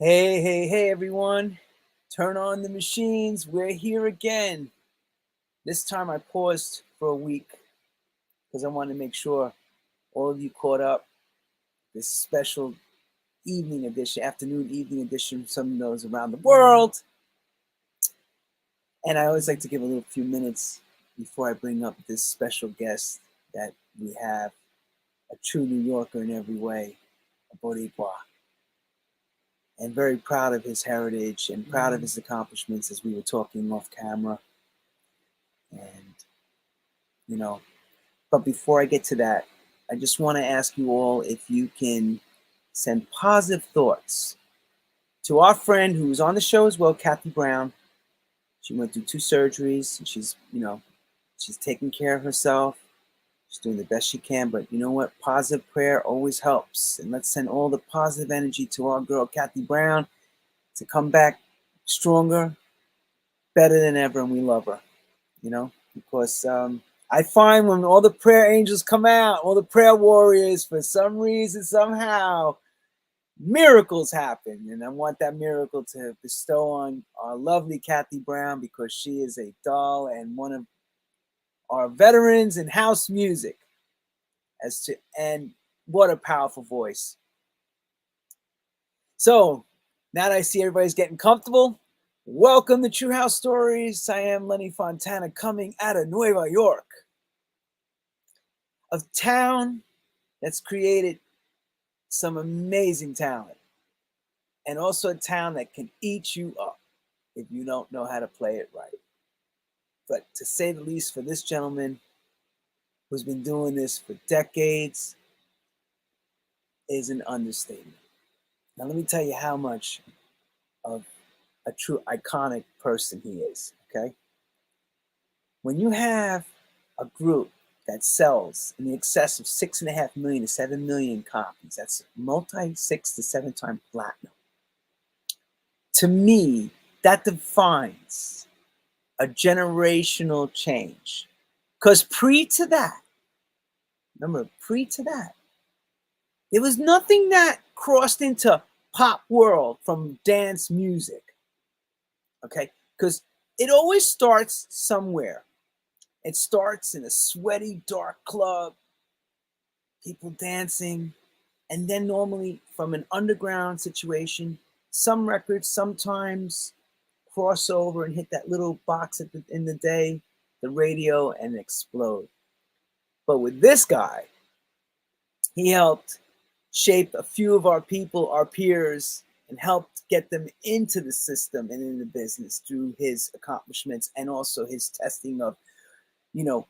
Hey, everyone. Turn on the machines. We're here again. This time I paused for a week because I wanted to make sure all of you caught up. This special evening edition, afternoon evening edition, some of those around the world. And I always like to give a little few minutes before I bring up this special guest that we have, a true New Yorker in every way, a Boriqua. And very proud of his heritage and proud of his accomplishments, as we were talking off camera. And, but before I get to that, I just want to ask you all if you can send positive thoughts to our friend who was on the show as well, Kathy Brown. She went through 2 surgeries and she's taking care of herself. She's doing the best she can, but you know what? Positive prayer always helps. And let's send all the positive energy to our girl, Kathy Brown, to come back stronger, better than ever, and we love her, because I find when all the prayer angels come out, all the prayer warriors, for some reason, somehow, miracles happen. And I want that miracle to bestow on our lovely Kathy Brown, because she is a doll and one of our veterans in house music, and what a powerful voice. So now that I see everybody's getting comfortable, welcome to True House Stories. I am Lenny Fontana, coming out of Nueva York, a town that's created some amazing talent, and also a town that can eat you up if you don't know how to play it right. But to say the least, for this gentleman who's been doing this for decades is an understatement. Now, let me tell you how much of a true iconic person he is, okay? When you have a group that sells in the excess of 6.5 million to 7 million copies, that's multi 6 to 7 time platinum. To me, that defines a generational change. Because pre to that, there was nothing that crossed into pop world from dance music. Okay? Because it always starts somewhere. It starts in a sweaty, dark club, people dancing, and then normally from an underground situation, some records sometimes cross over and hit that little box in the day, the radio, and explode. But with this guy, he helped shape a few of our people, our peers, and helped get them into the system and in the business through his accomplishments and also his testing of,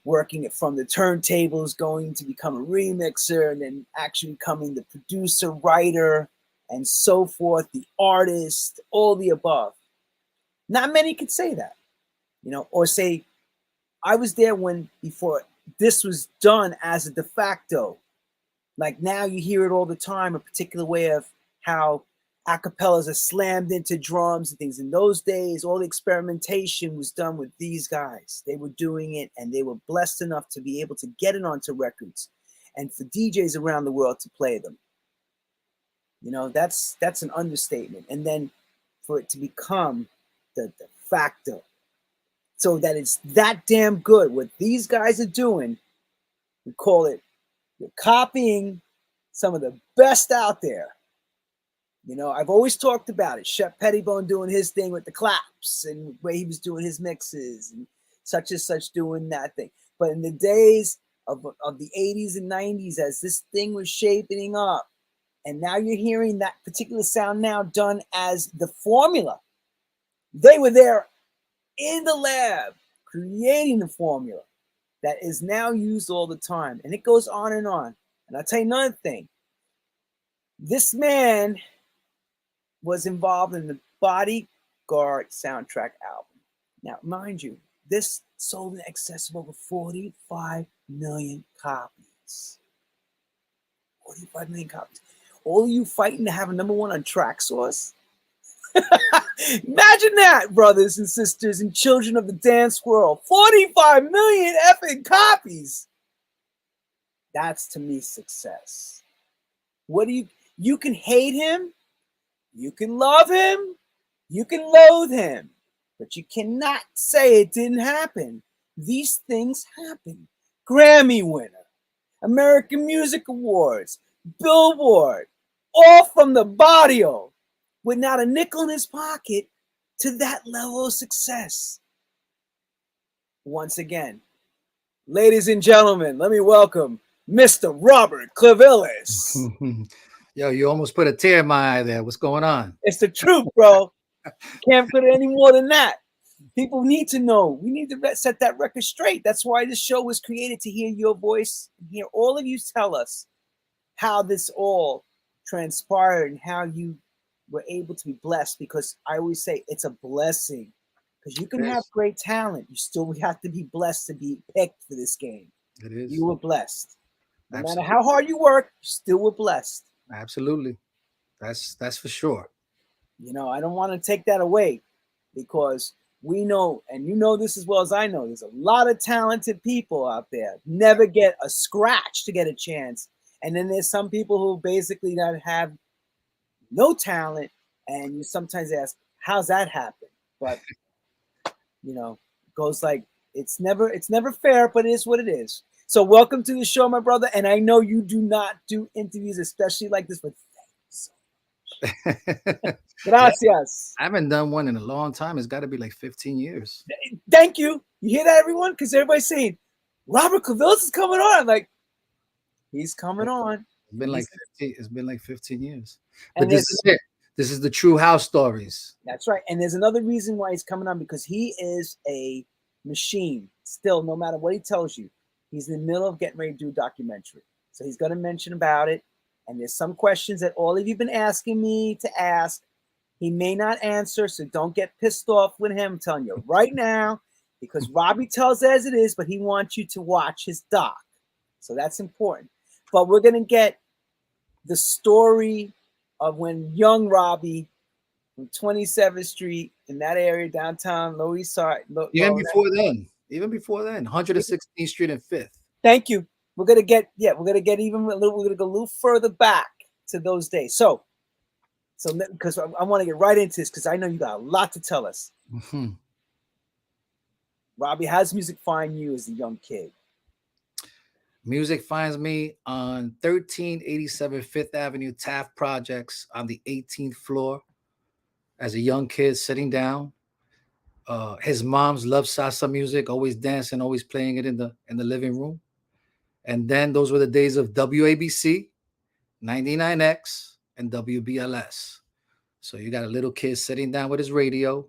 working it from the turntables, going to become a remixer, and then actually becoming the producer, writer, and so forth, the artist, all the above. Not many could say that, or say, I was there before this was done as a de facto. Like now you hear it all the time, a particular way of how acapellas are slammed into drums and things. In those days, all the experimentation was done with these guys. They were doing it, and they were blessed enough to be able to get it onto records and for DJs around the world to play them. That's an understatement. And then for it to become the de facto, so that it's that damn good. What these guys are doing, we call it, you're copying some of the best out there. I've always talked about it. Shep Pettibone doing his thing with the claps, and where he was doing his mixes, and such doing that thing. But in the days of the 80s and 90s, as this thing was shaping up, and now you're hearing that particular sound now done as the formula. They were there in the lab creating the formula that is now used all the time. And it goes on and on. And I'll tell you another thing. This man was involved in the Bodyguard soundtrack album. Now, mind you, this sold in excess of over 45 million copies. 45 million copies. All of you fighting to have a number 1 on Traxsource? Imagine that, brothers and sisters and children of the dance world. 45 million effing copies. That's, to me, success. What do you can hate him, You can love him, you can loathe him, but you cannot say it didn't happen. These things happen. Grammy winner, American Music Awards, Billboard, all from the barrio, with not a nickel in his pocket, to that level of success. Once again, ladies and gentlemen, let me welcome Mr. Robert Clivilles. Yo, you almost put a tear in my eye there. What's going on? It's the truth, bro. Can't put it any more than that. People need to know. We need to set that record straight. That's why this show was created, to hear your voice, hear all of you tell us how this all transpired and how you were able to be blessed. Because I always say it's a blessing. Because you can have great talent, you still have to be blessed to be picked for this game. It is. You were blessed. No matter how hard you work, you still were blessed. Absolutely. That's for sure. You know, I don't want to take that away, because we know, and you know this as well as I know, there's a lot of talented people out there, never get a scratch to get a chance. And then there's some people who basically not have no talent, and you sometimes ask, how's that happen? But, you know, it goes like, it's never fair, but it is what it is. So welcome to the show, my brother. And I know you do not do interviews, especially like this, but thank you so much. Gracias. I haven't done one in a long time. It's got to be like 15 years. Thank you. You hear that, everyone? Because everybody's saying, Robert Clivilles is coming on. I'm like, he's coming on. It's been like 15 years. But this is it. This is the true house stories. That's right. And there's another reason why he's coming on, because he is a machine. Still, no matter what he tells you, he's in the middle of getting ready to do a documentary. So he's going to mention about it. And there's some questions that all of you have been asking me to ask. He may not answer, so don't get pissed off with him. I'm telling you right now, because Robbie tells as it is, but he wants you to watch his doc. So that's important. But we're going to get the story of when young Robbie from 27th Street in that area, downtown, Lower East Side. Even before then, 116th Street and 5th. Thank you. We're going to get even a little, we're going to go a little further back to those days. So because I want to get right into this, because I know you got a lot to tell us. Mm-hmm. Robbie, how's music find you as a young kid? Music finds me on 1387 5th Avenue Taft Projects on the 18th floor as a young kid sitting down. His mom's loved salsa music, always dancing, always playing it in the living room. And then those were the days of WABC, 99X, and WBLS. So you got a little kid sitting down with his radio,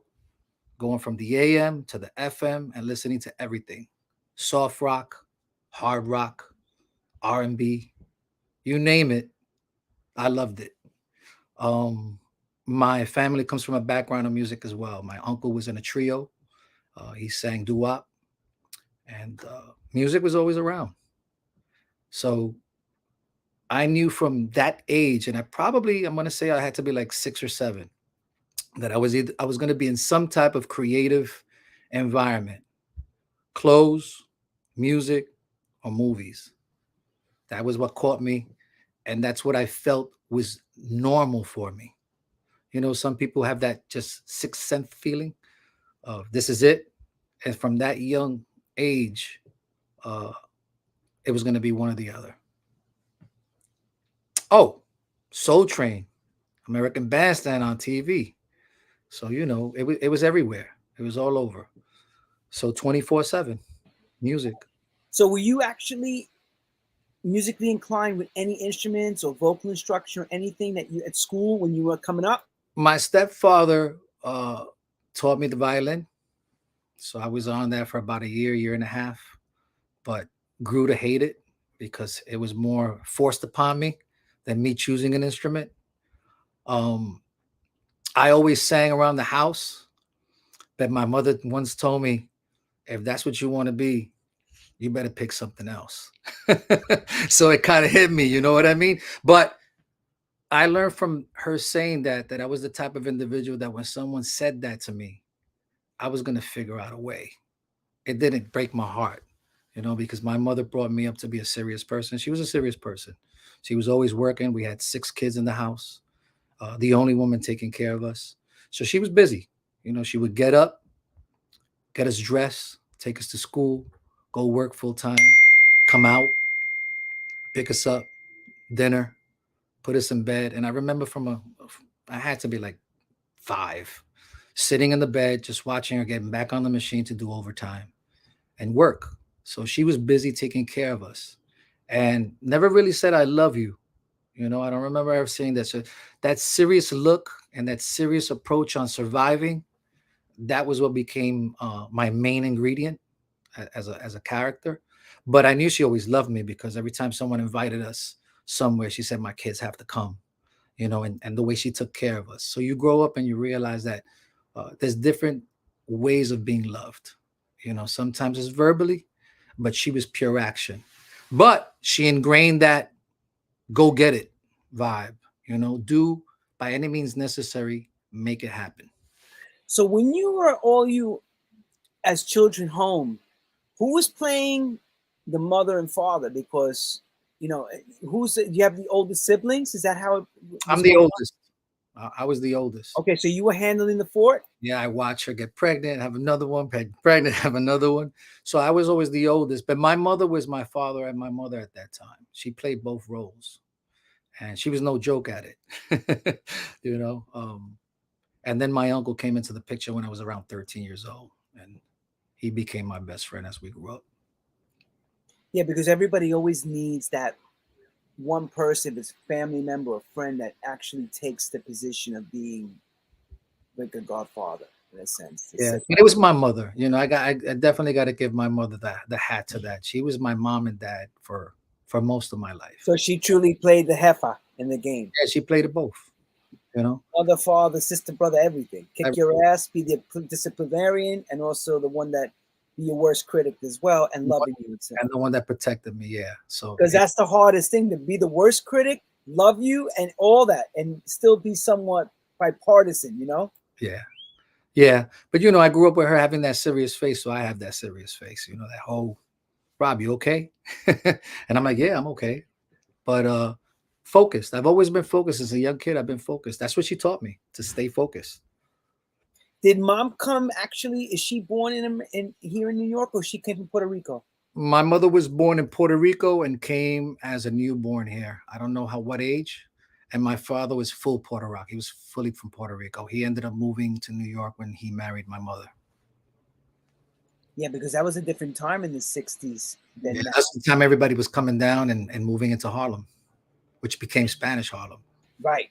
going from the AM to the FM and listening to everything. Soft rock, hard rock, R&B, you name it. I loved it. My family comes from a background of music as well. My uncle was in a trio. He sang doo-wop, and music was always around. So I knew from that age, and I'm going to say I had to be like 6 or 7, that I was going to be in some type of creative environment, clothes, music, or movies. That was what caught me, and that's what I felt was normal for me. You know, some people have that just sixth sense feeling of this is it. And from that young age, it was going to be one or the other. Oh, Soul Train, American Bandstand on TV. So, you know, it was everywhere. It was all over. So 24/7 music. So were you actually musically inclined with any instruments or vocal instruction or anything that you at school when you were coming up? My stepfather taught me the violin. So I was on that for about a year and a half, but grew to hate it because it was more forced upon me than me choosing an instrument. I always sang around the house, but my mother once told me, if that's what you want to be, you better pick something else. So it kind of hit me, you know what I mean? But I learned from her saying that I was the type of individual that when someone said that to me, I was going to figure out a way. It didn't break my heart, you know, because my mother brought me up to be a serious person. She was a serious person. She was always working. We had 6 kids in the house. the only woman taking care of us. So she was busy. You know, she would get up, get us dressed, take us to school, go work full time, come out, pick us up, dinner, put us in bed. And I remember I had to be like 5, sitting in the bed, just watching her getting back on the machine to do overtime and work. So she was busy taking care of us and never really said, I love you. You know, I don't remember ever saying that. So that serious look and that serious approach on surviving, that was what became my main ingredient as a character. But I knew she always loved me because every time someone invited us somewhere, she said, my kids have to come, you know, and the way she took care of us. So you grow up and you realize that there's different ways of being loved. You know, sometimes it's verbally, but she was pure action. But she ingrained that go get it vibe, you know, do by any means necessary, make it happen. So when you were as children home, who was playing the mother and father? Because, you know, do you have the oldest siblings? Is that how it was? I'm the oldest. I was the oldest. Okay, so you were handling the fort? Yeah, I watched her get pregnant, have another one, pregnant, have another one. So I was always the oldest, but my mother was my father and my mother at that time. She played both roles and she was no joke at it, you know. And then my uncle came into the picture when I was around 13 years old and he became my best friend as we grew up. Yeah, because everybody always needs that one person, this family member or friend that actually takes the position of being like a godfather in a sense. Yeah, it was my mother. You know, I definitely got to give my mother the hat to that. She was my mom and dad for most of my life. So she truly played the heifer in the game. Yeah, she played it both. You know, mother, father, sister, brother, everything. Kick your ass, be the disciplinarian, and also the one that be your worst critic as well, and loving you. And the one that protected me, yeah. So because that's the hardest thing, to be the worst critic, love you, and all that, and still be somewhat bipartisan, you know? Yeah. Yeah. But you know, I grew up with her having that serious face, so I have that serious face, you know, that whole, Rob, you okay? And I'm like, yeah, I'm okay. But focused. I've always been focused. As a young kid, I've been focused. That's what she taught me, to stay focused. Did mom come actually? Is she born in here in New York, or she came from Puerto Rico? My mother was born in Puerto Rico and came as a newborn here. I don't know what age. And my father was full Puerto Rican. He was fully from Puerto Rico. He ended up moving to New York when he married my mother. Yeah, because that was a different time in the 60s. Yeah, that's the time everybody was coming down and moving into Harlem, which became Spanish Harlem. Right.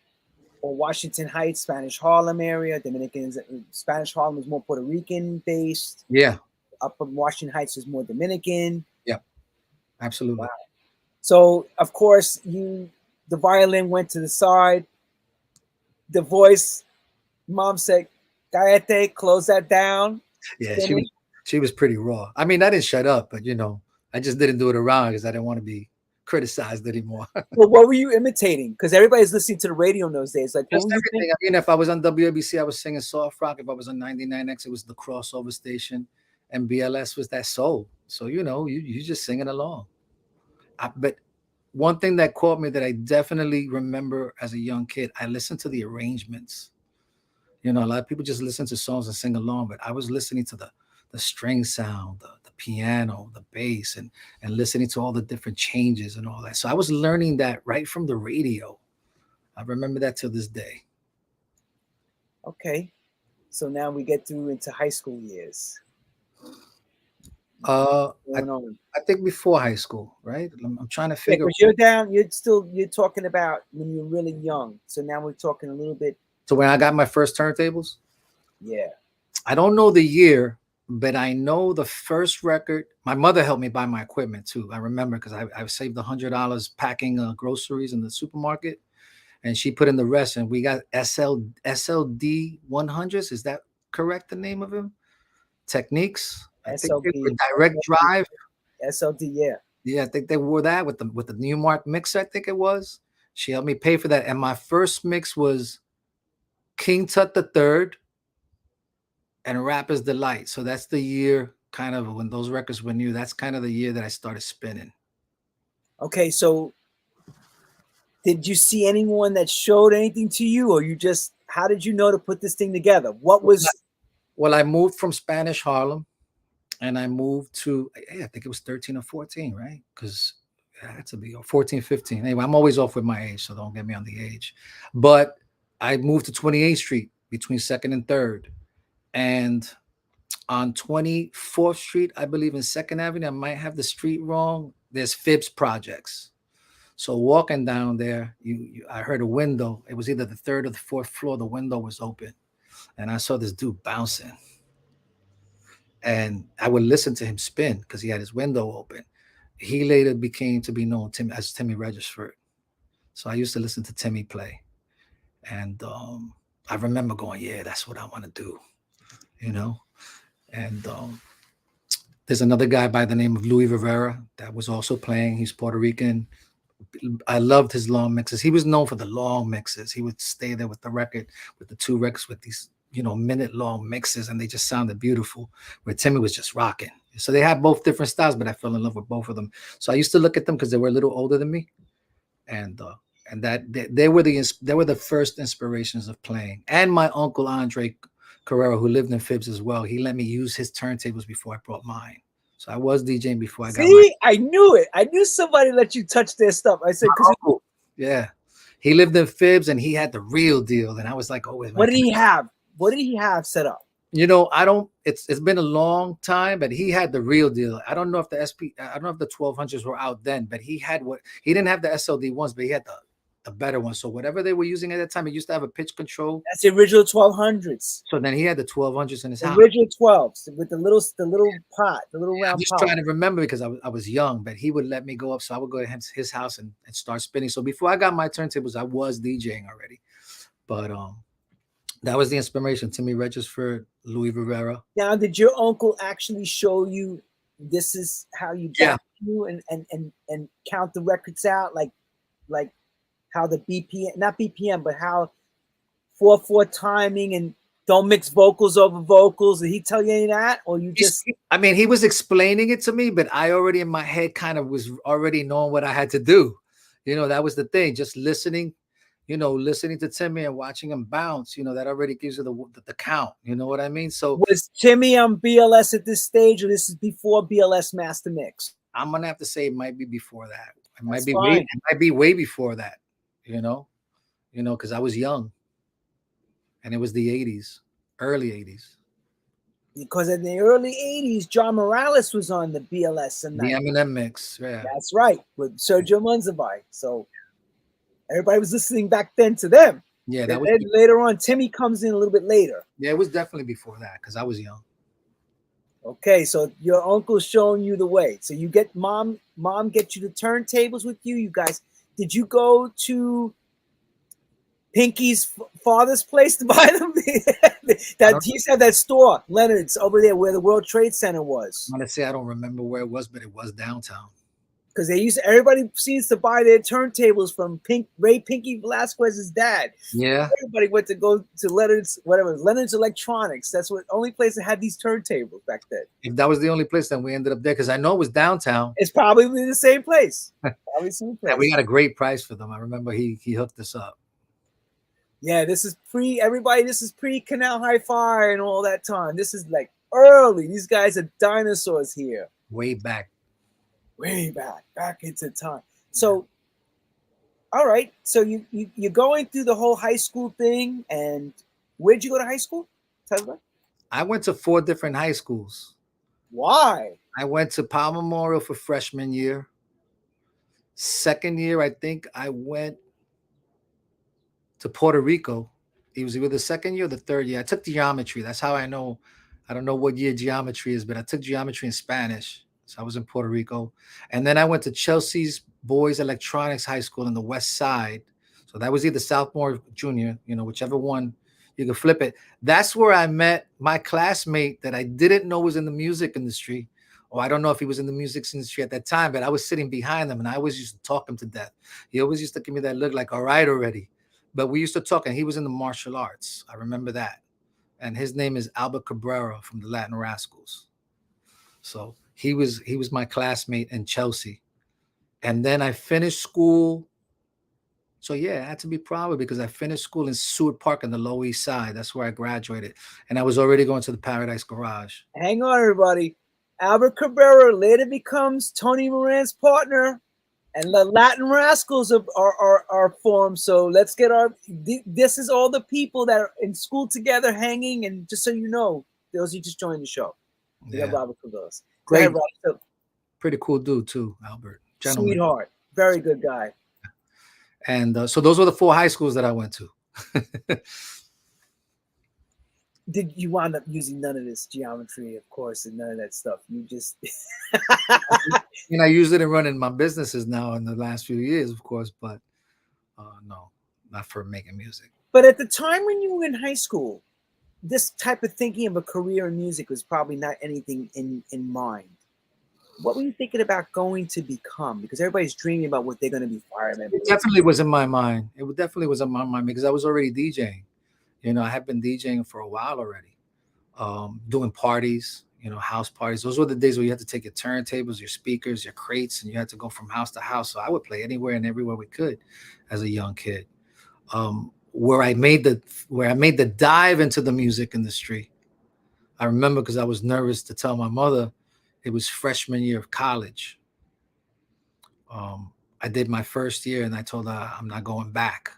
Or Washington Heights, Spanish Harlem area. Dominicans, Spanish Harlem was more Puerto Rican based. Yeah. Up in Washington Heights was more Dominican. Yeah, absolutely. Wow. So of course the violin went to the side. The voice, mom said, "Cállate, close that down." Yeah, she was pretty raw. I mean, I didn't shut up, but you know, I just didn't do it around because I didn't want to be criticized anymore. Well, what were you imitating? Because everybody's listening to the radio in those days. Like, just everything. I mean, if I was on WABC, I was singing soft rock. If I was on 99X, it was the crossover station, and BLS was that soul. So you know, you just singing along. But one thing that caught me that I definitely remember as a young kid, I listened to the arrangements. You know, a lot of people just listen to songs and sing along, but I was listening to the string sound, the piano, the bass, and listening to all the different changes and all that. So I was learning that right from the radio. I remember that till this day. Okay. So now we get through into high school years. I think before high school, right? I'm trying to figure. Yeah, you're talking about when you're really young. So now we're talking a little bit. So when I got my first turntables? Yeah. I don't know the year, but I know the first record. My mother helped me buy my equipment too. I remember because I saved $100 packing groceries in the supermarket, and she put in the rest. And we got SLD 100s. Is that correct? The name of them? Techniques. I think they were direct drive. SLD, yeah. Yeah, I think they wore that with the Newmark mixer. I think it was. She helped me pay for that, and my first mix was King Tut III and Rapper's Delight. So that's the year, kind of when those records were new. That's kind of the year that I started spinning. Okay, so Did you see anyone that showed anything to you, or you just, how did you know to put this thing together? What was? Well, I moved from Spanish Harlem, and I moved to, I think it was 13 or 14, right? Because it had to be 14, 15. Anyway, I'm always off with my age, so don't get me on the age. But I moved to 28th Street between 2nd and 3rd. And on 24th Street, I believe in 2nd Avenue, I might have the street wrong, there's Phibbs Projects. So walking down there, I heard a window. It was either the 3rd or the 4th floor. The window was open. And I saw this dude bouncing. And I would listen to him spin because he had his window open. He later became to be known as Timmy Regisford. So I used to listen to Timmy play. And I remember going, yeah, that's what I want to do, you know? And there's another guy by the name of Louis Rivera that was also playing. He's Puerto Rican. I loved his long mixes. He was known for the long mixes. He would stay there with the record, with the 2 records, with these, you know, minute-long mixes, and they just sounded beautiful, where Timmy was just rocking. So they had both different styles, but I fell in love with both of them. So I used to look at them because they were a little older than me, and that they were the first inspirations of playing. And my uncle Andre Carrero, who lived in Phibbs as well, he let me use his turntables before I brought mine. So I was DJing before I got mine. I knew it. I knew somebody let you touch their stuff. I said, yeah, he lived in Phibbs and he had the real deal. And I was like, oh, wait, what did he have? What did he have set up? You know, it's been a long time, but he had the real deal. I don't know if I don't know if the 1200s were out then, but he didn't have the SLD ones, but he had the better ones. So whatever they were using at that time, it used to have a pitch control. That's the original 1200s. So then he had the 1200s in his house. Original 12s with the little pot, the little round I'm just pot. trying to remember because I was young, but he would let me go up. So I would go to his house and start spinning. So before I got my turntables, I was DJing already. But that was the inspiration. Timmy Regisford, Louis Rivera. Now, did your uncle actually show you this is how you get you and count the records out, like how the BPM, not BPM, but how 4/4 timing and don't mix vocals over vocals? Did he tell you any of that, or you just? I mean, he was explaining it to me, but I already in my head kind of was already knowing what I had to do. You know, that was the thing. Just listening, you know, listening to Timmy and watching him bounce. You know, that already gives you the count. You know what I mean? So was Timmy on BLS at this stage, or this is before BLS Master Mix? I'm gonna have to say it might be before that. It might be way before that. You know, because I was young, and it was the 80s, early 80s. Because in the early 80s, John Morales was on the BLS and the Eminem mix. Yeah, that's right, with Sergio Monzabay. So everybody was listening back then to them. Yeah, that was later on. Timmy comes in a little bit later. Yeah, it was definitely before that because I was young. Okay, so your uncle's showing you the way. So you get mom get you the turntables with you. You guys. Did you go to Pinky's father's place to buy them? That he said that store, Leonard's, over there where the World Trade Center was. I'm gonna say I don't remember where it was, but it was downtown. Because everybody seems to buy their turntables from Ray Pinky Velasquez's dad. Yeah. Everybody went to go to Leonard's, whatever, Leonard's Electronics. That's the only place that had these turntables back then. If that was the only place, then we ended up there because I know it was downtown. It's probably the same place. Probably the same place. Yeah, we got a great price for them. I remember he hooked us up. Yeah, this is pre-Canal Hi-Fi and all that time. This is like early. These guys are dinosaurs here. Way back into time. So, all right. So you're going through the whole high school thing, and where'd you go to high school? Tell me about. I went to 4 different high schools. Why? I went to Powell Memorial for freshman year. Second year, I think I went to Puerto Rico. It was either the second year or the third year. I took geometry. That's how I know. I don't know what year geometry is, but I took geometry in Spanish. So I was in Puerto Rico. And then I went to Chelsea's Boys Electronics High School in the West Side. So that was either sophomore or junior, whichever one you could flip it. That's where I met my classmate that I didn't know was in the music industry. Or I don't know if he was in the music industry at that time, but I was sitting behind him and I always used to talk him to death. He always used to give me that look like, all right already. But we used to talk, and he was in the martial arts. I remember that. And his name is Albert Cabrera from the Latin Rascals. So he was my classmate in Chelsea. And then I finished school So yeah, it had to be Providence because I finished school in Seward Park on the Lower East Side. That's where I graduated. And I was already going to the Paradise Garage. Hang on, everybody. Albert Cabrera later becomes Tony Moran's partner, and the Latin Rascals are formed. So let's get this is all the people that are in school together hanging. And just so you know, those who just joined the show. We got Robert Cabrera. Great. Ahead, Robert. Pretty cool dude too, Albert. Gentleman. Sweetheart. Very good guy. And so those were the 4 high schools that I went to. Did you wind up using none of this geometry, of course, and none of that stuff? You just and I use it in running my businesses now in the last few years, of course, but no, not for making music. But at the time when you were in high school, this type of thinking of a career in music was probably not anything in mind. What were you thinking about going to become? Because everybody's dreaming about what they're going to be firemen. It definitely was in my mind. It definitely was in my mind because I was already DJing. You know, I had been DJing for a while already, doing parties, you know, house parties. Those were the days where you had to take your turntables, your speakers, your crates, and you had to go from house to house. So I would play anywhere and everywhere we could as a young kid. Where I made the dive into the music industry, I remember because I was nervous to tell my mother. It was freshman year of college. I did my first year and I told her I'm not going back.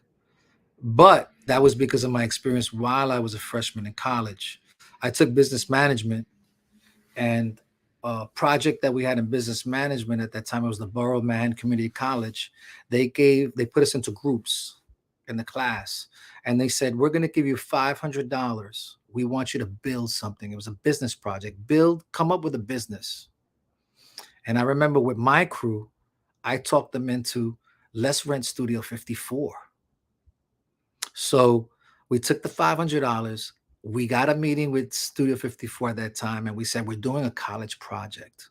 But that was because of my experience while I was a freshman in college. I took business management, and a project that we had in business management at that time, it was the Borough of Manhattan Community College. They put us into groups in the class, and they said, we're going to give you $500. We want you to build something. It was a business project. Come up with a business. And I remember with my crew, I talked them into let's rent Studio 54. So we took the $500. We got a meeting with Studio 54 at that time, and we said, we're doing a college project.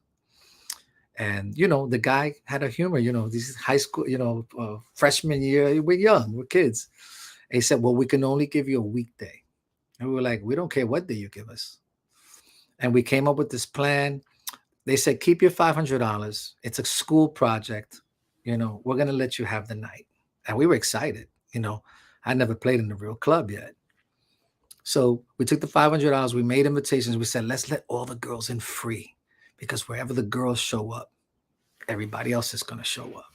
And, you know, the guy had a humor, you know, this is high school, you know, freshman year, we're young, we're kids. And he said, well, we can only give you a weekday. And we were like, we don't care what day you give us. And we came up with this plan. They said, keep your $500. It's a school project. You know, we're going to let you have the night. And we were excited. You know, I never played in a real club yet. So we took the $500. We made invitations. We said, let's let all the girls in free, because wherever the girls show up, everybody else is going to show up.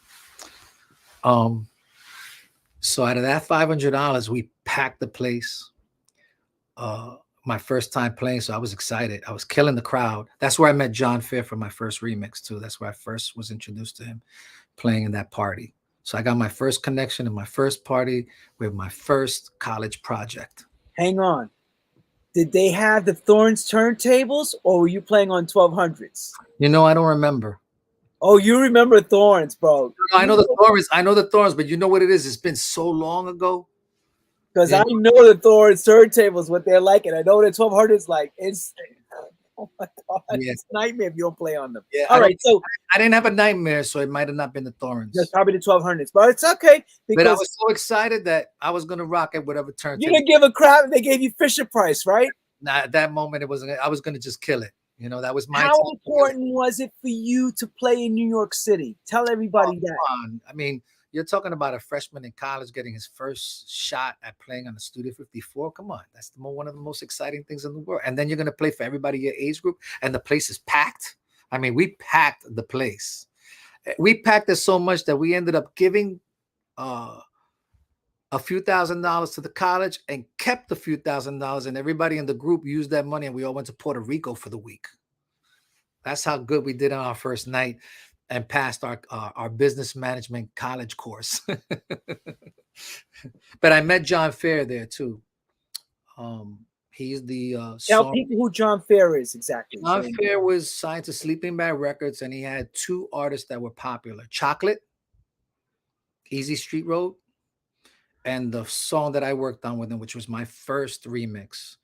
So out of that $500, we packed the place. My first time playing, so I was excited. I was killing the crowd. That's where I met John Fair for my first remix too. That's where I first was introduced to him, playing in that party. So I got my first connection in my first party with my first college project. Hang on. Did they have the Thorns turntables, or were you playing on 1200s? You know, I don't remember. Oh, you remember Thorns, bro. I know the Thorns. I know the Thorns, but you know what it is? It's been so long ago. Because I know the Thorns turntables, what they're like, and I know the 1200s like. It's oh my god, yeah. It's a nightmare if you don't play on them. Yeah, all right. So I didn't have a nightmare, so it might have not been the Thorns. That's probably the 1200s, but it's okay. But I was so excited that I was gonna rock it, whatever turntable. You didn't give a crap. They gave you Fisher Price, right? Nah, at that moment it wasn't. I was gonna just kill it. You know, that was my. How important was it for you to play in New York City? Tell everybody that. I mean, you're talking about a freshman in college getting his first shot at playing on the Studio 54. Come on, that's one of the most exciting things in the world. And then you're going to play for everybody your age group, and the place is packed. I mean, we packed the place. We packed it so much that we ended up giving a few $1,000s to the college and kept a few $1,000s, and everybody in the group used that money, and we all went to Puerto Rico for the week. That's how good we did on our first night. And passed our business management college course. But I met John Fair there too. He's the tell people who John Fair is exactly. John Fair was signed to Sleeping Bag Records, and he had 2 artists that were popular: Chocolate, Easy Street Road, and the song that I worked on with him, which was my first remix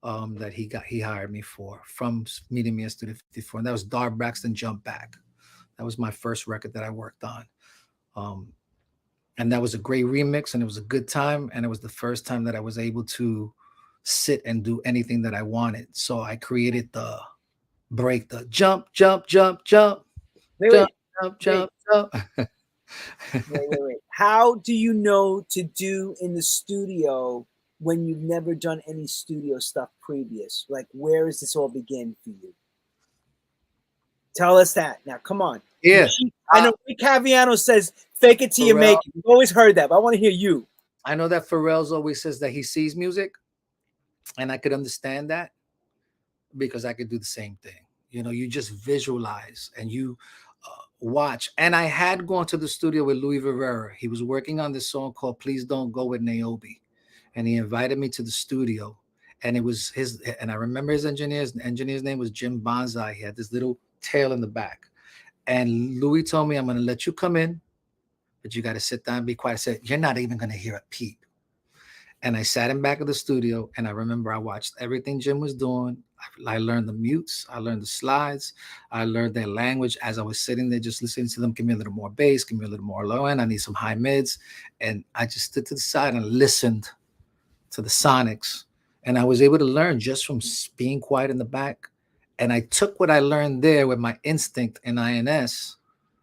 that he hired me for from meeting me at Studio 54, and that was Dar Braxton Jump Back. That was my first record that I worked on. And that was a great remix, and it was a good time. And it was the first time that I was able to sit and do anything that I wanted. So I created the break, the jump, jump, jump, jump, wait. jump, jump. Wait. How do you know to do in the studio when you've never done any studio stuff previous? Like, where does this all begin for you? Tell us that now. Come on. Yeah. I know Rick Caviano says, "Fake it till you make it." We've always heard that, but I want to hear you. I know that Pharrell's always says that he sees music, and I could understand that because I could do the same thing. You know, you just visualize and you watch. And I had gone to the studio with Louis Rivera. He was working on this song called "Please Don't Go" with Niobe, and he invited me to the studio. And it was his. And I remember his engineer's name was Jim Bonsai. He had this little tail in the back. And Louis told me, "I'm going to let you come in, but you got to sit down and be quiet." I said, "You're not even going to hear a peep." And I sat in back of the studio, and I remember I watched everything Jim was doing. I learned the mutes. I learned the slides. I learned their language as I was sitting there just listening to them. Give me a little more bass. Give me a little more low end. I need some high mids. And I just stood to the side and listened to the sonics. And I was able to learn just from being quiet in the back. And I took what I learned there with my instinct in INS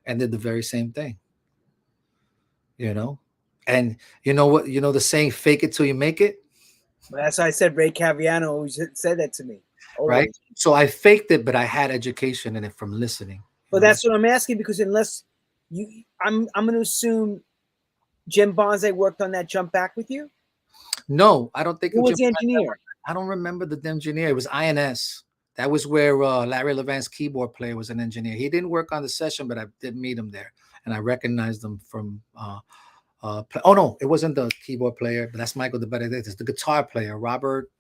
and did the very same thing. You know? And you know what? You know the saying, "Fake it till you make it." Well, that's why I said Ray Caviano always said that to me. Always. Right? So I faked it, but I had education in it from listening. But that's what I'm asking, because unless you, I'm going to assume Jim Bonsai worked on that jump back with you. No, I don't think. Who was the engineer? I don't remember the engineer. It was INS. That was where Larry Levan's keyboard player was an engineer. He didn't work on the session, but I did meet him there, and I recognized him from. Oh no, it wasn't the keyboard player, but that's Michael de Benedictis. The guitar player, Robert.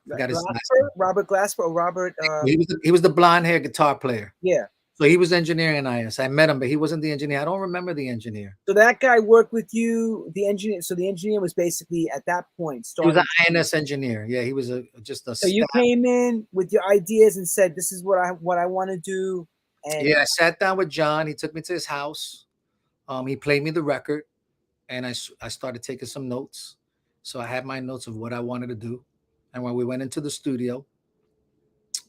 Robert Glasper or Robert. He was the blonde hair guitar player. Yeah. So he was engineering in IS. I met him, but he wasn't the engineer. I don't remember the engineer. So that guy worked with you, the engineer. So the engineer was basically at that point He was an INS engineer. Yeah, he was just a. So you came in with your ideas and said, "This is what I want to do." And yeah, I sat down with John. He took me to his house. He played me the record, and I started taking some notes. So I had my notes of what I wanted to do. And when we went into the studio,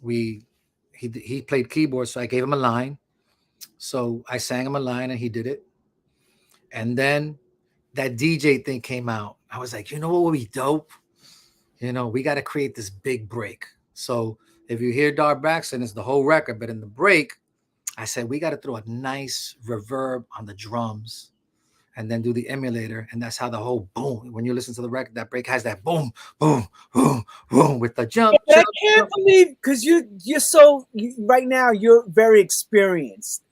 he played keyboard, so I gave him a line. So I sang him a line, and he did it. And then that DJ thing came out. I was like, you know what would be dope? You know, we got to create this big break. So if you hear Dar Braxton, it's the whole record. But in the break, I said, we got to throw a nice reverb on the drums and then do the emulator. And that's how the whole boom, when you listen to the record, that break has that boom, boom, boom, boom with the jump. Yeah, I can't believe, because you're so, right now, you're very experienced.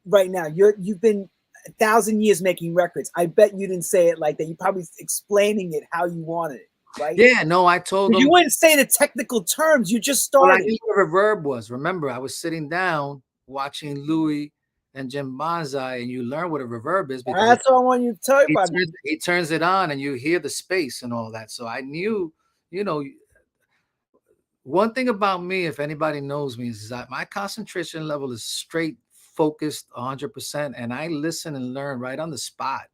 Right now, you've been 1,000 years making records. I bet you didn't say it like that. You're probably explaining it how you wanted it, right? Yeah, no, I told him. You wouldn't say the technical terms. You just started. Well, I knew what reverb was. Remember, I was sitting down watching Louis and Jim Bonsai, and you learn what a reverb is. Because that's all I want you to tell you about. He turns it on, and you hear the space and all that. So I knew, you know, one thing about me, if anybody knows me, is that my concentration level is straight focused 100%, and I listen and learn right on the spot.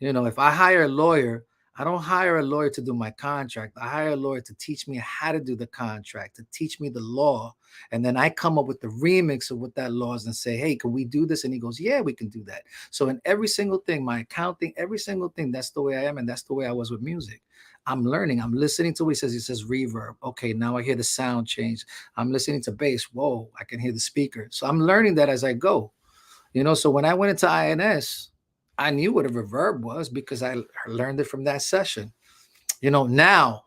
You know, if I hire a lawyer, I don't hire a lawyer to do my contract. I hire a lawyer to teach me how to do the contract, to teach me the law. And then I come up with the remix of what that law is and say, hey, can we do this? And he goes, yeah, we can do that. So in every single thing, my accounting, every single thing, that's the way I am. And that's the way I was with music. I'm learning. I'm listening to what he says reverb. Okay, now I hear the sound change. I'm listening to bass. Whoa, I can hear the speaker. So I'm learning that as I go. You know, so when I went into INS, I knew what a reverb was because I learned it from that session. You know, now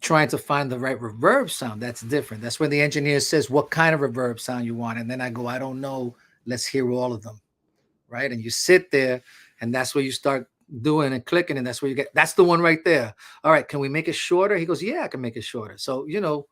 trying to find the right reverb sound, that's different. That's when the engineer says, what kind of reverb sound you want? And then I go, I don't know. Let's hear all of them. Right. And you sit there, and that's where you start doing and clicking. And that's where you get, that's the one right there. All right. Can we make it shorter? He goes, yeah, I can make it shorter. So, you know,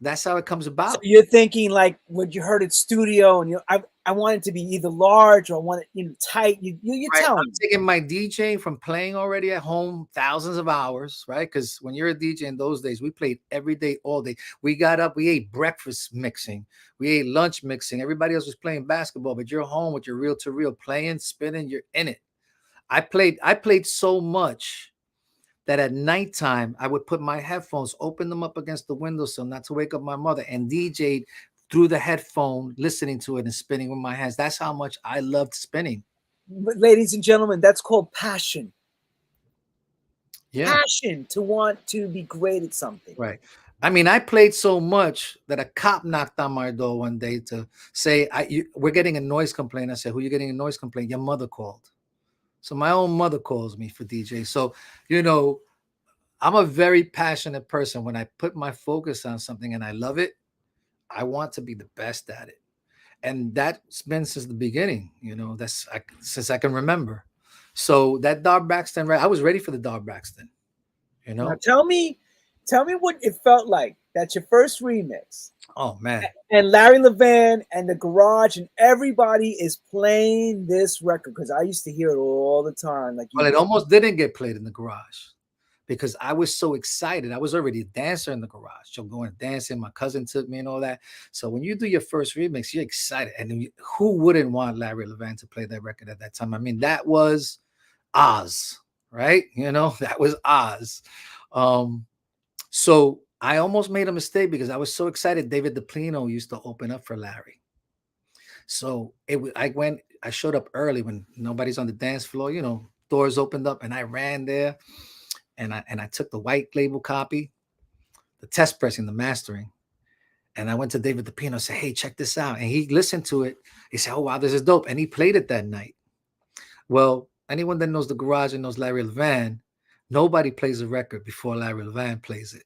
that's how it comes about. So you're thinking like when you heard it studio, and I want it to be either large or I want it tight. You're right. telling I'm taking my DJing from playing already at home thousands of hours, right? Because when you're a DJ in those days, we played every day, all day. We got up, we ate breakfast mixing, we ate lunch mixing. Everybody else was playing basketball, but you're home with your reel-to-reel playing, spinning, you're in it. I played so much that at nighttime, I would put my headphones, open them up against the windowsill, not to wake up my mother, and DJ'd through the headphone, listening to it and spinning with my hands. That's how much I loved spinning. ladies and gentlemen, that's called passion. Yeah. Passion to want to be great at something. Right. I mean, I played so much that a cop knocked on my door one day to say, we're getting a noise complaint. I said, who are you getting a noise complaint? Your mother called. So my own mother calls me for DJ. So, you know, I'm a very passionate person. When I put my focus on something and I love it, I want to be the best at it. And that's been since the beginning, you know, since I can remember. So that Dar Braxton, I was ready for the Dar Braxton, you know. Now tell me what it felt like. That's your first remix. Oh man. And Larry Levan and the garage and everybody is playing this record, because I used to hear it all the time. Like, well, it almost didn't get played in the garage because I was so excited. I was already a dancer in the garage. So going dancing, my cousin took me and all that. So when you do your first remix, you're excited. And who wouldn't want Larry Levan to play that record at that time? I mean, that was Oz, right? You know, that was Oz. So I almost made a mistake because I was so excited. David DePlino used to open up for Larry. So I showed up early when nobody's on the dance floor, you know, doors opened up, and I ran there and I took the white label copy, the test pressing, the mastering. And I went to David DePlino and said, hey, check this out. And he listened to it. He said, oh, wow, this is dope. And he played it that night. Well, anyone that knows the garage and knows Larry Levan, nobody plays a record before Larry Levan plays it.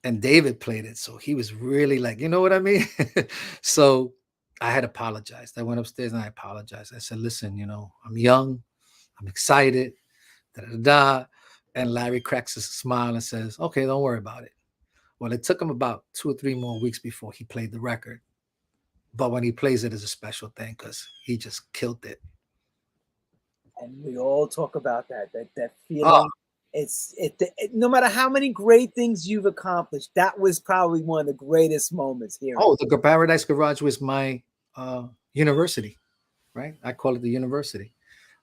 And David played it. So he was really like, you know what I mean? So I had apologized. I went upstairs and I apologized. I said, listen, you know, I'm young, I'm excited, da-da-da. And Larry cracks a smile and says, okay, don't worry about it. Well, it took him about 2 or 3 more weeks before he played the record. But when he plays it, it's a special thing because he just killed it. And we all talk about that feeling. No matter how many great things you've accomplished, that was probably one of the greatest moments here. Oh, the Paradise Garage was my university, right? I call it the university.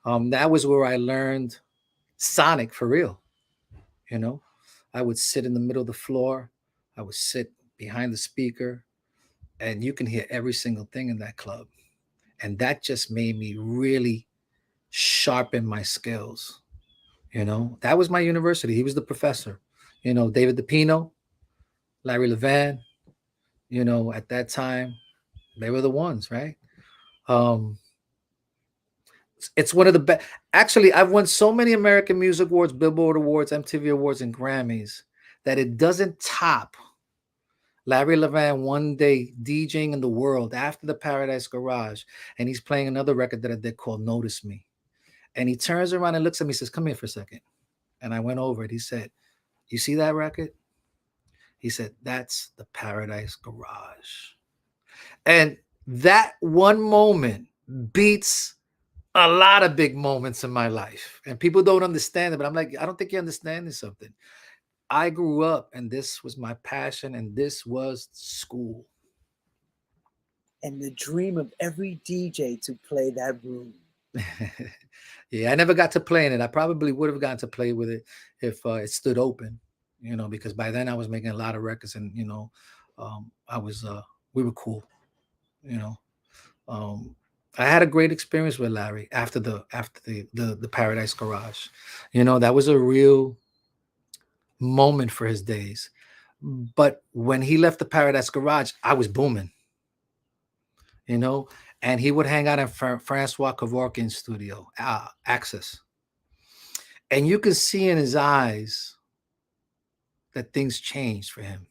That was where I learned sonic for real. You know, I would sit in the middle of the floor. I would sit behind the speaker, and you can hear every single thing in that club. And that just made me really sharpen my skills. You know, that was my university. He was the professor. You know, David DePino, Larry Levan, you know, at that time, they were the ones, right? It's one of the best. Actually, I've won so many American Music Awards, Billboard Awards, MTV Awards, and Grammys that it doesn't top Larry Levan one day DJing in the world after the Paradise Garage, and he's playing another record that I did called Notice Me. And he turns around and looks at me and says, come here for a second. And I went over it. He said, you see that record? He said, that's the Paradise Garage. And that one moment beats a lot of big moments in my life. And people don't understand it, but I'm like, I don't think you're understanding something. I grew up and this was my passion and this was school. And the dream of every DJ to play that room. Yeah, I never got to play in it. I probably would have gotten to play with it if it stood open, you know, because by then I was making a lot of records and, you know, we were cool, you know. I had a great experience with Larry after the Paradise Garage. You know, that was a real moment for his days. But when he left the Paradise Garage, I was booming, you know, and he would hang out in Francois Kevorkian's studio, Access. And you could see in his eyes that things changed for him.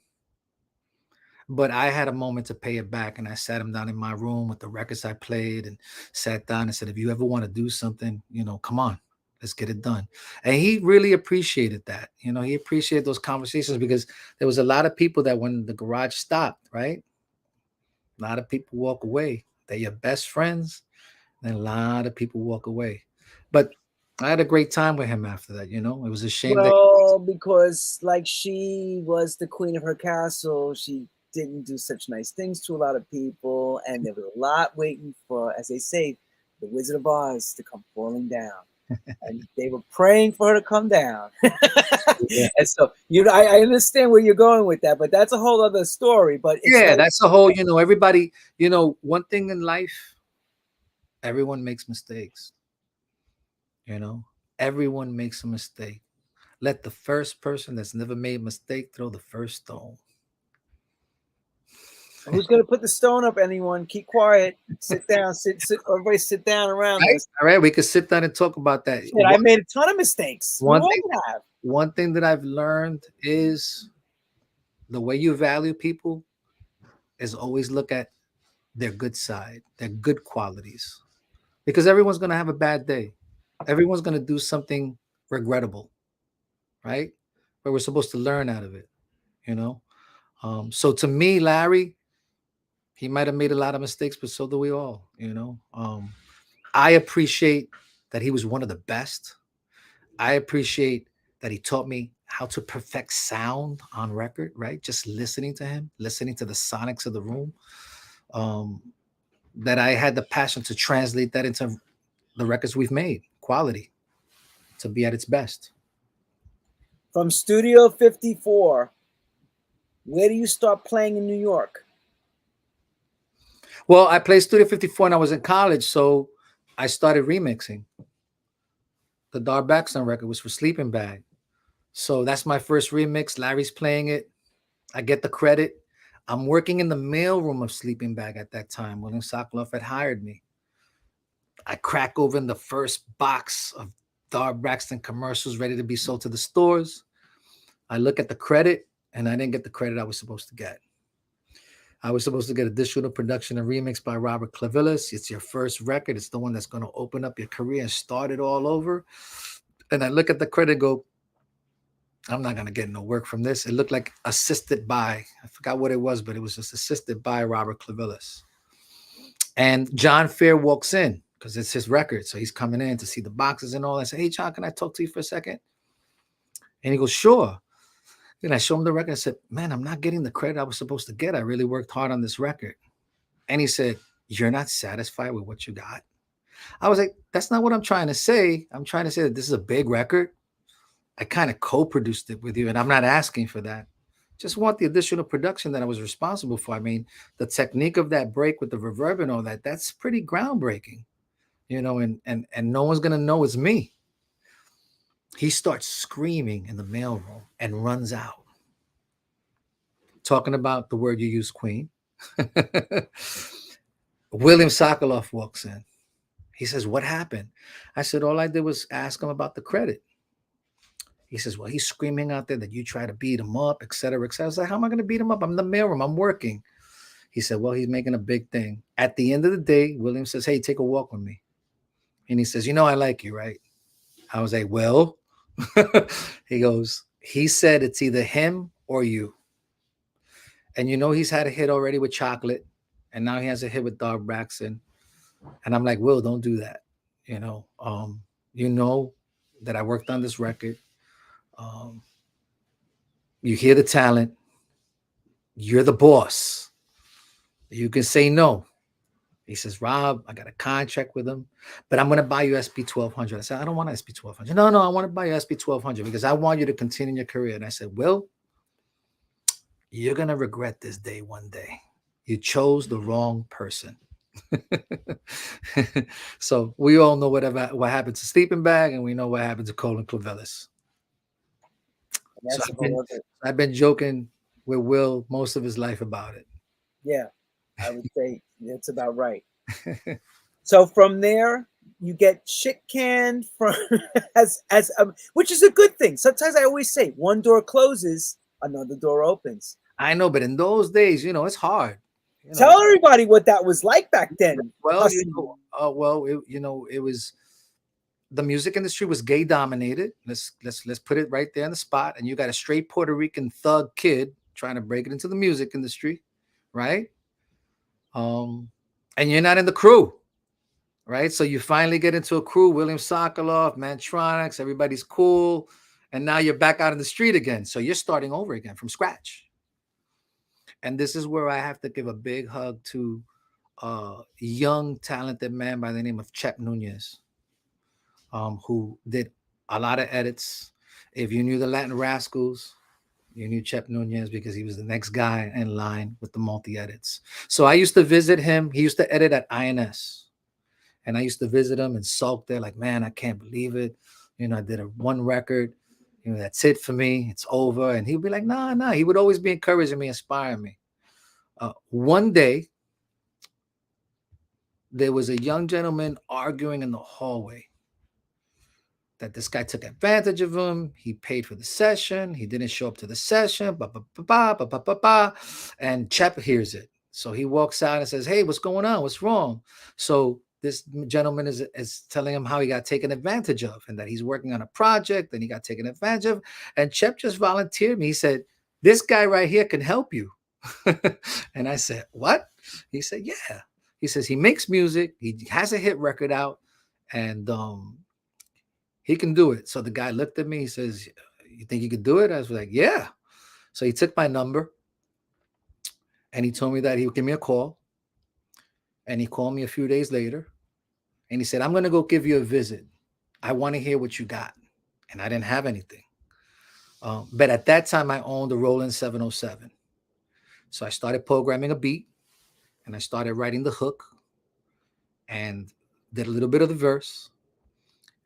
But I had a moment to pay it back, and I sat him down in my room with the records I played and sat down and said, if you ever want to do something, you know, come on, let's get it done. And he really appreciated that. You know, he appreciated those conversations because there was a lot of people that when the garage stopped, right? A lot of people walk away. They're your best friends. And a lot of people walk away. But I had a great time with him after that, you know. It was a shame because like she was the queen of her castle, she didn't do such nice things to a lot of people, and there was a lot waiting for, as they say, the Wizard of Oz to come falling down. And they were praying for her to come down. Yeah. And so, you know, I understand where you're going with that, but that's a whole other story. But yeah, that's a whole, you know, everybody, you know, one thing in life, everyone makes mistakes. You know, everyone makes a mistake. Let the first person that's never made a mistake throw the first stone. Who's going to put the stone up, anyone? Keep quiet. Sit down. Sit. Everybody sit down around Right? this. All right, we could sit down and talk about that. Shit, I made a ton of mistakes. One thing that I've learned is the way you value people is always look at their good side, their good qualities. Because everyone's going to have a bad day. Everyone's going to do something regrettable, right? But we're supposed to learn out of it, you know? So to me, Larry, he might have made a lot of mistakes, but so do we all, you know? I appreciate that he was one of the best. I appreciate that he taught me how to perfect sound on record, right? Just listening to him, listening to the sonics of the room. That I had the passion to translate that into the records we've made, quality, to be at its best. From Studio 54, where do you start playing in New York? Well, I played Studio 54 when I was in college, so I started remixing. The Dar Baxton record was for Sleeping Bag. So that's my first remix. Larry's playing it. I get the credit. I'm working in the mailroom of Sleeping Bag at that time. William Sokoloff had hired me. I crack open the first box of Dar Braxton commercials ready to be sold to the stores. I look at the credit, and I didn't get the credit I was supposed to get. I was supposed to get additional production and remix by Robert Clivilles. It's your first record. It's the one that's going to open up your career and start it all over. And I look at the credit and go, I'm not going to get no work from this. It looked like assisted by, I forgot what it was, but it was just assisted by Robert Clivilles. And John Fair walks in because it's his record. So he's coming in to see the boxes and all. I say, hey, John, can I talk to you for a second? And he goes, sure. And I show him the record. I said, man, I'm not getting the credit I was supposed to get. I really worked hard on this record. And he said, you're not satisfied with what you got? I was like, that's not what I'm trying to say. I'm trying to say that this is a big record. I kind of co-produced it with you, and I'm not asking for that. Just want the additional production that I was responsible for. I mean, the technique of that break with the reverb and all that, that's pretty groundbreaking, you know, and no one's going to know it's me. He starts screaming in the mailroom and runs out. Talking about the word you use, Queen. William Sokoloff walks in. He says, what happened? I said, all I did was ask him about the credit. He says, well, he's screaming out there that you try to beat him up, et cetera, et cetera. I was like, how am I going to beat him up? I'm in the mailroom. I'm working. He said, well, he's making a big thing. At the end of the day, William says, hey, take a walk with me. And he says, you know, I like you, right? I was like, well, he goes, he said it's either him or you. And you know, he's had a hit already with Chocolate. And now he has a hit with Dar Braxton. And I'm like, Will, don't do that. You know that I worked on this record. You hear the talent. You're the boss. You can say no. He says, Rob, I got a contract with him, but I'm going to buy you SB 1200. I said, I don't want SB 1200. No, I want to buy you SB 1200 because I want you to continue your career. And I said, Will, you're going to regret this day one day. You chose the wrong person. So we all know what happened to Sleeping Bag, and we know what happened to Cole and Clivilles. So I've been joking with Will most of his life about it. Yeah, I would say that's about right. So from there, you get shit canned from which is a good thing. Sometimes I always say one door closes, another door opens. I know, but in those days, you know, it's hard. You know, tell everybody what that was like back then. Well, it was, the music industry was gay dominated. Let's put it right there on the spot. And you got a straight Puerto Rican thug kid trying to break it into the music industry, right? And you're not in the crew, right? So you finally get into a crew, William Sokoloff, Mantronics, everybody's cool. And now you're back out in the street again. So you're starting over again from scratch. And this is where I have to give a big hug to a young, talented man by the name of Chep Nunez, who did a lot of edits. If you knew the Latin Rascals, you knew Chep Nunez because he was the next guy in line with the multi-edits. So I used to visit him. He used to edit at INS. And I used to visit him and sulk there, like, man, I can't believe it. I did a one record. That's it for me. It's over. And he'd be like, nah, nah. He would always be encouraging me, inspiring me. One day, there was a young gentleman arguing in the hallway that this guy took advantage of him. He paid for the session. He didn't show up to the session. And Chep hears it. So he walks out and says, hey, what's going on? What's wrong? So this gentleman is telling him how he got taken advantage of and that he's working on a project and he got taken advantage of. And Chep just volunteered me. He said, this guy right here can help you. And I said, what? He said, yeah. He says he makes music. He has a hit record out and he can do it. So the guy looked at me. He says, you think you could do it? I was like, yeah. So he took my number and he told me that he would give me a call. And he called me a few days later and he said, I'm going to go give you a visit. I want to hear what you got. And I didn't have anything. But at that time, I owned a Roland 707. So I started programming a beat and I started writing the hook and did a little bit of the verse.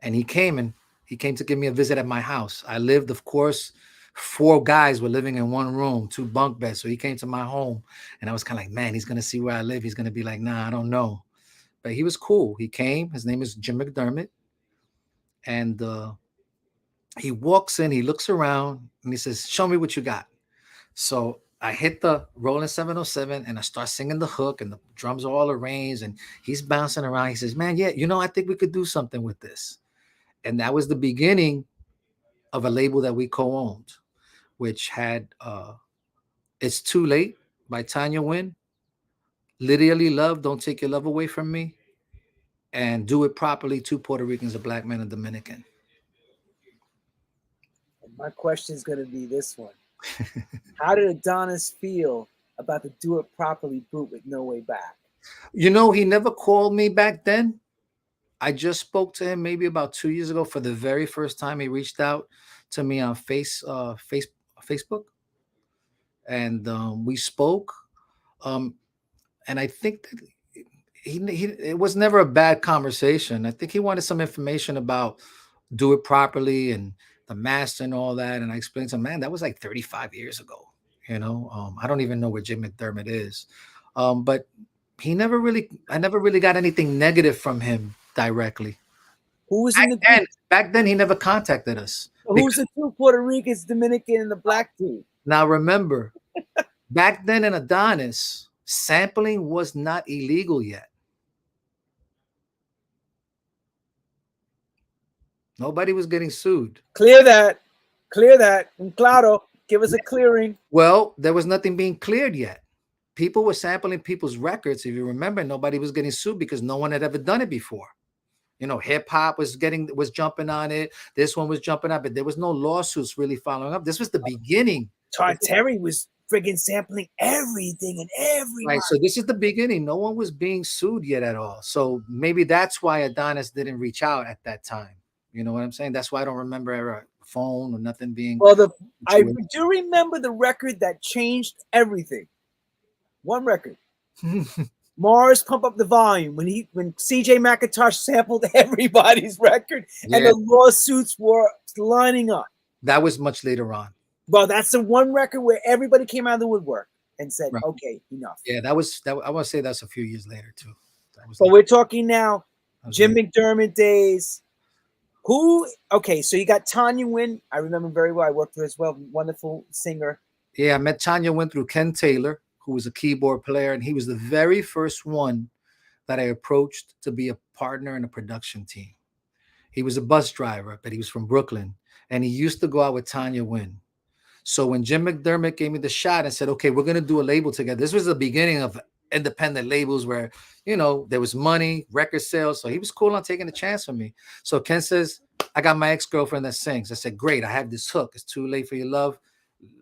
And he came to give me a visit at my house. I lived, of course, 4 guys were living in one room, 2 bunk beds. So he came to my home and I was kind of like, man, he's going to see where I live. He's going to be like, nah, I don't know. But he was cool. He came. His name is Jim McDermott. And he walks in, he looks around and he says, show me what you got. So I hit the Roland 707 and I start singing the hook and the drums are all arranged and he's bouncing around. He says, man, yeah, I think we could do something with this. And that was the beginning of a label that we co-owned, which had It's Too Late by Tanya Wynn, Literally Love, Don't Take Your Love Away From Me, and Do It Properly, 2 Puerto Ricans, a Blackman, and Dominican. My question is going to be this one. How did Adonis feel about the Do It Properly boot with No Way Back? He never called me back then. I just spoke to him maybe about 2 years ago for the very first time. He reached out to me on Facebook, and we spoke. And I think that it was never a bad conversation. I think he wanted some information about Do It Properly and the master and all that. And I explained to him, man, that was like 35 years ago. I don't even know where Jim McDermott is. But I never really got anything negative from him directly. Who was in the group? Back then, he never contacted us. Who's the 2 Puerto Ricans, Dominican, and the black dude? Now, remember, back then in Adonis, sampling was not illegal yet. Nobody was getting sued. Clear that. And claro, give us a clearing. Well, there was nothing being cleared yet. People were sampling people's records. If you remember, nobody was getting sued because no one had ever done it before. Hip hop was jumping on it. This one was jumping up, but there was no lawsuits really following up. This was the beginning. Todd Terry was friggin' sampling everything and everything. Right. So this is the beginning. No one was being sued yet at all. So maybe that's why Adonis didn't reach out at that time. You know what I'm saying? That's why I don't remember a phone or nothing being. Well, I do remember the record that changed everything. One record. Mars, Pump Up the Volume, when CJ McIntosh sampled everybody's record and the lawsuits were lining up. That was much later on. Well, that's the one record where everybody came out of the woodwork and said, right. Okay, enough. Yeah, that was I want to say that's a few years later too. But we're talking now Jim McDermott days. So you got Tanya Wynn. I remember very well. I worked with her as well. Wonderful singer. Yeah, I met Tanya Wynn through Ken Taylor, who was a keyboard player, and he was the very first one that I approached to be a partner in a production team. He was a bus driver, but he was from Brooklyn, and he used to go out with Tanya Wynn. So when Jim McDermott gave me the shot and said, okay, we're going to do a label together. This was the beginning of independent labels where, there was money, record sales. So he was cool on taking a chance on me. So Ken says, I got my ex-girlfriend that sings. I said, great. I have this hook. It's Too Late for Your Love.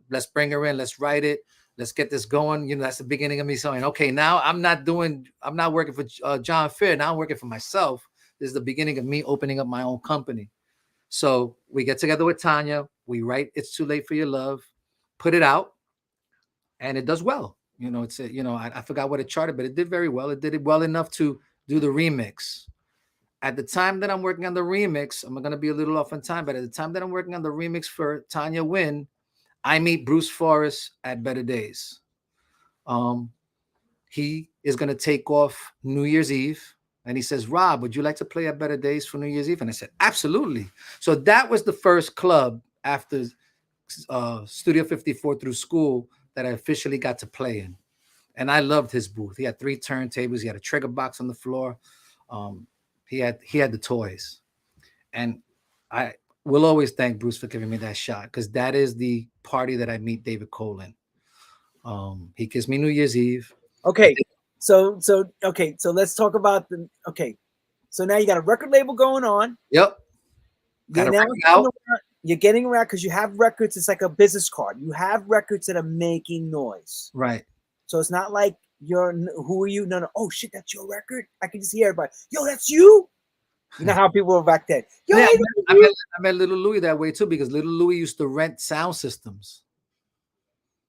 Let's bring her in. Let's write it. Let's get this going. That's the beginning of me saying, okay, now I'm not working for John Fair. Now I'm working for myself. This is the beginning of me opening up my own company. So we get together with Tanya. We write It's Too Late for Your Love, put it out, and it does well. I forgot what it charted, but it did very well. It did it well enough to do the remix. at the time that I'm working on the remix, I'm going to be a little off on time, but at the time that I'm working on the remix for Tanya Wynn, I meet Bruce Forrest at Better Days. He is going to take off New Year's Eve. And he says, Rob, would you like to play at Better Days for New Year's Eve? And I said, absolutely. So that was the first club after Studio 54 through school that I officially got to play in. And I loved his booth. He had 3 turntables. He had a trigger box on the floor. He had the toys. And I will always thank Bruce for giving me that shot, because that is the party that I meet David Cole in. He gives me New Year's Eve. Okay. So let's talk about so now you got a record label going on. Yep. You're getting around because you have records. It's like a business card. You have records that are making noise. Right. So it's not like who are you? No. Oh shit, that's your record. I can just hear everybody. Yo, that's you. You know how people were back then. Yo, yeah, I met Little Louie that way too, because Little Louie used to rent sound systems.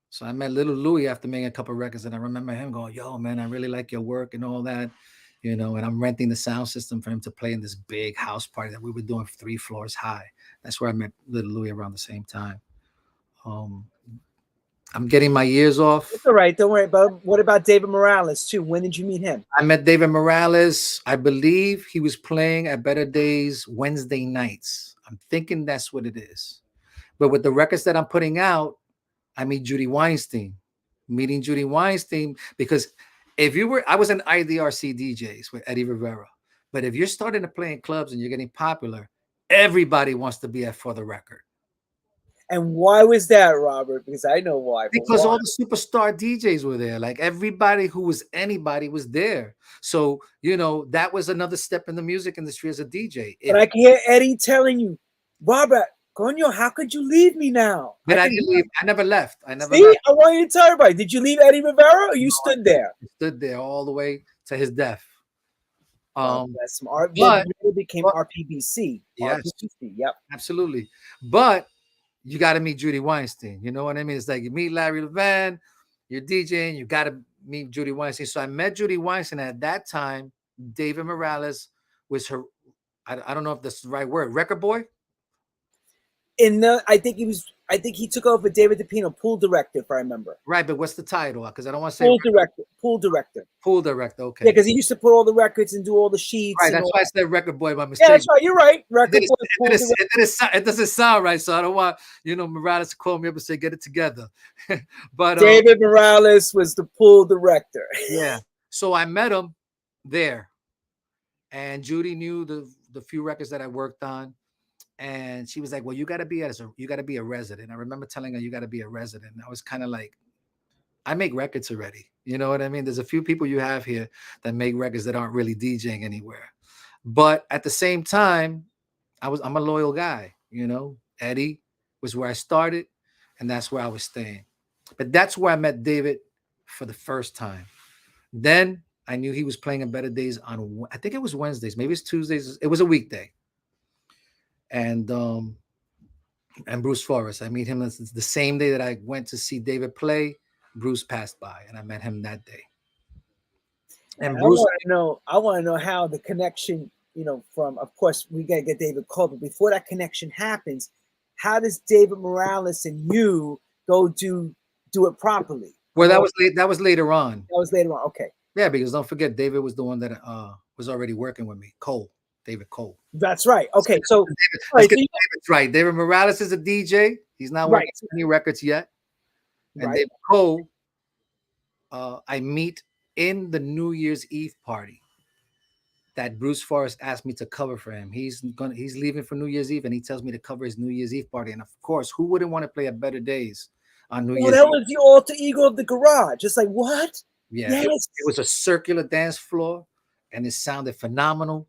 So I met Little Louie after making a couple of records, and I remember him going, yo, man, I really like your work and all that, you know, and I'm renting the sound system for him to play in this big house party that we were doing 3 floors high. That's where I met Little Louie around the same time. I'm getting my years off. It's all right. Don't worry about. What about David Morales too? When did you meet him? I met David Morales. I believe he was playing at Better Days Wednesday nights. I'm thinking that's what it is. But with the records that I'm putting out, I meet Judy Weinstein. Meeting Judy Weinstein, because I was in IDRC DJs with Eddie Rivera. But if you're starting to play in clubs and you're getting popular, everybody wants to be at For the Record. And why was that, Robert? Because I know why. Because all the superstar DJs were there. Like everybody who was anybody was there. So, you know, that was another step in the music industry as a DJ. But I can hear Eddie telling you, Robert, Coño, how could you leave me now? But I didn't leave. I never left. I want you to tell everybody. Did you leave Eddie Rivera or you stood there? I stood there all the way to his death. That's some art. It became RPBC. Yes. RPBC, yep. Absolutely. But you got to meet Judy Weinstein. You know what I mean? It's like you meet Larry Levan, you're DJing, you got to meet Judy Weinstein. So I met Judy Weinstein. At that time, David Morales was her, I don't know if that's the right word, record boy? I think he took over David DePino, pool director, if I remember. Right, but what's the title? Because I don't want to say pool director. Pool director, okay. Yeah, because he used to put all the records and do all the sheets. Right, that's why I said record boy by mistake. Yeah, that's right. You're right. Record boy. It doesn't sound right, so I don't want Morales to call me up and say get it together. But David Morales was the pool director. Yeah, so I met him there, and Judy knew the few records that I worked on. And she was like, well, you got to be a resident. I remember telling her, you got to be a resident. And I was kind of like, I make records already. You know what I mean? There's a few people you have here that make records that aren't really DJing anywhere. But at the same time, I'm a loyal guy. You know, Eddie was where I started, and that's where I was staying. But that's where I met David for the first time. Then I knew he was playing at Better Days on, I think it was Wednesdays, maybe it's Tuesdays. It was a weekday. And Bruce Forrest, I meet him the same day that I went to see David play. Bruce passed by, and I met him that day. And Bruce, I want to know how the connection, from, of course, we got to get David Cole, but before that connection happens, how does David Morales and you go do it properly? Well, that was later on. That was later on. Okay. Yeah, because don't forget, David was the one that was already working with me. David Cole. That's right. Okay, so David's right. David Morales is a DJ. He's not working on any records yet. And David Cole, I meet in the New Year's Eve party that Bruce Forrest asked me to cover for him. He's leaving for New Year's Eve, and he tells me to cover his New Year's Eve party. And of course, who wouldn't want to play at Better Days on New Year's Eve? That was the alter ego of the garage. It's like, what? Yeah, yes. It was a circular dance floor, and it sounded phenomenal.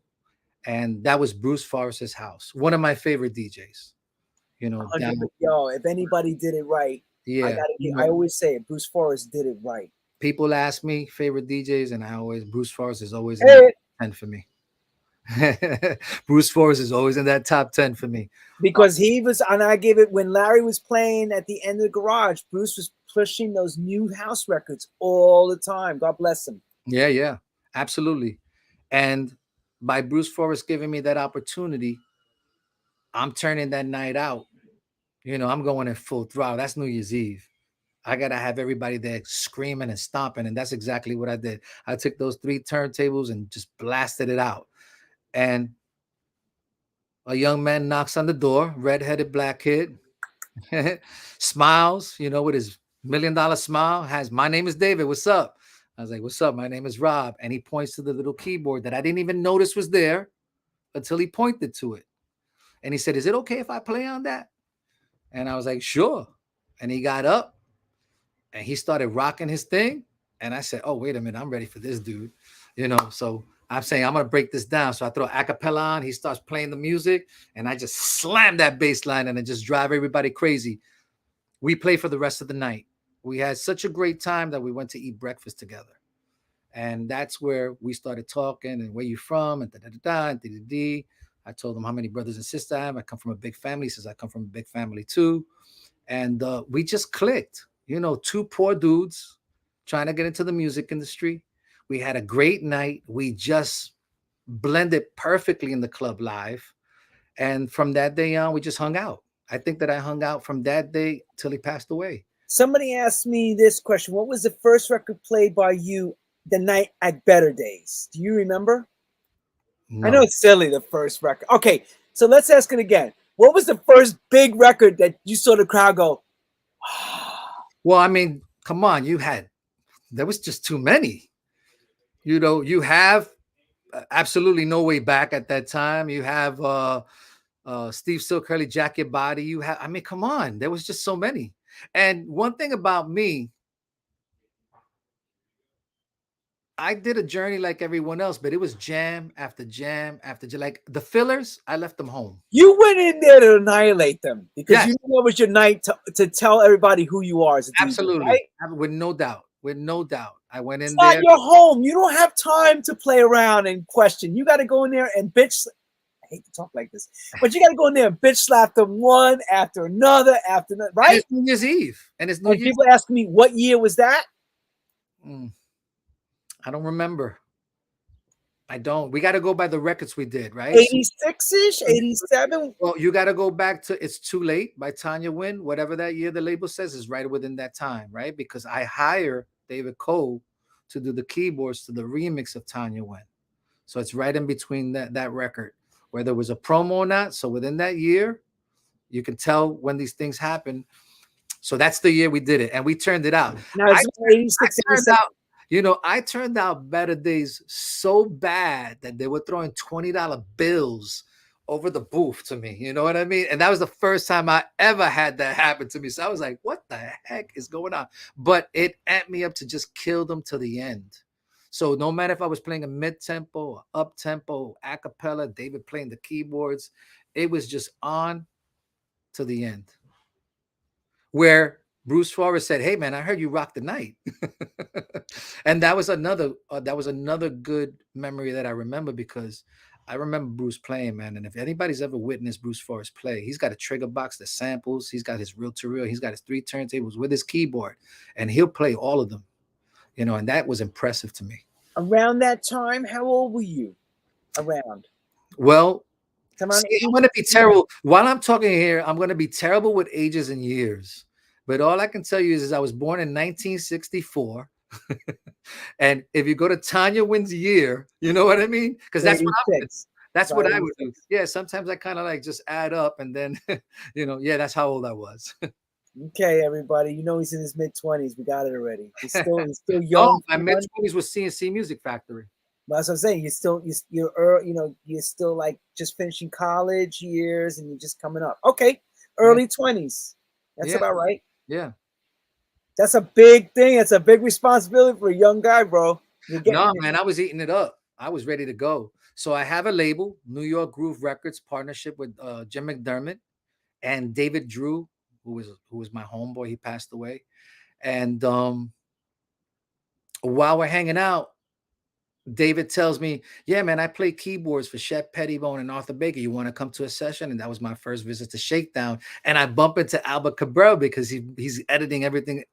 And that was Bruce Forrest's house. One of my favorite DJs. If anybody did it right, yeah. I always say it, Bruce Forrest did it right. People ask me favorite DJs, and Bruce Forrest is always in the top 10 for me. Bruce Forrest is always in that top 10 for me. Because he was, and I give it, when Larry was playing at the end of the garage, Bruce was pushing those new house records all the time. God bless him. Yeah, absolutely. And by Bruce Forrest giving me that opportunity, I'm turning that night out. You know, I'm going in full throttle. That's New Year's Eve. I got to have everybody there screaming and stomping. And that's exactly what I did. I took those 3 turntables and just blasted it out. And a young man knocks on the door, red-headed black kid, smiles, you know, with his $1 million smile, has, "My name is David. What's up?" I was like, "What's up? My name is Rob." And he points to the little keyboard that I didn't even notice was there until he pointed to it. And he said, "Is it okay if I play on that?" And I was like, "Sure." And he got up and he started rocking his thing. And I said, "Oh, wait a minute. I'm ready for this dude." You know, so I'm saying, I'm going to break this down. So I throw a cappella on. He starts playing the music. And I just slam that bass line and then just drive everybody crazy. We play for the rest of the night. We had such a great time that we went to eat breakfast together. And that's where we started talking and where you from and da-da-da-da and da-da-da. I told him how many brothers and sisters I have. I come from a big family. He says, I come from a big family too. And we just clicked, you know, 2 poor dudes trying to get into the music industry. We had a great night. We just blended perfectly in the club live. And from that day on, we just hung out. I think that I hung out from that day till he passed away. Somebody asked me this question. What was the first record played by you the night at Better Days? Do you remember? No. I know it's silly, the first record. Okay, so let's ask it again. What was the first big record that you saw the crowd go? Well, I mean, come on, there was just too many. You know, you have Absolutely No Way Back at that time. You have Steve Silk, Curly Jacket Body. You have, I mean, come on, there was just so many. And one thing about me, I did a journey like everyone else, but it was jam after jam after jam. Like the fillers, I left them home. You went in there to annihilate them because you knew it was your night to tell everybody who you are as a DJ, absolutely, right? With no doubt. With no doubt. I went in it's there. Not your home. You don't have time to play around and question. You got to go in there and bitch. I hate to talk like this, but you got to go in there and bitch slap them one after another, right? And it's New Year's Eve. And it's New Year's People ask me, what year was that? I don't remember. I don't. We got to go by the records we did, right? 86-ish, 87. Well, you got to go back to It's Too Late by Tanya Wynn. Whatever that year the label says is right within that time, right? Because I hire David Cole to do the keyboards to the remix of Tanya Wynn. So it's right in between that record, where there was a promo or not. So within that year, you can tell when these things happen. So that's the year we did it. And we turned it out. Now, I turned out, you know, I turned out Better Days so bad that they were throwing $20 bills over the booth to me. You know what I mean? And that was the first time I ever had that happen to me. So I was like, what the heck is going on? But it amped me up to just kill them to the end. So no matter if I was playing a mid-tempo, up-tempo, a cappella, David playing the keyboards, it was just on to the end. Where Bruce Forrest said, "Hey man, I heard you rock the night." And that was another good memory that I remember, because I remember Bruce playing, man. And if anybody's ever witnessed Bruce Forrest play, he's got a trigger box that samples, he's got his reel-to-reel, he's got his 3 turntables with his keyboard, and he'll play all of them. You know, and that was impressive to me. Around that time, how old were you? Around. Well, see, I'm going to be terrible. While I'm talking here, I'm going to be terrible with ages and years. But all I can tell you is I was born in 1964. And if you go to Tanya Wynn's year, you know what I mean? Because that's what I would do. Yeah, sometimes I kind of like just add up and then, you know, yeah, that's how old I was. Okay, everybody, you know he's in his mid-20s. We got it already. He's still young. My mid-20s was CNC Music Factory. That's what I'm saying. You're still like just finishing college years and you're just coming up. Okay, early 20s. That's about right. Yeah. That's a big thing. It's a big responsibility for a young guy, bro. No, man, I was eating it up. I was ready to go. So I have a label, New York Groove Records, partnership with Jim McDermott and David Drew, who was my homeboy. He passed away. And while we're hanging out, David tells me, "Yeah, man, I play keyboards for Shep Pettibone and Arthur Baker. You want to come to a session?" And that was my first visit to Shakedown. And I bump into Albert Cabral because he's editing everything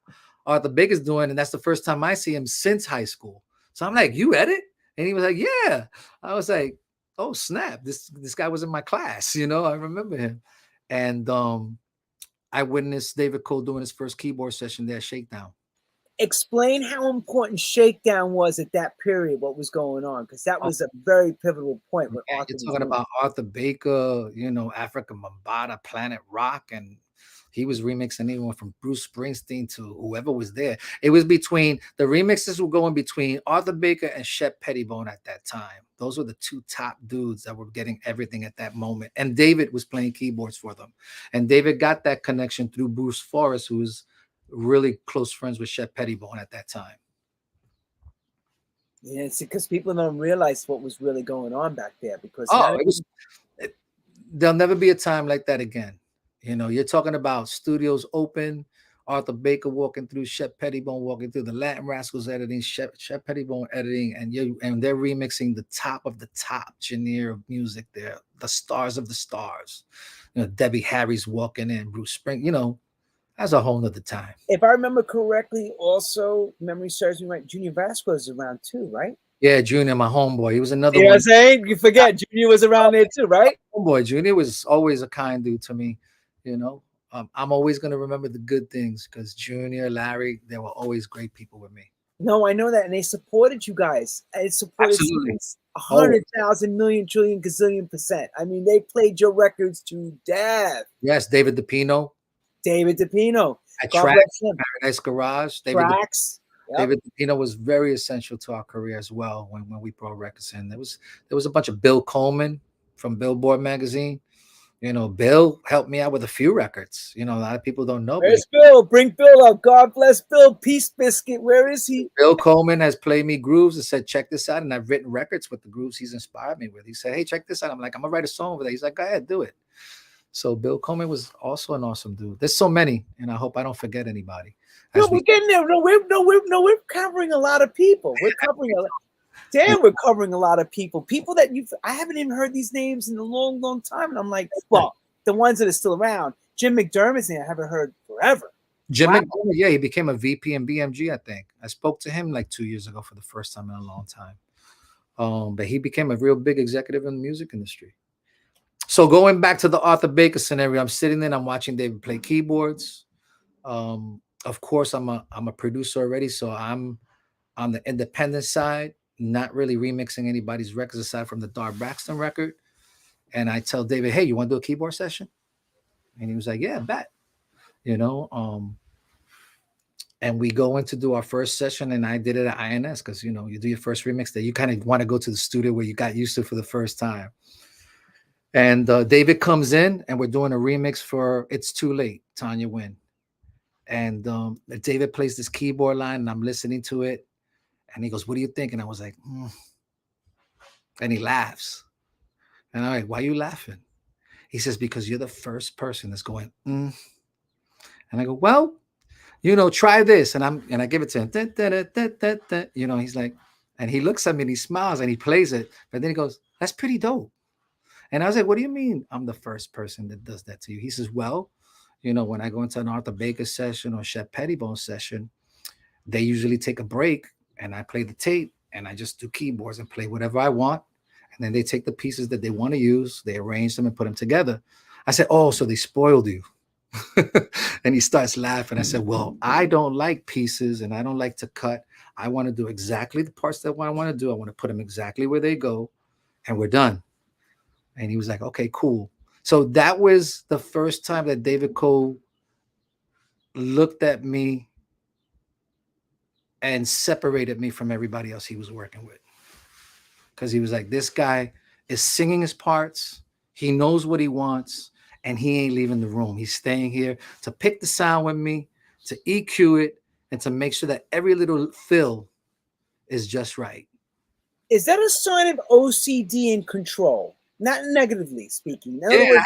Arthur Baker's doing. And that's the first time I see him since high school. So I'm like, "You edit?" And he was like, "Yeah." I was like, oh snap, this guy was in my class, you know, I remember him. And I witnessed David Cole doing his first keyboard session there at Shakedown. Explain how important Shakedown was at that period, what was going on, because that was a very pivotal point. With You're talking about Arthur Baker, you know, Africa Bambaataa, Planet Rock, and he was remixing anyone from Bruce Springsteen to whoever was there. It was between, the remixes were going between Arthur Baker and Shep Pettibone at that time. Those were the two top dudes that were getting everything at that moment. And David was playing keyboards for them. And David got that connection through Bruce Forrest, who was really close friends with Shep Pettibone at that time. Yeah, it's because people don't realize what was really going on back there. Because there'll never be a time like that again. You know, you're talking about studios open, Arthur Baker walking through, Shep Pettibone walking through, the Latin Rascals editing, Shep Pettibone editing, and they're remixing the top of the top genre of music there, the stars of the stars. You know, Debbie Harry's walking in, Bruce Spring, you know, that's a whole nother time. If I remember correctly, also, memory serves me right, Junior Vasquez was around too, right? Yeah, Junior, my homeboy. He was another one. You know what I'm saying? You forget, Junior was around there too, right? Homeboy, Junior was always a kind dude to me, you know. I'm always going to remember the good things because Junior, Larry, they were always great people with me. No, I know that. And they supported you guys. It supported 100,000 million trillion gazillion %. I mean, they played your records to death. Yes, David DePino. At Paradise Garage. Yep. David DePino was very essential to our career as well when we brought records in. There was a bunch of Bill Coleman from Billboard magazine. You know, Bill helped me out with a few records. You know, a lot of people don't know. Where's Bill? Bring Bill up. God bless Bill. Peace Biscuit. Where is he? Bill Coleman has played me grooves and said, check this out. And I've written records with the grooves he's inspired me with. He said, hey, check this out. I'm like, I'm going to write a song over there. He's like, go ahead, do it. So Bill Coleman was also an awesome dude. There's so many, and I hope I don't forget anybody. No, we're getting there. We're covering a lot of people. We're covering we're covering a lot of people. People that I haven't even heard these names in a long, long time. And I'm like, well, the ones that are still around. Jim McDermott's name I haven't heard forever. Jim McDermott, yeah, he became a VP in BMG, I think. I spoke to him like 2 years ago for the first time in a long time. But he became a real big executive in the music industry. So going back to the Arthur Baker scenario, I'm sitting there and I'm watching David play keyboards. Of course, I'm a producer already, so I'm on the independent side, not really remixing anybody's records aside from the Dar Braxton record. And I tell David, hey, you want to do a keyboard session? And he was like, yeah, bet. You know, and we go in to do our first session, and I did it at INS because, you know, you do your first remix there. You kind of want to go to the studio where you got used to for the first time. And David comes in, and we're doing a remix for It's Too Late, Tanya Wynn. And David plays this keyboard line, and I'm listening to it. And he goes, what do you think? And I was like, And he laughs. And I'm like, why are you laughing? He says, because you're the first person that's going, And I go, well, you know, try this. And I give it to him. Da, da, da, da, da, da. You know, he's like, and he looks at me and he smiles and he plays it. But then he goes, that's pretty dope. And I was like, what do you mean I'm the first person that does that to you? He says, well, you know, when I go into an Arthur Baker session or Shep Pettibone session, they usually take a break and I play the tape and I just do keyboards and play whatever I want. And then they take the pieces that they want to use, they arrange them and put them together. I said, oh, so they spoiled you. And he starts laughing. I said, well, I don't like pieces and I don't like to cut. I want to do exactly the parts that I want to do. I want to put them exactly where they go and we're done. And he was like, okay, cool. So that was the first time that David Cole looked at me and separated me from everybody else he was working with. Because he was like, this guy is singing his parts. He knows what he wants. And he ain't leaving the room. He's staying here to pick the sound with me, to EQ it, and to make sure that every little fill is just right. Is that a sign of OCD and control? Not negatively speaking. In other words,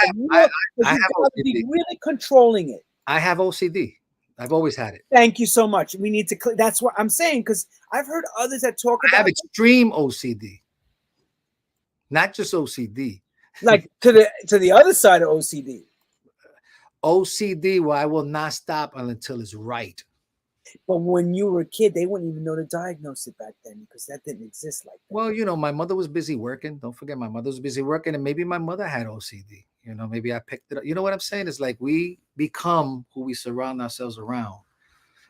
I have OCD. Really controlling it. I have OCD. I've always had it. Thank you so much. We need to. That's what I'm saying, because I've heard others that talk about. I have extreme OCD, not just OCD. Like to the other side of OCD. OCD, where I will not stop until it's right. But when you were a kid, they wouldn't even know to diagnose it back then because that didn't exist like that. Well, my mother was busy working. Don't forget, my mother was busy working, and maybe my mother had OCD. Maybe I picked it up. You know what I'm saying? It's like we become who we surround ourselves around.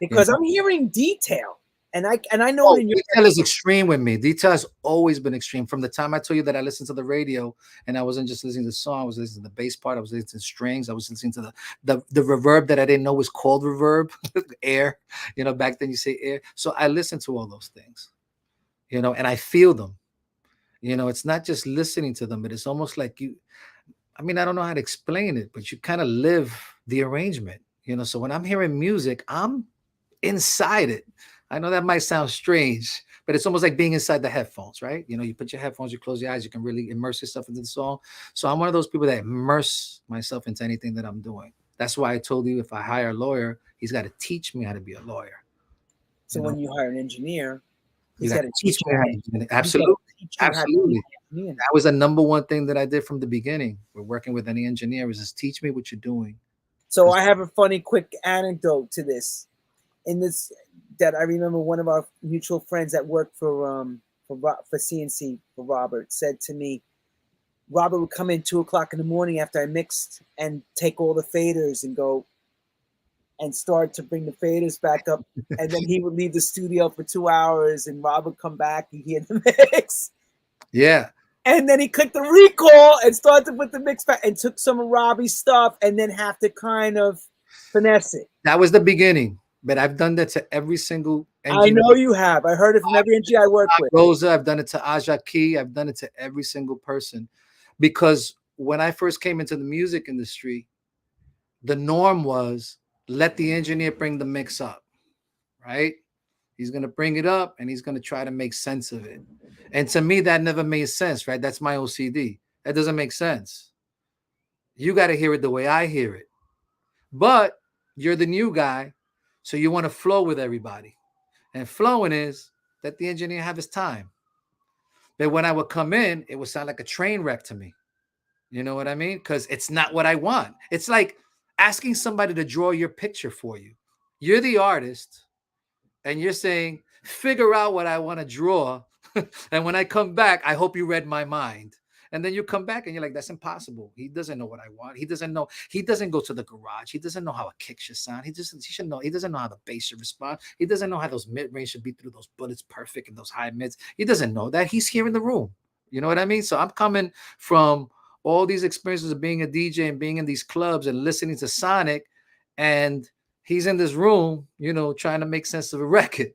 Because I'm hearing detail. And I know detail is extreme with me. Detail has always been extreme. From the time I told you that I listened to the radio and I wasn't just listening to the song, I was listening to the bass part, I was listening to strings, I was listening to the reverb that I didn't know was called reverb, air. Back then you say air. So I listened to all those things, and I feel them. It's not just listening to them, but it's almost like I don't know how to explain it, but you kind of live the arrangement, So when I'm hearing music, I'm inside it. I know that might sound strange, but it's almost like being inside the headphones, right? You put your headphones, you close your eyes, you can really immerse yourself into the song. So I'm one of those people that immerse myself into anything that I'm doing. That's why I told you if I hire a lawyer, he's got to teach me how to be a lawyer. So when you hire an engineer, he's got to teach me how to do it. Absolutely. Absolutely. That was the number one thing that I did from the beginning. We're working with any engineer is just teach me what you're doing. So I have a funny quick anecdote to this. In this, that I remember one of our mutual friends that worked for CNC, for Robert, said to me, Robert would come in 2 o'clock in the morning after I mixed and take all the faders and go and start to bring the faders back up. And then he would leave the studio for 2 hours and Robert would come back and hear the mix. Yeah. And then he clicked the recall and started to put the mix back and took some of Robbie's stuff and then have to kind of finesse it. That was the beginning. But I've done that to every single engineer. I know you have. I heard it from every engineer I work with. Rosa, I've done it to Aja Key. I've done it to every single person. Because when I first came into the music industry, the norm was let the engineer bring the mix up, right? He's going to bring it up and he's going to try to make sense of it. And to me, that never made sense, right? That's my OCD. That doesn't make sense. You got to hear it the way I hear it. But you're the new guy. So you want to flow with everybody. And flowing is that the engineer have his time. But when I would come in, it would sound like a train wreck to me. You know what I mean? Because it's not what I want. It's like asking somebody to draw your picture for you. You're the artist and you're saying, figure out what I want to draw. And when I come back, I hope you read my mind. And then you come back and you're like, that's impossible. He doesn't know what I want. He doesn't know. He doesn't go to the garage. He doesn't know how a kick should sound. He should know. He doesn't know how the bass should respond. He doesn't know how those mid-range should be through those bullets perfect and those high mids. He doesn't know that. He's here in the room. You know what I mean? So I'm coming from all these experiences of being a DJ and being in these clubs and listening to Sonic. And he's in this room, trying to make sense of a record,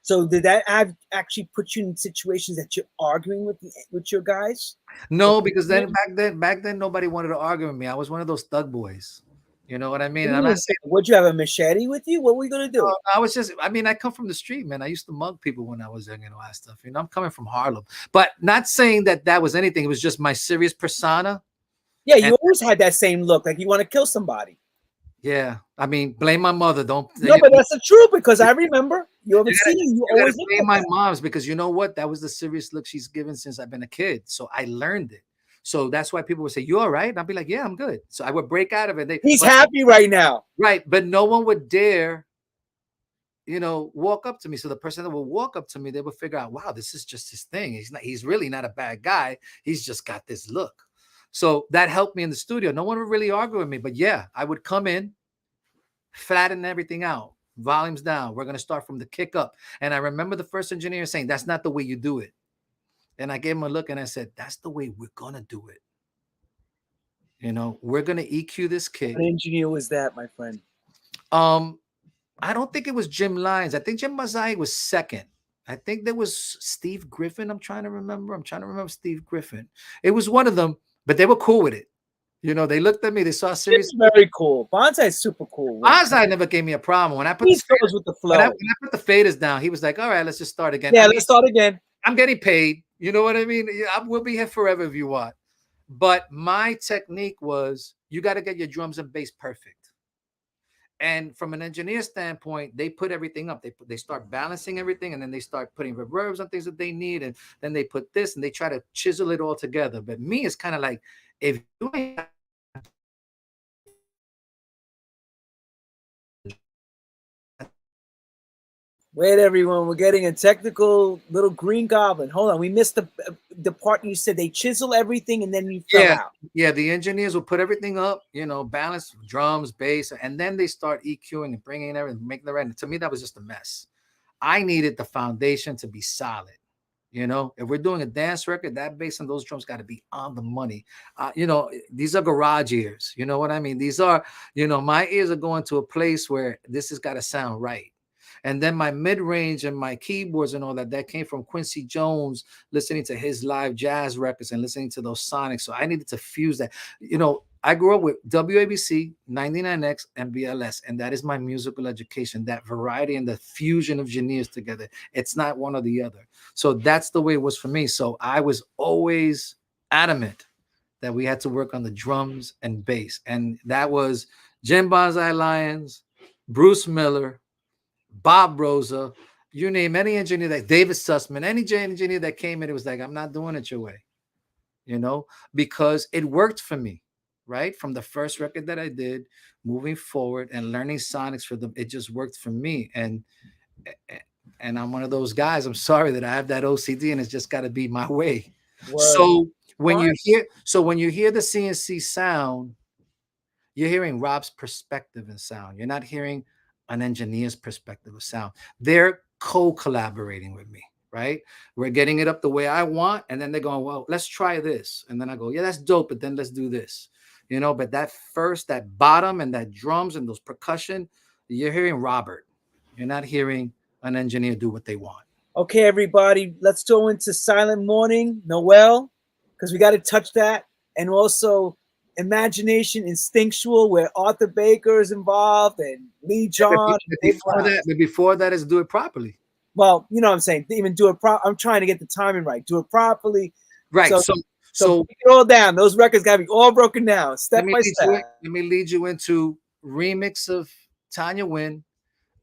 So did that actually put you in situations that you're arguing with your guys? No, because back then nobody wanted to argue with me. I was one of those thug boys. You know what I mean? I'm not saying, would you have a machete with you? What were you gonna do? I come from the street, man. I used to mug people when I was young and all that stuff. I'm coming from Harlem, but not saying that was anything. It was just my serious persona. Yeah, you always had that same look, like you want to kill somebody. Yeah, blame my mother. Don't. No, but that's the truth because I remember you always blame my mom's because you know what? That was the serious look she's given since I've been a kid. So I learned it. So that's why people would say, "You all right?" And I'd be like, "Yeah, I'm good." So I would break out of it. He's happy right now, right? But no one would dare, walk up to me. So the person that would walk up to me, they would figure out, "Wow, this is just his thing. He's really not a bad guy. He's just got this look." So that helped me in the studio. No one would really argue with me, but yeah, I would come in, flatten everything out, volumes down. We're going to start from the kick up. And I remember the first engineer saying, that's not the way you do it. And I gave him a look and I said, that's the way we're going to do it. We're going to EQ this kick. What engineer was that, my friend? I don't think it was Jim Lyons. I think Jim Mazai was second. I think there was Steve Griffin. I'm trying to remember Steve Griffin. It was one of them, but they were cool with it. They looked at me. They saw serious. It's very cool. Bonsai's super cool. Bonsai never gave me a problem. When I put with the flow. When I put the faders down, he was like, "All right, let's just start again." Yeah, let's start again. I'm getting paid. You know what I mean? We'll be here forever if you want. But my technique was, you got to get your drums and bass perfect. And from an engineer standpoint, they put everything up. They start balancing everything, and then they start putting reverbs on things that they need, and then they put this, and they try to chisel it all together. But me, it's kind of like, if you ain't Wait, everyone, we're getting a technical little green goblin. Hold on, we missed the part you said they chisel everything and then you fell out. Yeah, the engineers will put everything up, balance drums, bass, and then they start EQing and bringing in everything, making the record. To me, that was just a mess. I needed the foundation to be solid. If we're doing a dance record, that bass and those drums got to be on the money. These are garage ears. You know what I mean? These are, my ears are going to a place where this has got to sound right. And then my mid-range and my keyboards and all that came from Quincy Jones, listening to his live jazz records and listening to those sonics. So I needed to fuse that. I grew up with WABC, 99X, and BLS, and that is my musical education, that variety and the fusion of genres together. It's not one or the other. So that's the way it was for me. So I was always adamant that we had to work on the drums and bass. And that was Jim Bonsai Lyons, Bruce Miller, Bob Rosa, you name any engineer, that David Sussman, any engineer that came in, it was like, I'm not doing it your way, because it worked for me, right? From the first record that I did, moving forward and learning sonics for them, it just worked for me. And I'm one of those guys. I'm sorry that I have that OCD and it's just got to be my way. Word. So when you hear the CNC sound, you're hearing Rob's perspective in sound. You're not hearing an engineer's perspective of sound. They're co-collaborating with me, right? We're getting it up the way I want, and then they're going, well, let's try this. And then I go, yeah, that's dope, but then let's do this. But that bottom and that drums and those percussion, you're hearing Robert. You're not hearing an engineer do what they want. Okay, everybody, let's go into Silent Morning, Noel, because we got to touch that. And also Imagination Instinctual, where Arthur Baker is involved and Lee John. Before that is Do It Properly. Well, you know what I'm saying? Even Do It Properly. I'm trying to get the timing right. Do It Properly. Right. So break it all down. Those records got to be all broken down, step by step. Let me lead you into remix of Tanya Wynn.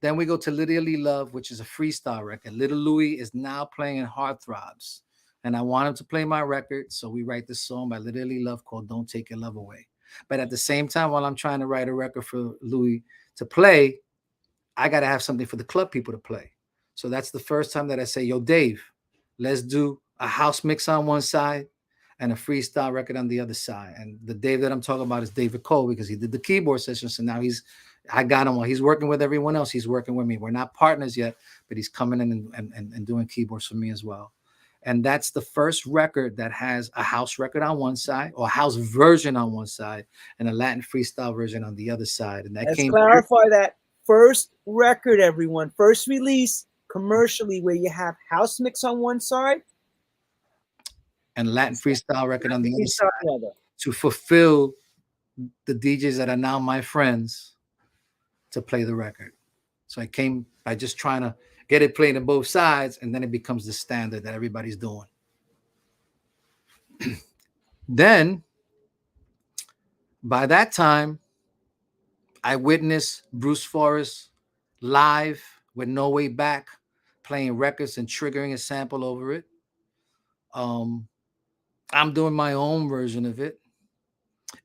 Then we go to Literally Love, which is a freestyle record. Little Louie is now playing in Heartthrobs. And I want him to play my record. So we write this song by Literally Love called Don't Take Your Love Away. But at the same time, while I'm trying to write a record for Louis to play, I got to have something for the club people to play. So that's the first time that I say, yo, Dave, let's do a house mix on one side and a freestyle record on the other side. And the Dave that I'm talking about is David Cole, because he did the keyboard session. So now I got him while he's working with everyone else. He's working with me. We're not partners yet, but he's coming in and doing keyboards for me as well. And that's the first record that has a house record on one side, or a house version on one side, and a Latin freestyle version on the other side. And let's clarify that first record, everyone. First release commercially, where you have house mix on one side and Latin freestyle record on the other side, to fulfill the DJs that are now my friends to play the record. So I came by just trying to get it played on both sides, and then it becomes the standard that everybody's doing. Then, by that time, I witnessed Bruce Forrest live with No Way Back, playing records and triggering a sample over it. I'm doing my own version of it.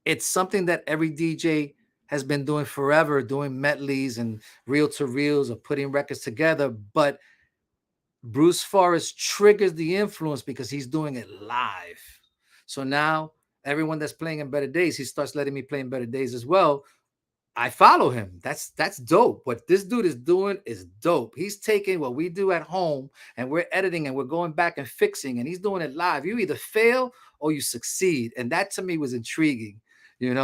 It's something that every DJ has been doing forever, doing medleys and reel-to-reels or putting records together. But Bruce Forrest triggers the influence because he's doing it live. So now everyone that's playing in Better Days, he starts letting me play in Better Days as well. I follow him. That's dope. What this dude is doing is dope. He's taking what we do at home and we're editing and we're going back and fixing, and he's doing it live. You either fail or you succeed. And that to me was intriguing, Did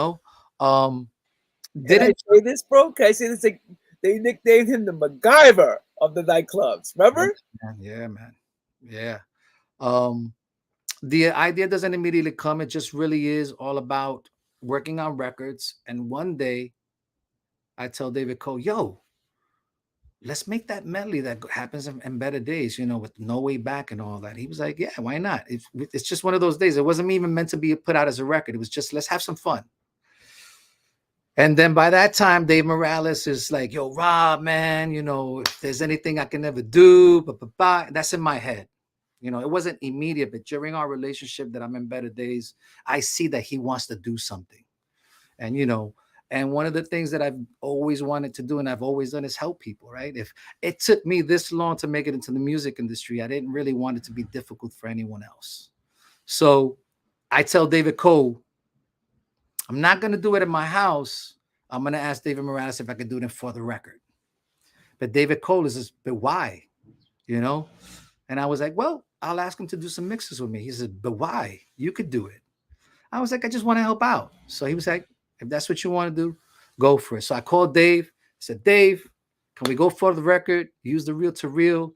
I say this, bro? Can I say this? Like, they nicknamed him the MacGyver of the nightclubs. Remember? Yeah, man. Yeah. The idea doesn't immediately come. It just really is all about working on records. And one day, I tell David Cole, yo, let's make that medley that happens in Better Days, with No Way Back and all that. He was like, yeah, why not? It's just one of those days. It wasn't even meant to be put out as a record. It was just, let's have some fun. And then by that time, Dave Morales is like, yo, Rob, man, if there's anything I can ever do, that's in my head. It wasn't immediate, but during our relationship that I'm in Better Days, I see that he wants to do something. And, And one of the things that I've always wanted to do and I've always done is help people, right? If it took me this long to make it into the music industry, I didn't really want it to be difficult for anyone else. So I tell David Cole, I'm not going to do it at my house. I'm going to ask David Morales if I could do it for the record. But David Cole is just, but why? You know? And I was like, well, I'll ask him to do some mixes with me. He said, but why? You could do it. I was like, I just want to help out. So he was like, if that's what you want to do, go for it. So I called Dave. I said, Dave, can we go for the record? Use the reel to reel,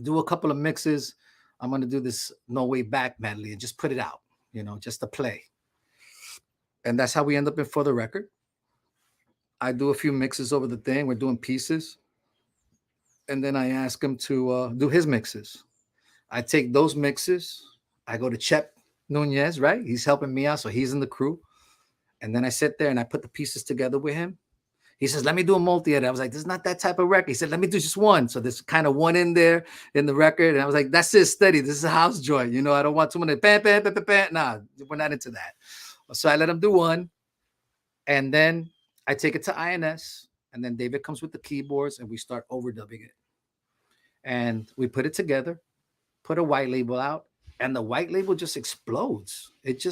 do a couple of mixes. I'm going to do this No Way Back medley and just put it out, you know, just to play. And that's how we end up in For the Record. I do a few mixes over the thing. We're doing pieces. And then I ask him to do his mixes. I take those mixes. I go to Chep Nunez, right? He's helping me out. So he's in the crew. And then I sit there and I put the pieces together with him. He says, let me do a multi-edit. I was like, this is not that type of record. He said, let me do just one. So there's kind of one in there in the record. And I was like, that's it, steady. This is a house joint. You know, I don't want too many bam, bam, bam, bam, bam. Nah, we're not into that. So I let him do one. And then I take it to INS. And then David comes with the keyboards and we start overdubbing it. And we put it together, put a white label out, and the white label just explodes. It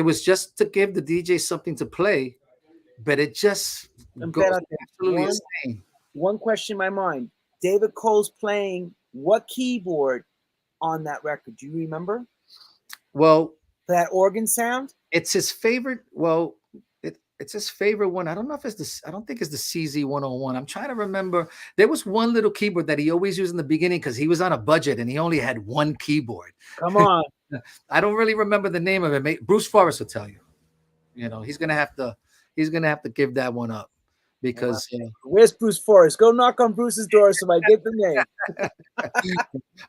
was just to give the DJ something to play, but it just goes absolutely insane. One question in my mind. David Cole's playing what keyboard on that record? Do you remember? Well, that organ sound? It's his favorite. Well, it's his favorite one. I don't know if it's this. I don't think it's the CZ101. I'm trying to remember. There was one little keyboard that he always used in the beginning because he was on a budget and he only had one keyboard. Come on. I don't really remember the name of it. Bruce Forrest will tell you. You know, he's gonna have to give that one up because where's Bruce Forrest? Go knock on Bruce's door so I get the name.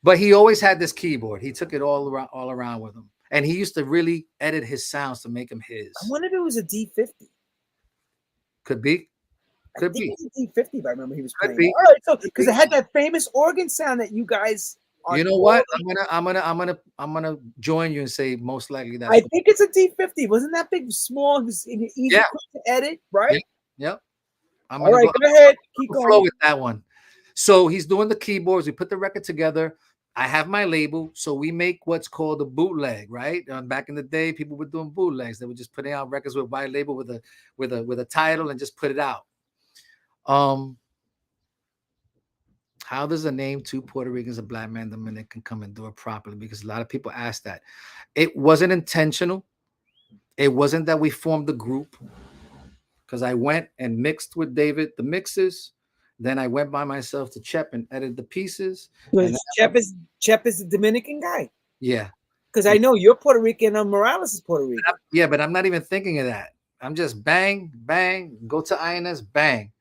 But he always had this keyboard. He took it all around with him, and he used to really edit his sounds to make them his. I wonder if it was a D50. Could be. It was a D50 if I remember he was playing. Could be. All right, so because it had that famous organ sound that you guys. You know what? I'm gonna join you and say most likely that. I think it's a D50. Wasn't that big, small? It was easy to edit, right? Yep. All right, go ahead. Keep going. Flow with that one. So he's doing the keyboards. We put the record together. I have my label, so we make what's called a bootleg, right? Back in the day, people were doing bootlegs. They were just putting out records with white label with a title and just put it out. How does a name Two Puerto Ricans, a Black man, Dominican come and do it properly? Because a lot of people ask that. It wasn't intentional. It wasn't that we formed the group. Because I went and mixed with David the mixes. Then I went by myself to Chep and edited the pieces. Chep is the Dominican guy. Yeah. Because I know you're Puerto Rican and Morales is Puerto Rican. Yeah, but I'm not even thinking of that. I'm just bang, bang, go to INS, bang.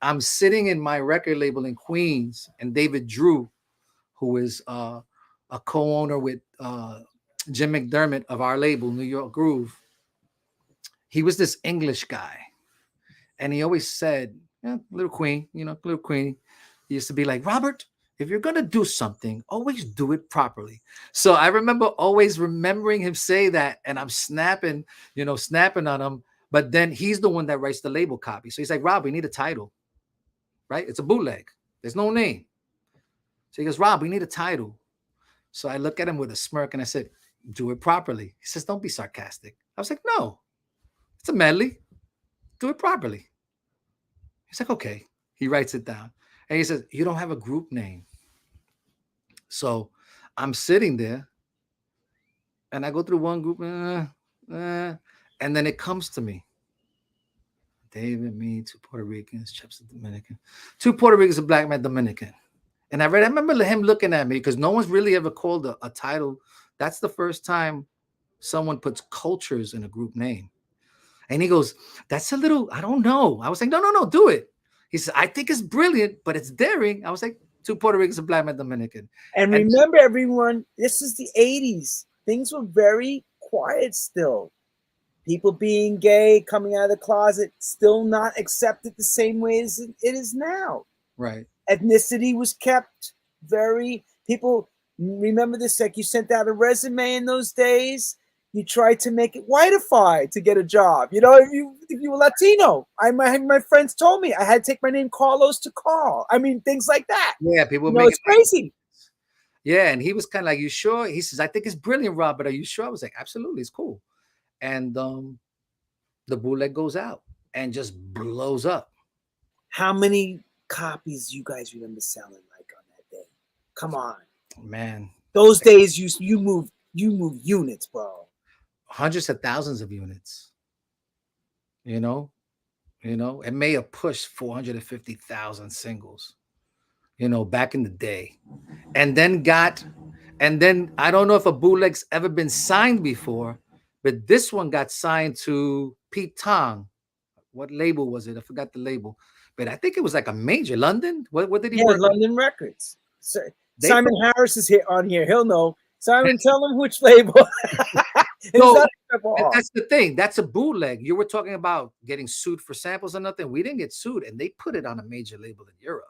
I'm sitting in my record label in Queens, and David Drew, who is a co-owner with Jim McDermott of our label, New York Groove. He was this English guy. And he always said, little queen, little queen. He used to be like, Robert, if you're going to do something, always do it properly. So I remember always remembering him say that, and I'm snapping on him. But then he's the one that writes the label copy. So he's like, Rob, we need a title, right? It's a bootleg. There's no name. So he goes, Rob, we need a title. So I look at him with a smirk and I said, do it properly. He says, don't be sarcastic. I was like, no, it's a medley. Do it properly. He's like, okay. He writes it down. And he says, you don't have a group name. So I'm sitting there and I go through one group, and then it comes to me. David, me, Two Puerto Ricans, Chep's a Dominican. Two Puerto Ricans, a Black man, Dominican. And I remember him looking at me because no one's really ever called a title. That's the first time someone puts cultures in a group name. And he goes, that's a little, I don't know. I was like, no, do it. He said, I think it's brilliant, but it's daring. I was like, Two Puerto Ricans, a Black man, Dominican. And remember, everyone, this is the 80s. Things were very quiet still. People being gay, coming out of the closet, still not accepted the same way as it is now. Right. Ethnicity was kept very, people remember this, like you sent out a resume in those days. you try to make it whiteified to get a job. You know, if you were Latino, my friends told me I had to take my name Carlos to Carl. I mean, things like that. Yeah, people It's crazy. Yeah, and he was kind of like, "You sure?" He says, "I think it's brilliant, Rob, but are you sure?" I was like, "Absolutely, it's cool." And the bootleg goes out and just blows up. How many copies you guys remember selling like on that day? Come on, man. Those days you move units, bro. Hundreds of thousands of units. You know, it may have pushed 450,000 singles. Back in the day, and then I don't know if a bootleg's ever been signed before, but this one got signed to Pete Tong. What label was it? I forgot the label, but I think it was like a major London. What did he work? London Records. So, Simon Harris is here on here. He'll know. Simon, tell him which label. No, that's the thing. That's a bootleg. You were talking about getting sued for samples or nothing. We didn't get sued, and they put it on a major label in Europe.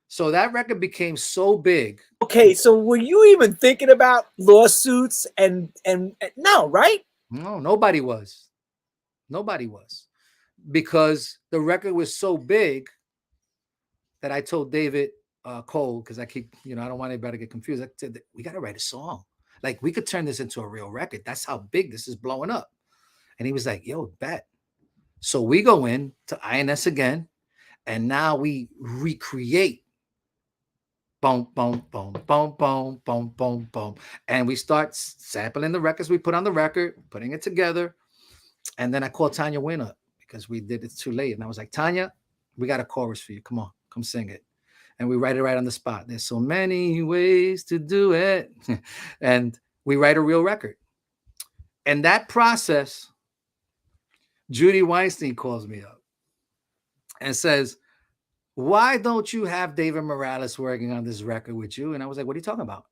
So that record became so big. Okay, so were you even thinking about lawsuits and no, right? No, nobody was. Nobody was. Because the record was so big that I told David Cole, because I keep, I don't want anybody to get confused. I said, we got to write a song. Like, we could turn this into a real record. That's how big this is blowing up. And he was like, yo, bet. So we go in to INS again, and now we recreate boom, boom, boom, boom, boom, boom, boom, boom. And we start sampling the records we put on the record, putting it together. And then I called Tanya Wynn up because we did it too late. And I was like, Tanya, we got a chorus for you. Come on, come sing it. And we write it right on the spot. There's so many ways to do it. And we write a real record. And that process, Judy Weinstein calls me up and says, why don't you have David Morales working on this record with you? And I was like, what are you talking about?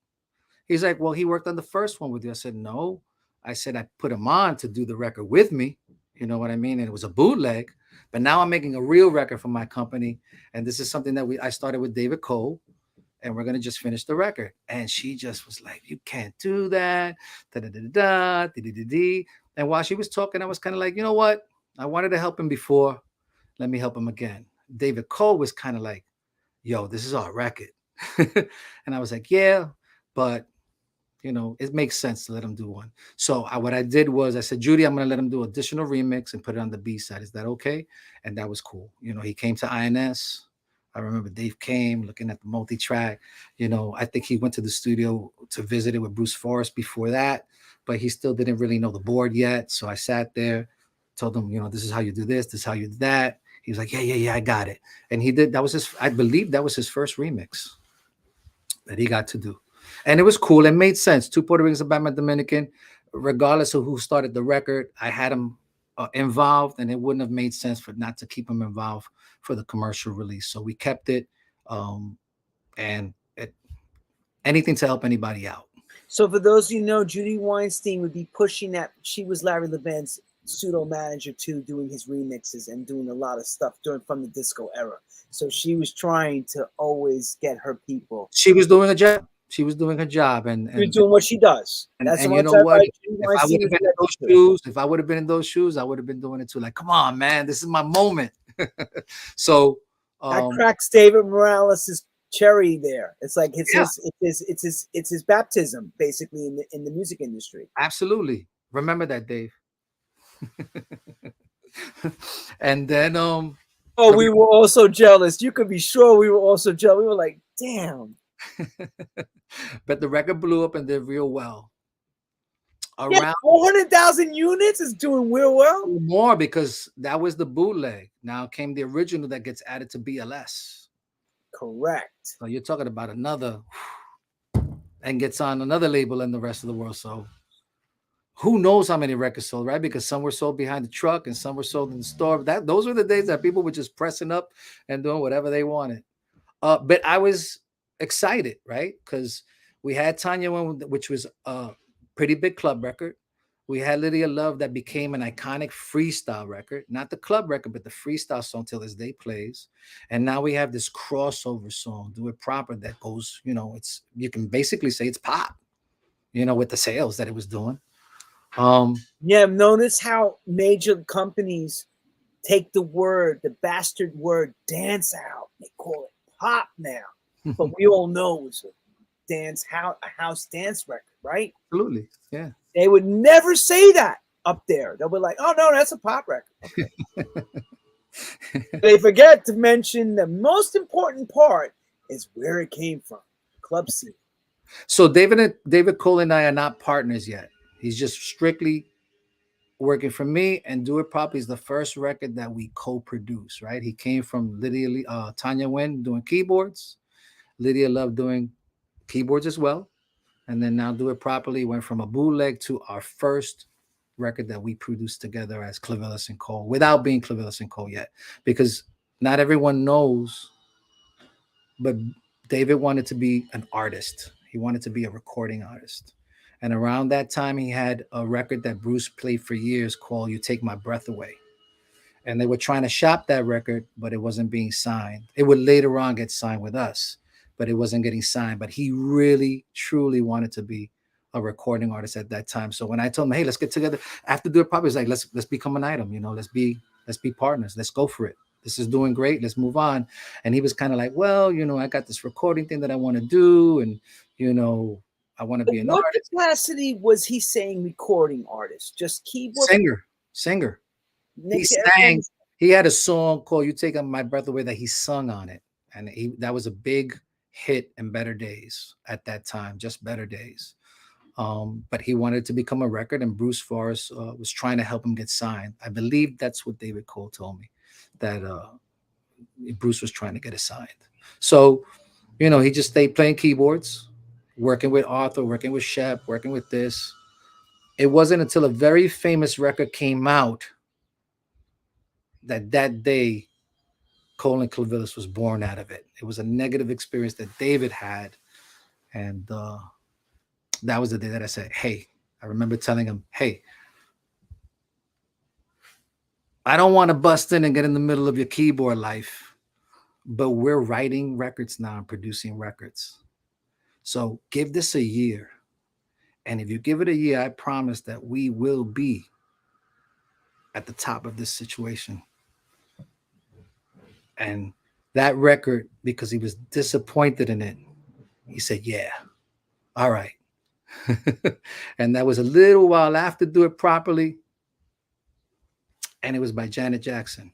He's like, well, he worked on the first one with you. I said, no. I said, I put him on to do the record with me. You know what I mean? And it was a bootleg. But now I'm making a real record for my company. And this is something that I started with David Cole. And we're going to just finish the record. And she just was like, you can't do that. Da-da-da-da-da, di-di-di-di. And while she was talking, I was kind of like, you know what? I wanted to help him before. Let me help him again. David Cole was kind of like, yo, this is our record. And I was like, yeah, but it makes sense to let him do one. So what I did was I said, Judy, I'm going to let him do additional remix and put it on the B side. Is that okay? And that was cool. He came to INS. I remember Dave came looking at the multi-track. I think he went to the studio to visit it with Bruce Forrest before that, but he still didn't really know the board yet. So I sat there, told him, this is how you do this. This is how you do that. He was like, yeah, I got it. And he did. That was I believe that was his first remix that he got to do. And it was cool. It made sense. Two Puerto Ricans, a Dominican, regardless of who started the record, I had him involved, and it wouldn't have made sense not to keep him involved for the commercial release. So we kept it, and anything to help anybody out. So for those you know, Judy Weinstein would be pushing that. She was Larry Levin's pseudo manager too, doing his remixes and doing a lot of stuff from the disco era. So she was trying to always get her people. She was doing a job. She was doing her job, and doing what she does. And you know what? If I would have been in those shoes, I would have been doing it too. Like, come on, man, this is my moment. So that cracks David Morales' cherry there. It's like it's his baptism, basically, in the music industry. Absolutely. Remember that, Dave. And then we were also jealous. You could be sure we were also jealous. We were like, damn. But the record blew up and did real well. Around 400,000 units is doing real well. More, because that was the bootleg. Now came the original that gets added to BLS. Correct. So you're talking about another, and gets on another label in the rest of the world. So who knows how many records sold, right? Because some were sold behind the truck and some were sold in the store. Those were the days that people were just pressing up and doing whatever they wanted. But I was excited, right? Because we had Tanya, which was a pretty big club record. We had Lydia Love, that became an iconic freestyle record, not the club record, but the freestyle song till this day plays. And now we have this crossover song, Do It Proper, that goes, you can basically say it's pop. you know, with the sales that it was doing. Yeah, notice how major companies take the bastard word dance out. They call it pop now. But we all know it was a house dance record, right? Absolutely. Yeah. They would never say that up there. They'll be like, oh, no, that's a pop record. Okay. They forget to mention the most important part is where it came from, club scene. So David Cole and I are not partners yet. He's just strictly working for me, and Do It Properly is the first record that we co-produce, right? He came from Tanya Wynn doing keyboards. Lydia loved doing keyboards as well. And then now Do It Properly went from a bootleg to our first record that we produced together as Clivilles and Cole, without being Clivilles and Cole yet, because not everyone knows, but David wanted to be an artist. He wanted to be a recording artist. And around that time, he had a record that Bruce played for years called You Take My Breath Away. And they were trying to shop that record, but it wasn't being signed. It would later on get signed with us, but it wasn't getting signed. But he really, truly wanted to be a recording artist at that time. So when I told him, hey, let's get together after Do It Properly, he's like, let's become an item, you know, let's be partners. Let's go for it. This is doing great. Let's move on. And he was kind of like, well, you know, I got this recording thing that I want to do. And, you know, I want to be an what artist. What capacity was he saying recording artist? Just keyboard? Singer. He sang. He had a song called You Take My Breath Away that he sung on it. And that was a big hit in Better Days at that time, just Better Days. But he wanted to become a record, and Bruce Forrest was trying to help him get signed. I believe that's what David Cole told me, that Bruce was trying to get it signed. So, you know, he just stayed playing keyboards, working with Arthur, working with Shep, working with this. It wasn't until a very famous record came out that day Cole and Clivilles was born out of it. It was a negative experience that David had. And that was the day that I said, hey, I remember telling him, hey, I don't want to bust in and get in the middle of your keyboard life, but we're writing records now and producing records. So give this a year. And if you give it a year, I promise that we will be at the top of this situation. And that record, because he was disappointed in it, he said, yeah, all right. And that was a little while after Do It Properly. And it was by Janet Jackson.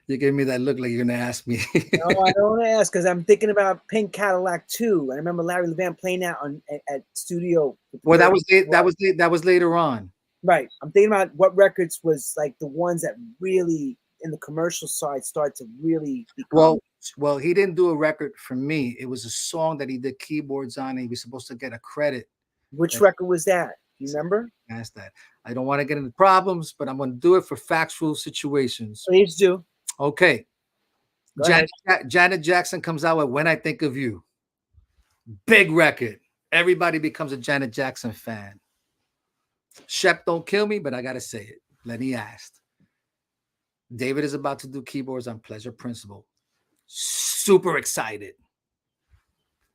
You gave me that look like you're going to ask me. No, I don't ask, because I'm thinking about Pink Cadillac too. I remember Larry Levan playing that at studio. Well, that was later on. Right. I'm thinking about what records was like the ones that really in the commercial side started to really become. Well, he didn't do a record for me. It was a song that he did keyboards on, and he was supposed to get a credit. Which record was that? You remember? Ask that. I don't want to get into problems, but I'm going to do it for factual situations. Please do. Okay. Janet Jackson comes out with When I Think of You. Big record. Everybody becomes a Janet Jackson fan. Shep, don't kill me, but I got to say it. Lenny asked. David is about to do keyboards on Pleasure Principle. Super excited.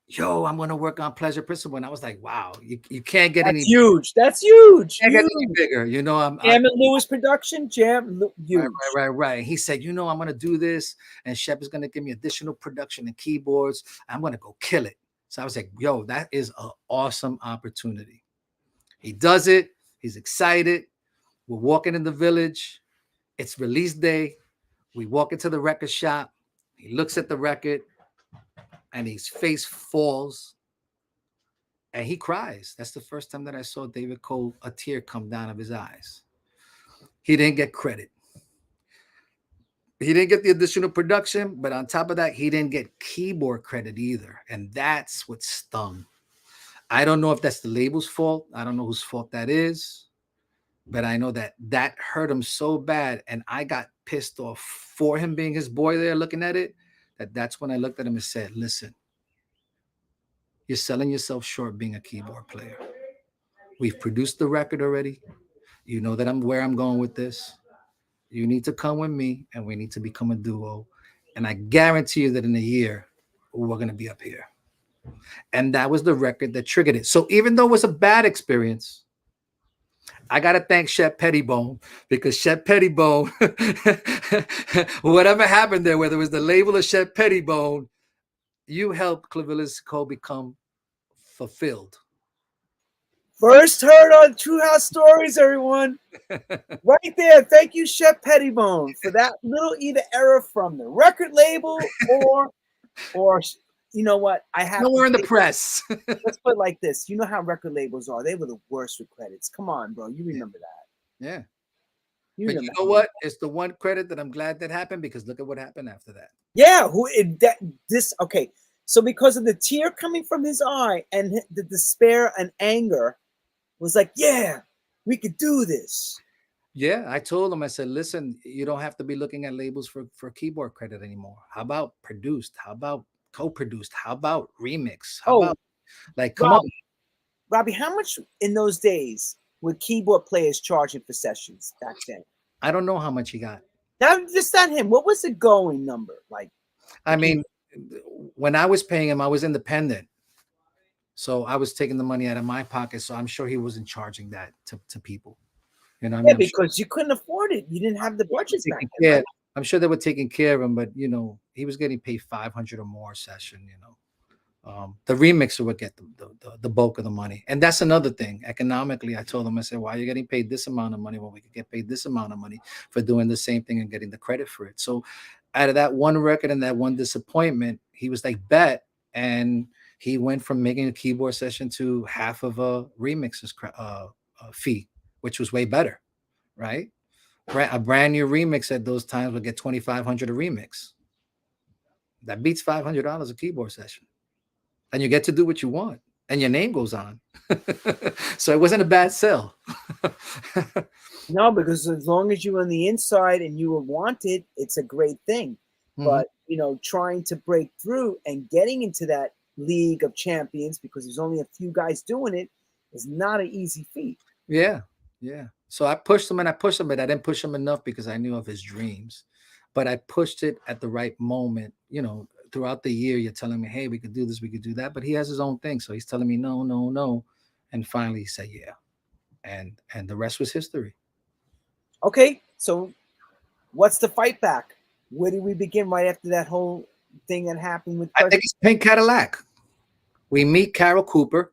Yo, I'm going to work on Pleasure Principle. And I was like, wow, you can't get any huge. That's huge. Can't get any bigger. You know, Jam and Lewis production, huge. Right. He said, you know, I'm going to do this, and Shep is going to give me additional production and keyboards. I'm going to go kill it. So I was like, yo, that is an awesome opportunity. He does it. He's excited. We're walking in the village. It's release day. We walk into the record shop. He looks at the record, and his face falls, and he cries. That's the first time that I saw David Cole, a tear come down of his eyes. He didn't get credit. He didn't get the additional production, but on top of that, he didn't get keyboard credit either. And that's what stung. I don't know if that's the label's fault. I don't know whose fault that is, but I know that hurt him so bad. And I got pissed off for him being his boy there looking at it. That's when I looked at him and said, listen, you're selling yourself short being a keyboard player. We've produced the record already. You know that where I'm going with this. You need to come with me, and we need to become a duo. And I guarantee you that in a year, we're going to be up here. And that was the record that triggered it. So even though it was a bad experience, I got to thank Shep Pettibone, because Shep Pettibone, whatever happened there, whether it was the label or Shep Pettibone, you helped Clivilles and Cole become fulfilled. First heard on True House Stories, everyone. Right there. Thank you, Shep Pettibone, for that little either error from the record label or you know what? I have nowhere in the press. Let's put it like this. You know how record labels are. They were the worst with credits. Come on, bro. You remember that. Yeah. But you know what? It's the one credit that I'm glad that happened, because look at what happened after that. Yeah. Okay. So because of the tear coming from his eye and the despair and anger was like, yeah, we could do this. Yeah, I told him, I said, listen, you don't have to be looking at labels for keyboard credit anymore. How about produced? How about co-produced? How about remix? How about, like, come on. Robbie, how much in those days were keyboard players charging for sessions back then? I don't know how much he got. Just not him. What was the going number? Like, I mean, when I was paying him, I was independent. So I was taking the money out of my pocket. So I'm sure he wasn't charging that to people. You know what I mean? Because you couldn't afford it. You didn't have the budgets back then. Yeah, I'm sure they were taking care of him, but you know, he was getting paid $500 or more a session. You know, the remixer would get the bulk of the money, and that's another thing. Economically, I told him, I said, "Why are you getting paid this amount of money when we could get paid this amount of money for doing the same thing and getting the credit for it?" So, out of that one record and that one disappointment, he was like, "Bet," and he went from making a keyboard session to half of a remixer's fee, which was way better, right? A brand new remix at those times would get $2,500 a remix. That beats $500 a keyboard session, and you get to do what you want, and your name goes on. So it wasn't a bad sell. No, because as long as you were on the inside and you were wanted, it's a great thing. But you know, trying to break through and getting into that league of champions, because there's only a few guys doing it, is not an easy feat. Yeah. So I pushed him and I pushed him, but I didn't push him enough because I knew of his dreams. But I pushed it at the right moment. You know, throughout the year, you're telling me, hey, we could do this, we could do that. But he has his own thing. So he's telling me, no, no, no. And finally he said, yeah. And the rest was history. Okay. So what's the fight back? Where did we begin right after that whole thing that happened with? I think it's Pink Cadillac. We meet Carol Kupper.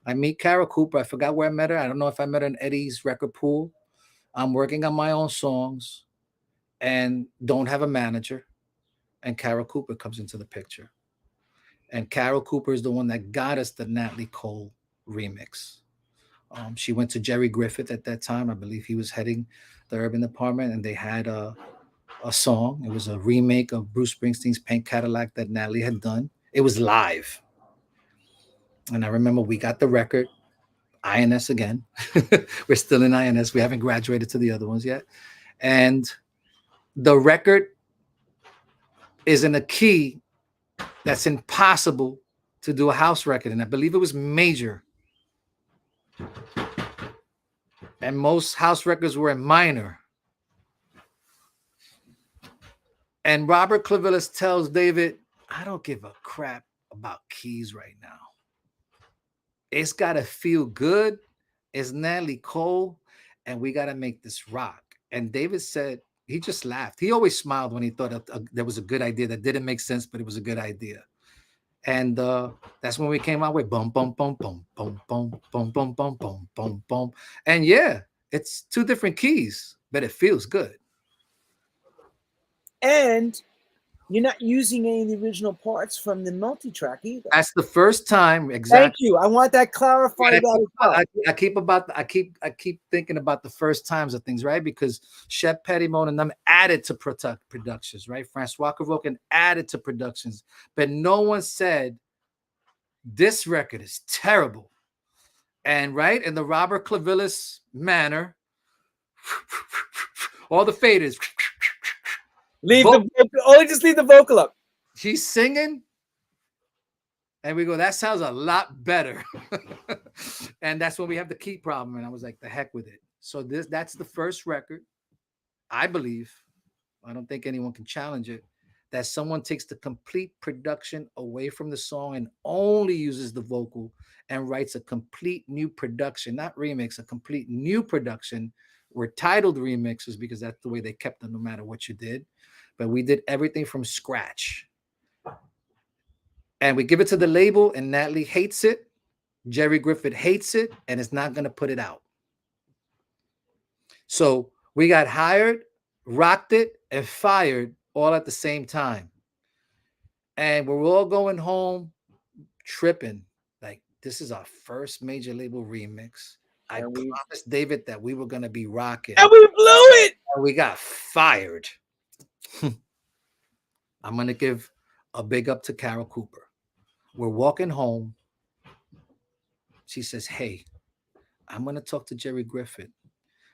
I meet Carol Kupper. I forgot where I met her. I don't know if I met her in Eddie's record pool. I'm working on my own songs and don't have a manager. And Carol Kupper comes into the picture. And Carol Kupper is the one that got us the Natalie Cole remix. She went to Jerry Griffith at that time. I believe he was heading the urban department, and they had a song. It was a remake of Bruce Springsteen's Pink Cadillac that Natalie had done. It was live. And I remember we got the record, INS again. We're still in INS. We haven't graduated to the other ones yet. And the record is in a key that's impossible to do a house record. And I believe it was major. And most house records were in minor. And Robert Clivilles tells David, I don't give a crap about keys right now. It's got to feel good. It's Natalie Cole, and we got to make this rock. And David said, he just laughed. He always smiled when he thought there was a good idea that didn't make sense, but it was a good idea. And that's when we came out with boom, boom, boom, boom, boom, boom, boom, boom, boom, boom, boom, boom. And yeah, it's two different keys, but it feels good. And you're not using any of the original parts from the multi-track either. That's the first time. Exactly. Thank you. I want that clarified. I keep thinking about the first times of things, right? Because Shep Pettibone and them added to productions, right? Francois Cavocan added to productions, but no one said this record is terrible. And right in the Robert Clivilles manner, all the faders. Just leave the vocal up. He's singing, and we go, that sounds a lot better. And that's when we have the key problem. And I was like, the heck with it. So that's the first record, I believe. I don't think anyone can challenge it, that someone takes the complete production away from the song and only uses the vocal and writes a complete new production, not remix, a complete new production. Were titled remixes because that's the way they kept them no matter what you did. But we did everything from scratch. And we give it to the label, and Natalie hates it. Jerry Griffith hates it and is not going to put it out. So we got hired, rocked it, and fired all at the same time. And we're all going home tripping. Like, this is our first major label remix. I promised David that we were going to be rocking. And we blew it. And we got fired. I'm going to give a big up to Carol Kupper. We're walking home. She says, hey, I'm going to talk to Jerry Griffith.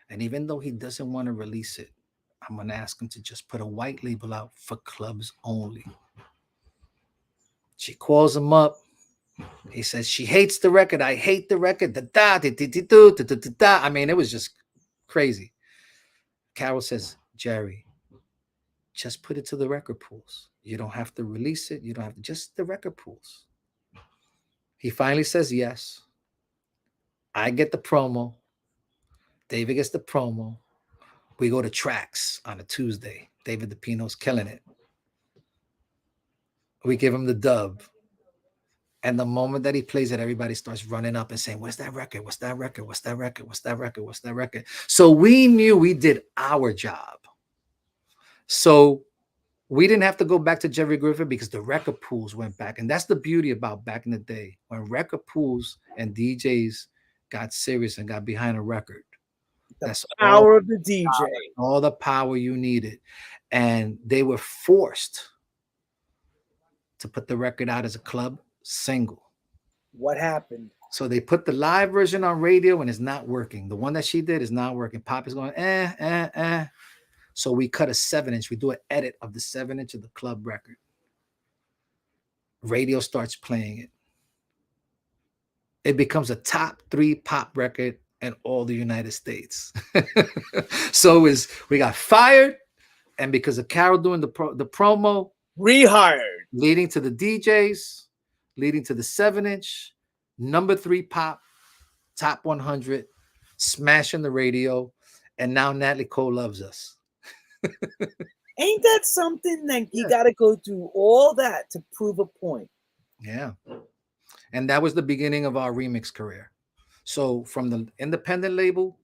And even though he doesn't want to release it, I'm going to ask him to just put a white label out for clubs only. She calls him up. He says, she hates the record. I hate the record. I mean, it was just crazy. Carol says, Jerry, just put it to the record pools. You don't have to release it. You don't have to, just the record pools. He finally says yes. I get the promo. David gets the promo. We go to tracks on a Tuesday. David DePino's killing it. We give him the dub. And the moment that he plays it, everybody starts running up and saying, where's that record? What's that record? What's that record? What's that record? What's that record? So we knew we did our job. So we didn't have to go back to Jerry Griffith because the record pools went back. And that's the beauty about back in the day, when record pools and DJs got serious and got behind a record. That's the power of the DJ. All the power you needed. And they were forced to put the record out as a club single. What happened? So they put the live version on radio and it's not working. The one that she did is not working. Pop is going, So we cut a 7-inch. We do an edit of the 7-inch of the club record. Radio starts playing it. It becomes a top 3 pop record in all the United States. So we got fired, and because of Carol doing the promo, rehired, leading to the DJs, leading to the 7-inch, number 3 pop, top 100, smashing the radio, and now Natalie Cole loves us. Ain't that something that you got to go through all that to prove a point? Yeah. And that was the beginning of our remix career. So from the independent label,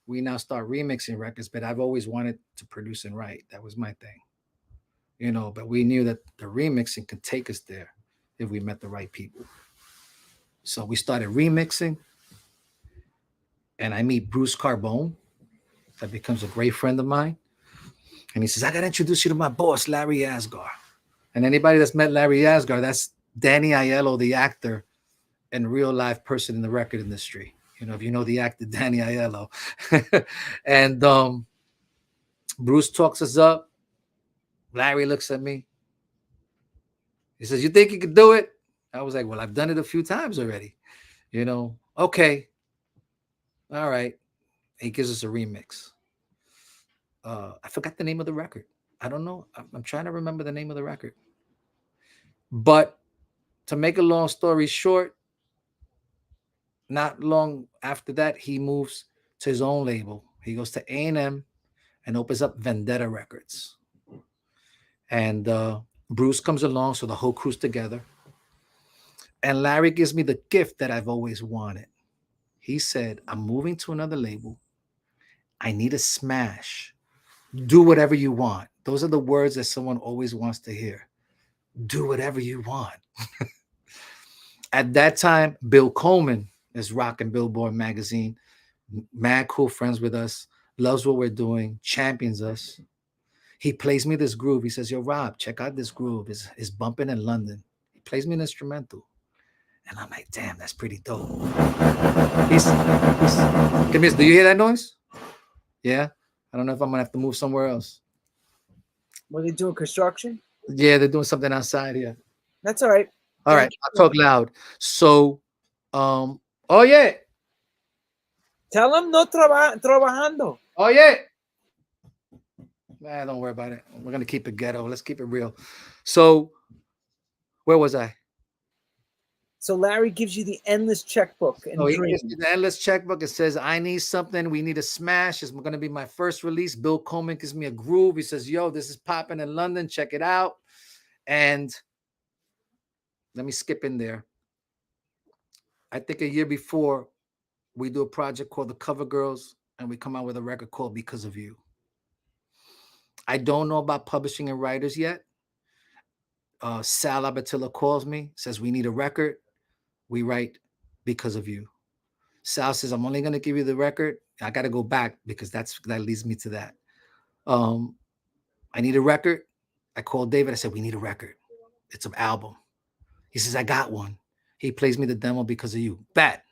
we now start remixing records, but I've always wanted to produce and write. That was my thing, but we knew that the remixing could take us there if we met the right people. So we started remixing, and I meet Bruce Carbone, that becomes a great friend of mine. And he says, I got to introduce you to my boss, Larry Asgar. And anybody that's met Larry Asgar, that's Danny Aiello, the actor and real life person in the record industry. If you know the actor Danny Aiello. And Bruce talks us up. Larry looks at me. He says, you think you could do it? I was like, well, I've done it a few times already. Okay. All right. He gives us a remix. I forgot the name of the record. I don't know. I'm trying to remember the name of the record. But to make a long story short, not long after that, he moves to his own label. He goes to A&M and opens up Vendetta Records. And Bruce comes along, so the whole crew's together. And Larry gives me the gift that I've always wanted. He said, I'm moving to another label. I need a smash. Do whatever you want. Those are the words that someone always wants to hear. Do whatever you want. At that time, Bill Coleman is rocking Billboard magazine. Mad cool friends with us. Loves what we're doing. Champions us. He plays me this groove. He says, yo, Rob, check out this groove. It's bumping in London. He plays me an instrumental. And I'm like, damn, that's pretty dope. Come here. Do you hear that noise? Yeah? I don't know if I'm going to have to move somewhere else. Were they doing construction? Yeah, they're doing something outside here. That's all right. All right, I'll talk loud. So, oh, yeah. Tell them no trabajando. Oh, yeah. Don't worry about it. We're gonna keep it ghetto. Let's keep it real. So, where was I? So Larry gives you the endless checkbook and He dream. gives me the endless checkbook. It says, I need something. We need a smash. It's going to be my first release. Bill Coleman gives me a groove. He says, yo, this is popping in London. Check it out. And let me skip in there. I think a year before, we do a project called The Cover Girls, and we come out with a record called Because of You. I don't know about publishing and writers yet. Sal Abatilla calls me, says, we need a record. We write Because of You. Sal says, I'm only going to give you the record. I got to go back because that leads me to that. I need a record. I called David. I said, we need a record. It's an album. He says, I got one. He plays me the demo Because of You. Bet.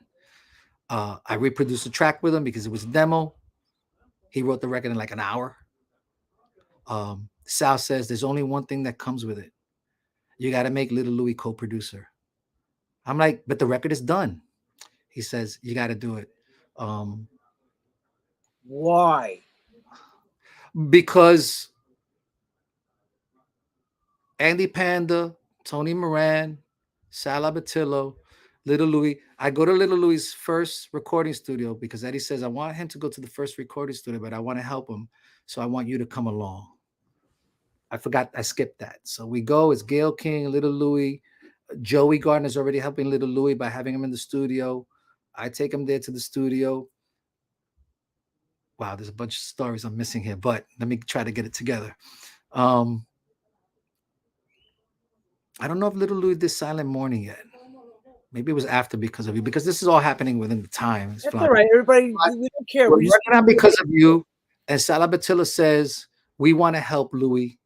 I reproduced the track with him because it was a demo. He wrote the record in like an hour. Sal says, there's only one thing that comes with it. You got to make Little Louie co-producer. I'm like, but the record is done. He says, you got to do it. Why? Because Andy Panda, Tony Moran, Sal Abatillo, Little Louie. I go to Little Louie's first recording studio because Eddie says, I want him to go to the first recording studio, but I want to help him. So I want you to come along. I skipped that. So we go, it's Gail King, Little Louie. Joey Gardner's already helping Little Louie by having him in the studio. I take him there to the studio. Wow, there's a bunch of stories I'm missing here, but let me try to get it together. I don't know if Little Louie did Silent Morning yet. Maybe it was after Because of You, because this is all happening within the time. That's all right. Everybody, we don't care. We're working on Because of You, and Sal Abatilla says, we want to help Louie.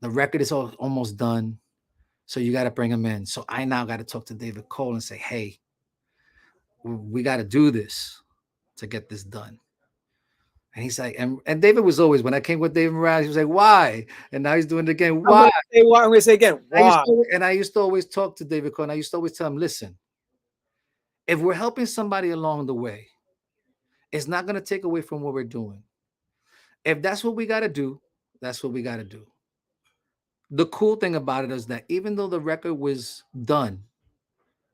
The record is almost done. So you got to bring him in. So I now got to talk to David Cole and say, hey, we got to do this to get this done. And he's like, and David was always, when I came with David Morales, he was like, why? And now he's doing it again. Why? I'm going to say again, why? I used to always talk to David Cole, and I used to always tell him, listen, if we're helping somebody along the way, it's not going to take away from what we're doing. If that's what we got to do, that's what we got to do. The cool thing about it is that even though the record was done,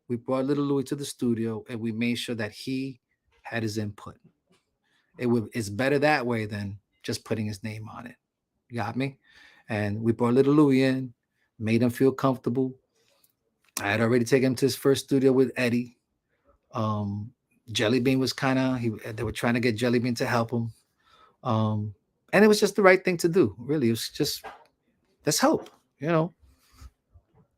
we brought Little Louie to the studio and we made sure that he had his input. It's better that way than just putting his name on it. You got me? And we brought Little Louie in, made him feel comfortable. I had already taken him to his first studio with Eddie. Jelly Bean was they were trying to get Jelly Bean to help him. And it was just the right thing to do. Really, it was just, let's help,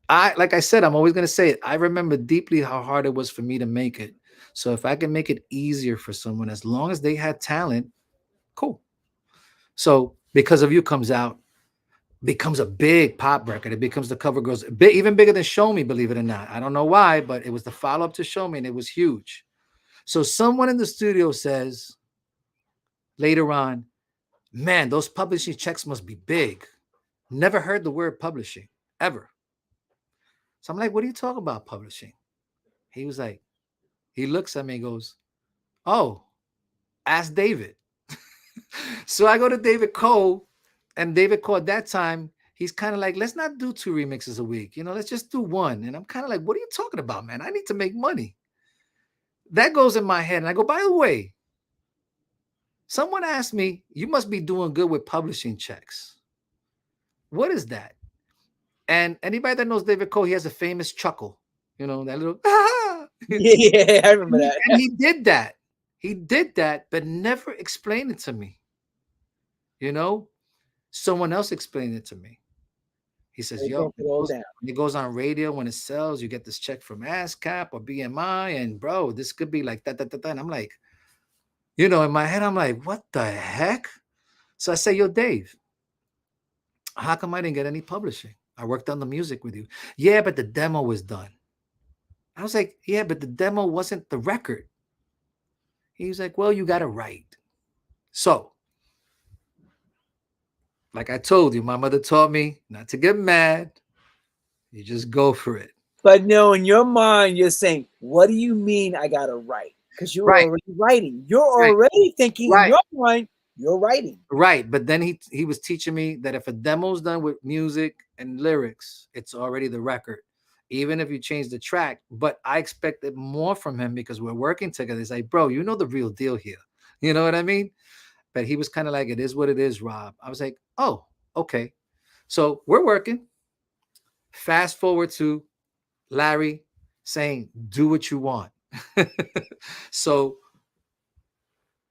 like I said, I'm always going to say it. I remember deeply how hard it was for me to make it. So if I can make it easier for someone, as long as they had talent, cool. So Because of You comes out, becomes a big pop record. It becomes The Cover Girls, even bigger than Show Me, believe it or not. I don't know why, but it was the follow-up to Show Me, and it was huge. So someone in the studio says later on, man, those publishing checks must be big. Never heard the word publishing, ever. So I'm like, what are you talking about, publishing? He was like, he looks at me and goes, oh, ask David. So I go to David Cole, and David Cole at that time, he's kind of like, let's not do 2 remixes a week. Let's just do 1. And I'm kind of like, what are you talking about, man? I need to make money. That goes in my head. And I go, by the way, someone asked me, you must be doing good with publishing checks. What is that? And anybody that knows David Cole, he has a famous chuckle, that little, Yeah, I remember that. And he did that. He did that, but never explained it to me. Someone else explained it to me. He says, yo, it goes on radio when it sells, you get this check from ASCAP or BMI, and bro, this could be like that. And I'm like, in my head, I'm like, what the heck? So I say, yo, Dave, how come I didn't get any publishing? I worked on the music with you. Yeah, but the demo was done. I was like, yeah, but the demo wasn't the record. He was like, well, you got to write. So, like I told you, my mother taught me not to get mad. You just go for it. But no, in your mind, you're saying, what do you mean I got to write? Because you're already writing. You're already thinking in your mind, You're writing. Right, but then he was teaching me that if a demo's done with music and lyrics, it's already the record, even if you change the track. But I expected more from him because we're working together. He's like, bro, you know the real deal here. You know what I mean? But he was kind of like, it is what it is, Rob. I was like, oh, okay. So we're working. Fast forward to Larry saying, do what you want. So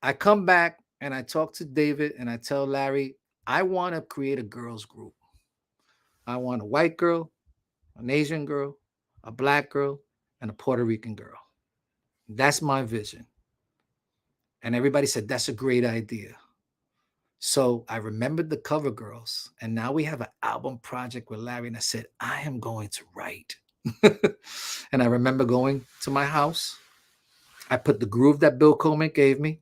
I come back and I talk to David and I tell Larry, I want to create a girls group. I want a white girl, an Asian girl, a black girl, and a Puerto Rican girl. That's my vision. And everybody said, that's a great idea. So I remembered the cover girls, and now we have an album project with Larry. And I said, I am going to write. And I remember going to my house. I put the groove that Bill Coleman gave me,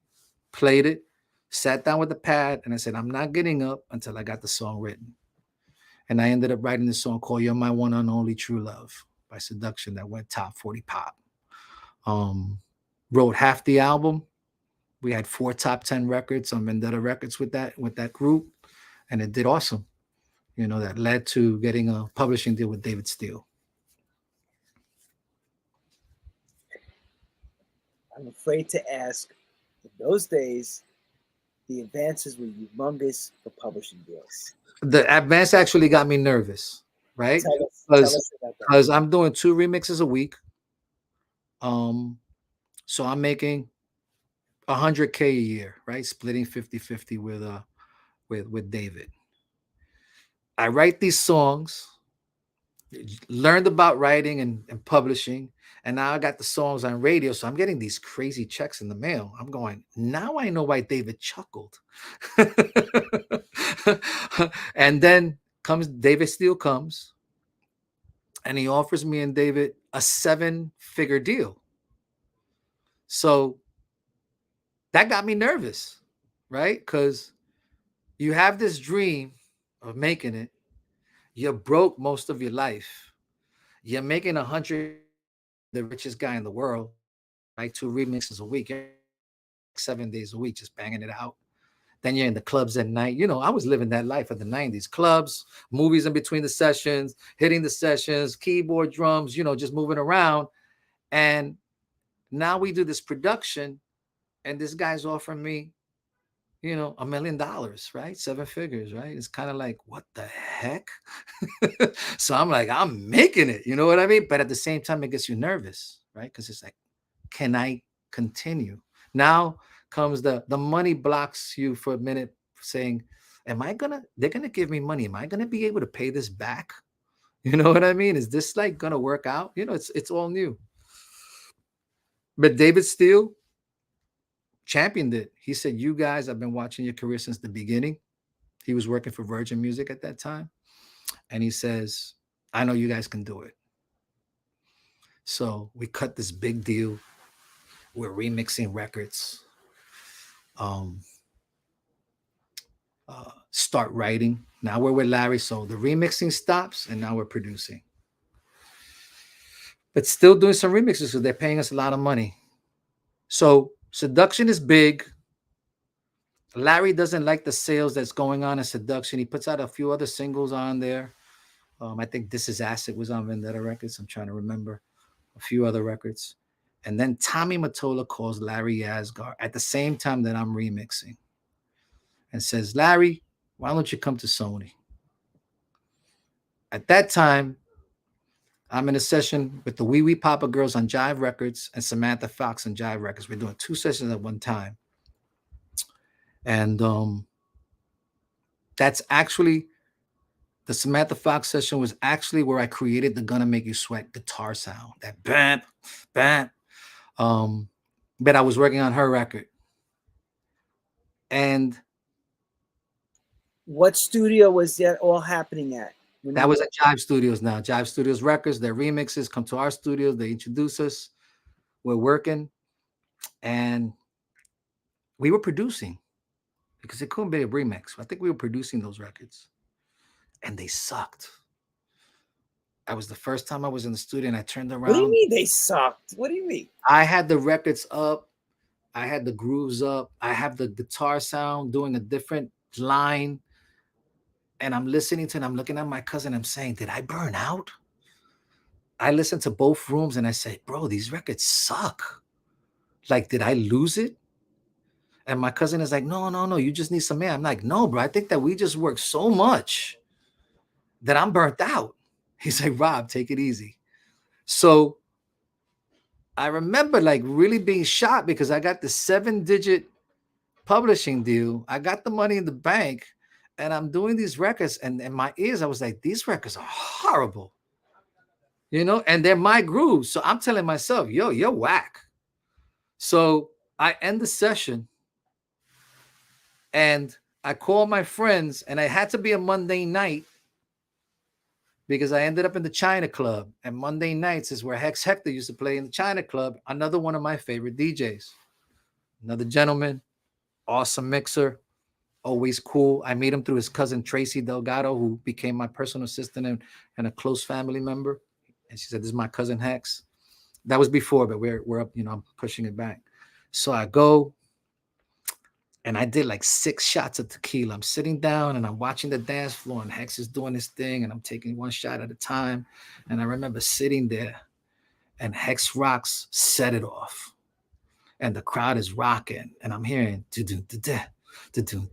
played it, sat down with the pad, and I said, I'm not getting up until I got the song written. And I ended up writing this song called You're My One and Only True Love by Seduction that went top 40 pop. Wrote half the album. We had 4 top 10 records on Vendetta Records with that group, and it did awesome. You know, that led to getting a publishing deal with David Steele. I'm afraid to ask, in those days, the advances were humongous for publishing deals. The advance actually got me nervous, right? Tell us about that. Because I'm doing 2 remixes a week. So I'm making $100K a year, right? Splitting 50-50 with David. I write these songs, learned about writing and publishing, and now I got the songs on radio. So I'm getting these crazy checks in the mail. I'm going, now I know why David chuckled. And then David Steele comes, and he offers me and David a 7-figure deal. So that got me nervous, right? Because you have this dream of making it. You're broke most of your life. You're making 100, the richest guy in the world, right? 2 remixes a week, 7 days a week, just banging it out. Then you're in the clubs at night. You know, I was living that life of the 90s. Clubs, movies in between the sessions, hitting the sessions, keyboard, drums, you know, just moving around. And now we do this production, and this guy's offering me, you know, $1 million, right? 7 figures, right? It's kind of like, what the heck? So I'm like, I'm making it, you know what I mean? But at the same time, it gets you nervous, right? Because it's like, can I continue? Now comes the money blocks you for a minute, saying, they're gonna give me money. Am I gonna be able to pay this back? You know what I mean? Is this like gonna work out? You know, it's all new. But David Steele championed it. He said, you guys, I've been watching your career since the beginning. He was working for Virgin Music at that time. And he says, I know you guys can do it. So we cut this big deal. We're remixing records. Start writing. Now we're with Larry. So the remixing stops, and now we're producing. But still doing some remixes, so they're paying us a lot of money. So Seduction is big. Larry doesn't like the sales that's going on in Seduction. He puts out a few other singles on there. I think This Is Acid was on Vendetta Records. I'm trying to remember a few other records. And then Tommy Mottola calls Larry Asgar at the same time that I'm remixing and says, Larry, why don't you come to Sony? At that time, I'm in a session with the Wee Wee Papa Girls on Jive Records and Samantha Fox on Jive Records. We're doing 2 sessions at one time. And that's actually, the Samantha Fox session was actually where I created the Gonna Make You Sweat guitar sound. That bam, bam. But I was working on her record. And what studio was that all happening at? That was at Jive Studios now. Jive Studios Records, their remixes come to our studios. They introduce us. We're working. And we were producing because it couldn't be a remix. I think we were producing those records. And they sucked. That was the first time I was in the studio, and I turned around. What do you mean they sucked? What do you mean? I had the records up. I had the grooves up. I have the guitar sound doing a different line. And I'm listening to it. I'm looking at my cousin. I'm saying, did I burn out? I listened to both rooms and I said, bro, these records suck. Like, did I lose it? And my cousin is like, no, no, no, you just need some air. I'm like, no, bro, I think that we just worked so much that I'm burnt out. He's like, Rob, take it easy. So I remember like really being shocked because I got the 7-digit publishing deal. I got the money in the bank and I'm doing these records, and in my ears, I was like, these records are horrible, you know, and they're my grooves. So I'm telling myself, yo, you're whack. So I end the session and I call my friends, and it had to be a Monday night because I ended up in the China Club. And Monday nights is where Hex Hector used to play in the China Club. Another one of my favorite DJs. Another gentleman, awesome mixer, always cool. I meet him through his cousin Tracy Delgado, who became my personal assistant and a close family member. And she said, this is my cousin Hex. That was before, but we're up, you know, I'm pushing it back. So I go and I did like 6 shots of tequila. I'm sitting down and I'm watching the dance floor, and Hex is doing his thing and I'm taking 1 shot at a time. And I remember sitting there and Hex rocks Set It Off. And the crowd is rocking and I'm hearing do-do, do-do, do-do,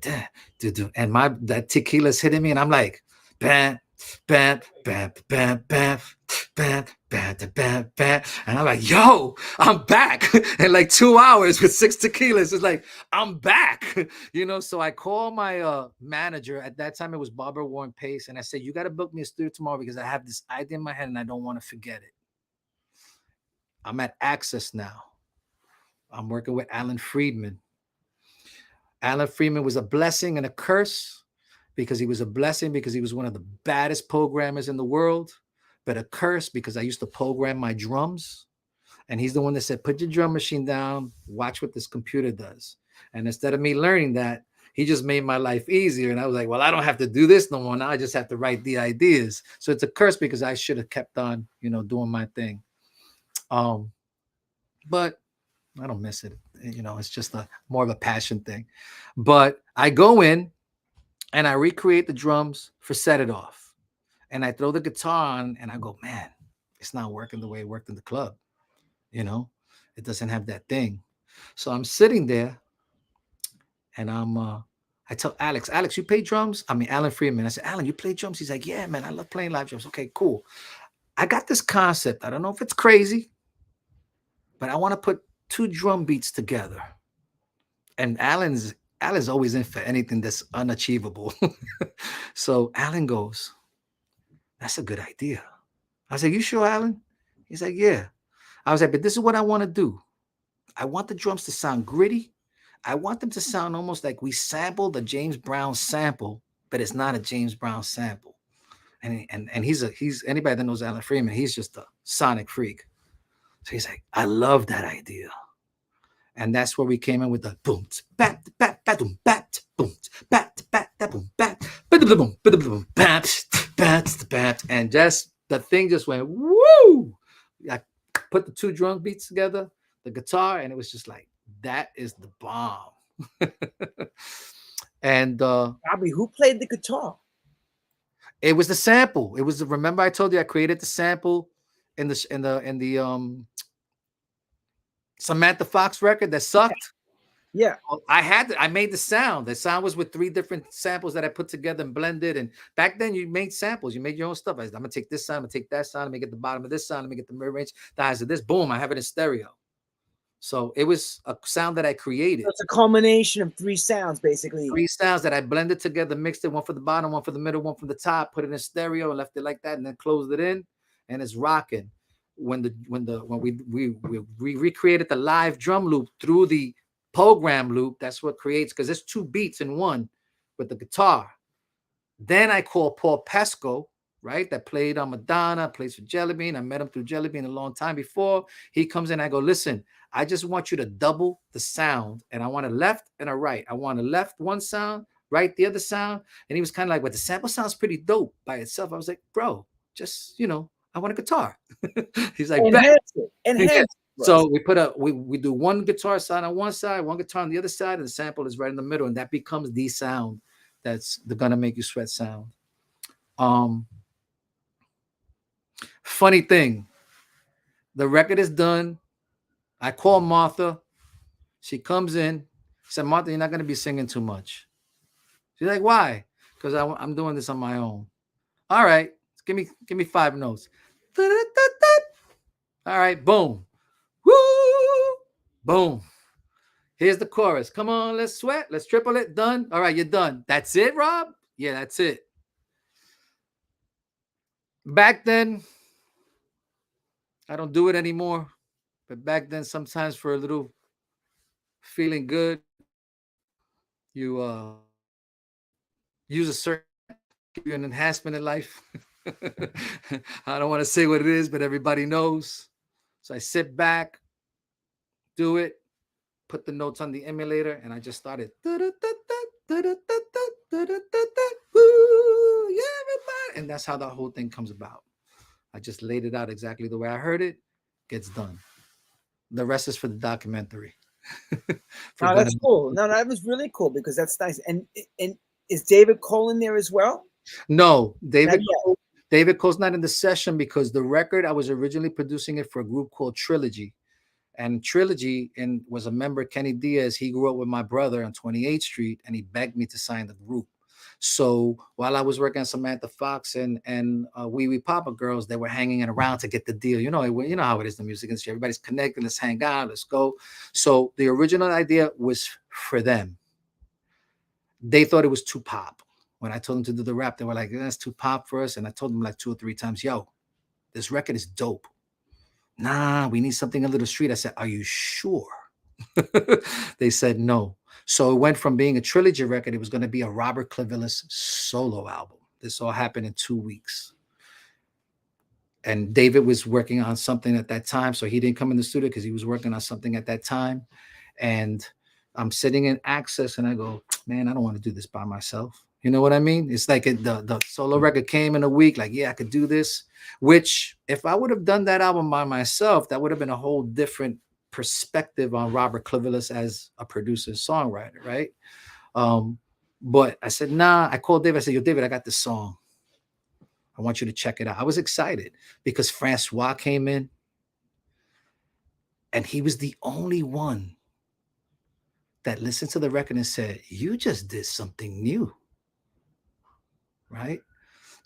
do-do. And that tequila's hitting me and I'm like, bam, bam, bam, bam, bam, bam, bam, bam, bam. And I'm like, yo, I'm back in like 2 hours with 6 tequilas. It's like, I'm back, you know? So I call my manager. At that time, it was Barbara Warren Pace. And I said, you got to book me a studio tomorrow because I have this idea in my head and I don't want to forget it. I'm at Access now. I'm working with Alan Friedman. Alan Friedman was a blessing and a curse, because he was a blessing because he was one of the baddest programmers in the world, but a curse because I used to program my drums. And he's the one that said, put your drum machine down, watch what this computer does. And instead of me learning that, he just made my life easier. And I was like, well, I don't have to do this no more. Now I just have to write the ideas. So it's a curse because I should have kept on, you know, doing my thing. But I don't miss it. You know, it's just more of a passion thing. But I go in and I recreate the drums for Set It Off. And I throw the guitar on and I go, man, it's not working the way it worked in the club. You know, it doesn't have that thing. So I'm sitting there and I tell Alex, you play drums? I mean, Alan Freeman. I said, Alan, you play drums? He's like, yeah, man, I love playing live drums. Okay, cool. I got this concept. I don't know if it's crazy, but I want to put 2 drum beats together. And Alan's always in for anything that's unachievable. So Alan goes, that's a good idea. I was like, you sure, Alan? He's like, yeah. I was like, but this is what I want to do. I want the drums to sound gritty. I want them to sound almost like we sampled a James Brown sample, but it's not a James Brown sample. And he's anybody that knows Alan Freeman, he's just a sonic freak. So he's like, I love that idea. And that's where we came in with the boom, bat, bat, bat, boom, bat, boom, bat, bat, bat, boom, bat, boom, boom, bat, bat, bat, and just the thing just went woo. I put the 2 drum beats together, the guitar, and it was just like, that is the bomb. And Bobby, who played the guitar? It was the sample. It was remember I told you I created the sample in the Samantha Fox record that sucked. Yeah. I made the sound. The sound was with 3 different samples that I put together and blended. And back then you made samples. You made your own stuff. I'm gonna take this sound, I'm gonna take that sound, let me get the bottom of this sound, let me get the mid range, the highs of this. Boom, I have it in stereo. So it was a sound that I created. So it's a culmination of 3 sounds, basically. 3 sounds that I blended together, mixed it, one for the bottom, one for the middle, one from the top, put it in stereo and left it like that, and then closed it in, and it's rocking. When we recreated the live drum loop through the program loop, that's what creates, because there's 2 beats in one with the guitar. Then I call Paul Pesco, right, that played on Madonna, plays for Jelly Bean. I met him through Jelly Bean a long time before. He comes in, I go, listen, I just want you to double the sound, and I want a left and a right. I want a left one sound, right the other sound. And he was kind of like, well, the sample sounds pretty dope by itself. I was like, bro, just, you know, I want a guitar. He's like, enhance it. Right. So we do one guitar side on one side, one guitar on the other side, and the sample is right in the middle, and that becomes the sound that's the Gonna Make You Sweat sound. Funny thing, the record is done. I call Martha. She comes in. I said, Martha, you're not going to be singing too much. She's like, why? Because I'm doing this on my own. All right, give me 5 notes. All right, boom. Woo! Boom. Here's the chorus. Come on, let's sweat. Let's triple it. Done. All right, you're done. That's it, Rob? Yeah, that's it. Back then, I don't do it anymore. But back then, sometimes for a little feeling good, you use a certain, give you an enhancement in life. I don't want to say what it is, but everybody knows. So I sit back, do it, put the notes on the emulator, and I just started. And that's how the whole thing comes about. I just laid it out exactly the way I heard it, gets done. The rest is for the documentary. Oh, that's cool. No, that was really cool because that's nice. And is David Cole in there as well? No, David Cole's not in the session because the record, I was originally producing it for a group called Trilogy. And Trilogy was a member, Kenny Diaz. He grew up with my brother on 28th Street, and he begged me to sign the group. So while I was working on Samantha Fox and Wee Wee Papa Girls, they were hanging around to get the deal. You know how it is in the music industry. Everybody's connected. Let's hang out. Let's go. So the original idea was for them. They thought it was too pop. When I told them to do the rap, they were like, that's too pop for us. And I told them like 2 or 3 times, yo, this record is dope. Nah, we need something a little street. I said, are you sure? They said no. So it went from being a trilogy record. It was going to be a Robert Clivilles solo album. This all happened in 2 weeks. And David was working on something at that time. So he didn't come in the studio because he was working on something at that time. And I'm sitting in Access and I go, man, I don't want to do this by myself. You know what I mean? It's like the solo record came in a week. Like, yeah, I could do this. Which if I would have done that album by myself, that would have been a whole different perspective on Robert Clivilles as a producer and songwriter, right? But I said, nah. I called David. I said, yo, David, I got this song. I want you to check it out. I was excited because Francois came in and he was the only one that listened to the record and said, you just did something new, right?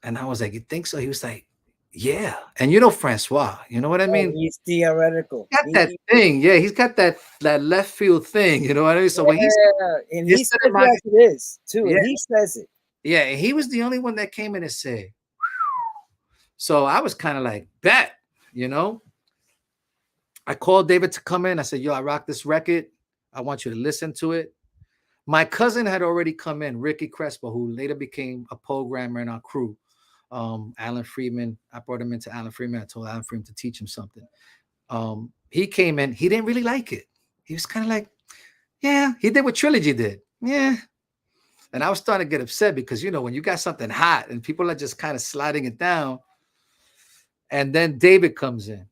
And I was like, you think so? He was like, yeah. And you know Francois, you know what I mean? He's theoretical. He's got that thing. Yeah, he's got that left field thing, you know what I mean? So when he says it is too, yeah. and he says it. Yeah, and he was the only one that came in and said. So I was kind of like, bet, you know. I called David to come in. I said, yo, I rock this record. I want you to listen to it. My cousin had already come in, Ricky Crespo, who later became a programmer in our crew. Alan Freeman. I brought him into Alan Freeman. I told Alan Freeman to teach him something. He came in. He didn't really like it. He was kind of like, yeah, he did what Trilogy did. Yeah. And I was starting to get upset because, you know, when you got something hot and people are just kind of sliding it down. And then David comes in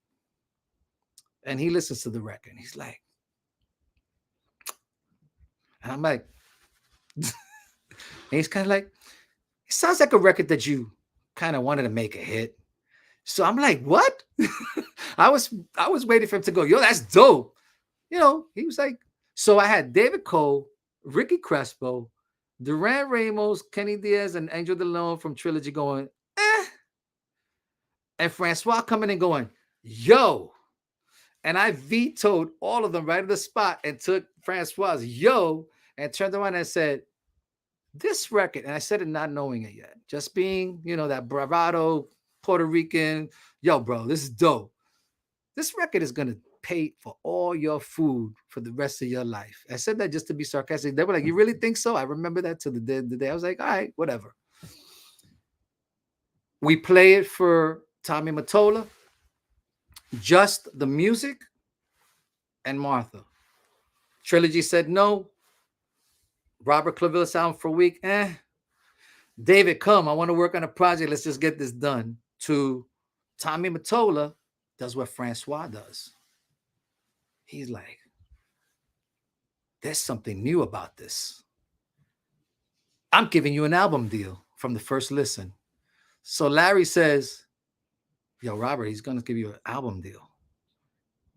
and he listens to the record. And he's like, and I'm like, and he's kind of like, it sounds like a record that you kind of wanted to make a hit. So I'm like, what? I was waiting for him to go, yo, that's dope. You know, he was like, so I had David Cole, Ricky Crespo, Duran Ramos, Kenny Diaz, and Angel DeLone from Trilogy going, eh. And Francois coming and going, yo. And I vetoed all of them right at the spot and took Francois' yo and turned around and said, this record, and I said it not knowing it yet, just being, you know, that bravado Puerto Rican, yo, bro, this is dope. This record is going to pay for all your food for the rest of your life. I said that just to be sarcastic. They were like, you really think so? I remember that to the day. I was like, all right, whatever. We play it for Tommy Mottola, just the music, and Martha. Trilogy said no. Robert Clivilles out for a week. David, come. I want to work on a project. Let's just get this done. To Tommy Mottola does what Francois does. He's like, there's something new about this. I'm giving you an album deal from the first listen. So Larry says, yo, Robert, he's going to give you an album deal.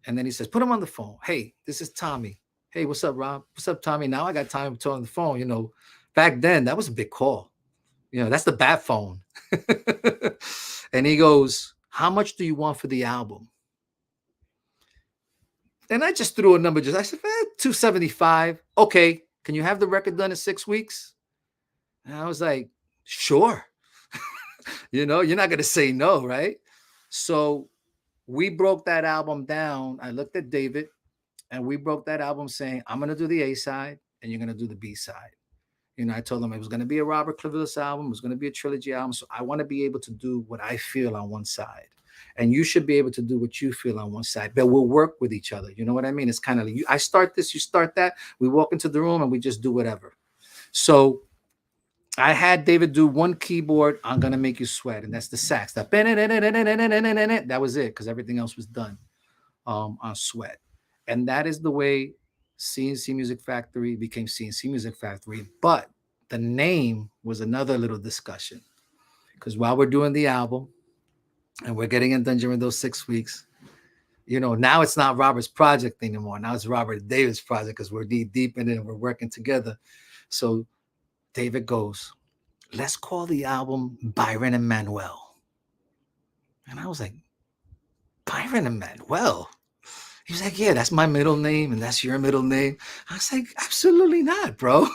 And then he says, put him on the phone. Hey, this is Tommy. Hey, what's up, Rob? What's up, Tommy? Now I got time to talk on the phone. You know, back then, that was a big call. You know, that's the bat phone. And he goes, how much do you want for the album? And I just threw a number. I said, 275. Okay. Can you have the record done in 6 weeks? And I was like, sure. You know, you're not going to say no, right? So we broke that album down. I looked at David and we broke that album saying, I'm going to do the A side and you're going to do the B side. You know, I told him it was going to be a Robert Clivilles album. It was going to be a trilogy album. So I want to be able to do what I feel on one side. And you should be able to do what you feel on one side. But we'll work with each other. You know what I mean? It's kind of like, I start this, you start that. We walk into the room and we just do whatever. So I had David do one keyboard, I'm going to make you sweat. And that's the sax. That was it, because everything else was done on Sweat. And that is the way CNC Music Factory became CNC Music Factory. But the name was another little discussion. Because while we're doing the album and we're getting it done during those 6 weeks, you know, now it's not Robert's project anymore. Now it's Robert and David's project because we're deep in it and we're working together. So David goes, let's call the album Byron and Manuel. And I was like, Byron and Manuel? He was like, yeah, that's my middle name and that's your middle name. I was like, absolutely not, bro.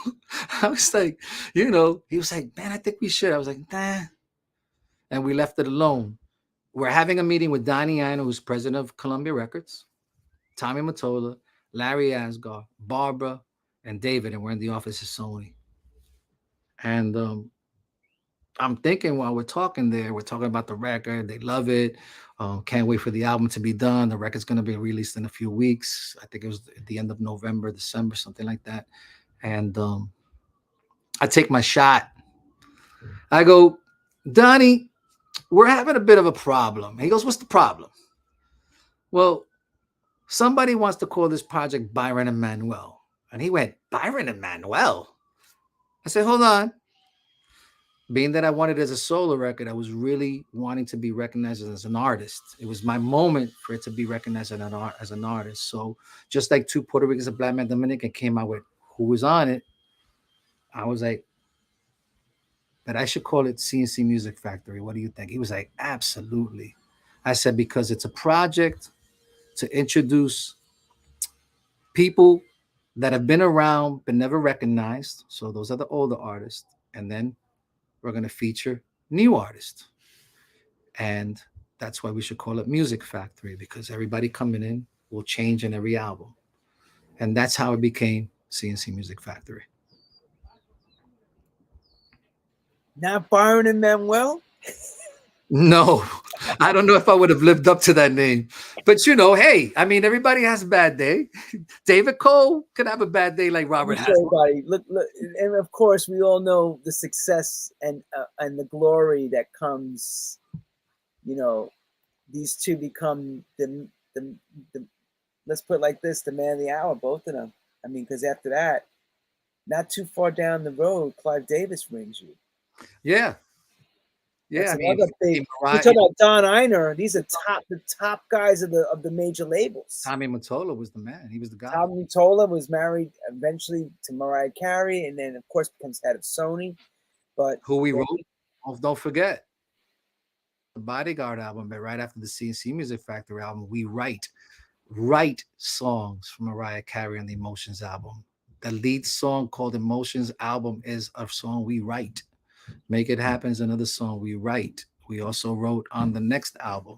I was like, you know, he was like, man, I think we should. I was like, nah. And we left it alone. We're having a meeting with Donnie Ienner, who's president of Columbia Records, Tommy Mottola, Larry Asgar, Barbara, and David, and we're in the office of Sony. And I'm thinking while we're talking there, we're talking about the record. They love it. Can't wait for the album to be done. The record's going to be released in a few weeks. I think it was at the end of November, December, something like that. And I take my shot. I go, Donnie, we're having a bit of a problem. He goes, what's the problem? Well, somebody wants to call this project Byron and Manuel. And he went, Byron and Manuel? I said, hold on. Being that I wanted it as a solo record, I was really wanting to be recognized as an artist. It was my moment for it to be recognized as an artist. So just like two Puerto Ricans and Blackman, Dominican came out with who was on it, I was like, that I should call it CNC Music Factory. What do you think? He was like, absolutely. I said, because it's a project to introduce people that have been around but never recognized. So those are the older artists. And then we're going to feature new artists. And that's why we should call it Music Factory, because everybody coming in will change in every album. And that's how it became CNC Music Factory. Not Byron and Manuel? No, I don't know if I would have lived up to that name. But, you know, hey, I mean, everybody has a bad day. David Cole could have a bad day like Robert has. Everybody, look, and of course, we all know the success and the glory that comes, you know, these two become the let's put it like this, the man of the hour, both of them. I mean, because after that, not too far down the road, Clive Davis rings you. Yeah. Yeah, I mean, you talk about Don Ienner. These are the top guys of the major labels. Tommy Mottola was the man. He was the guy. Tommy Mottola was married eventually to Mariah Carey, and then of course becomes head of Sony. But who we wrote? Don't forget the Bodyguard album. But right after the CNC Music Factory album, we write songs for Mariah Carey on the Emotions album. The lead song called Emotions album is a song we write. Make It Happen is another song we write. We also wrote on the next album.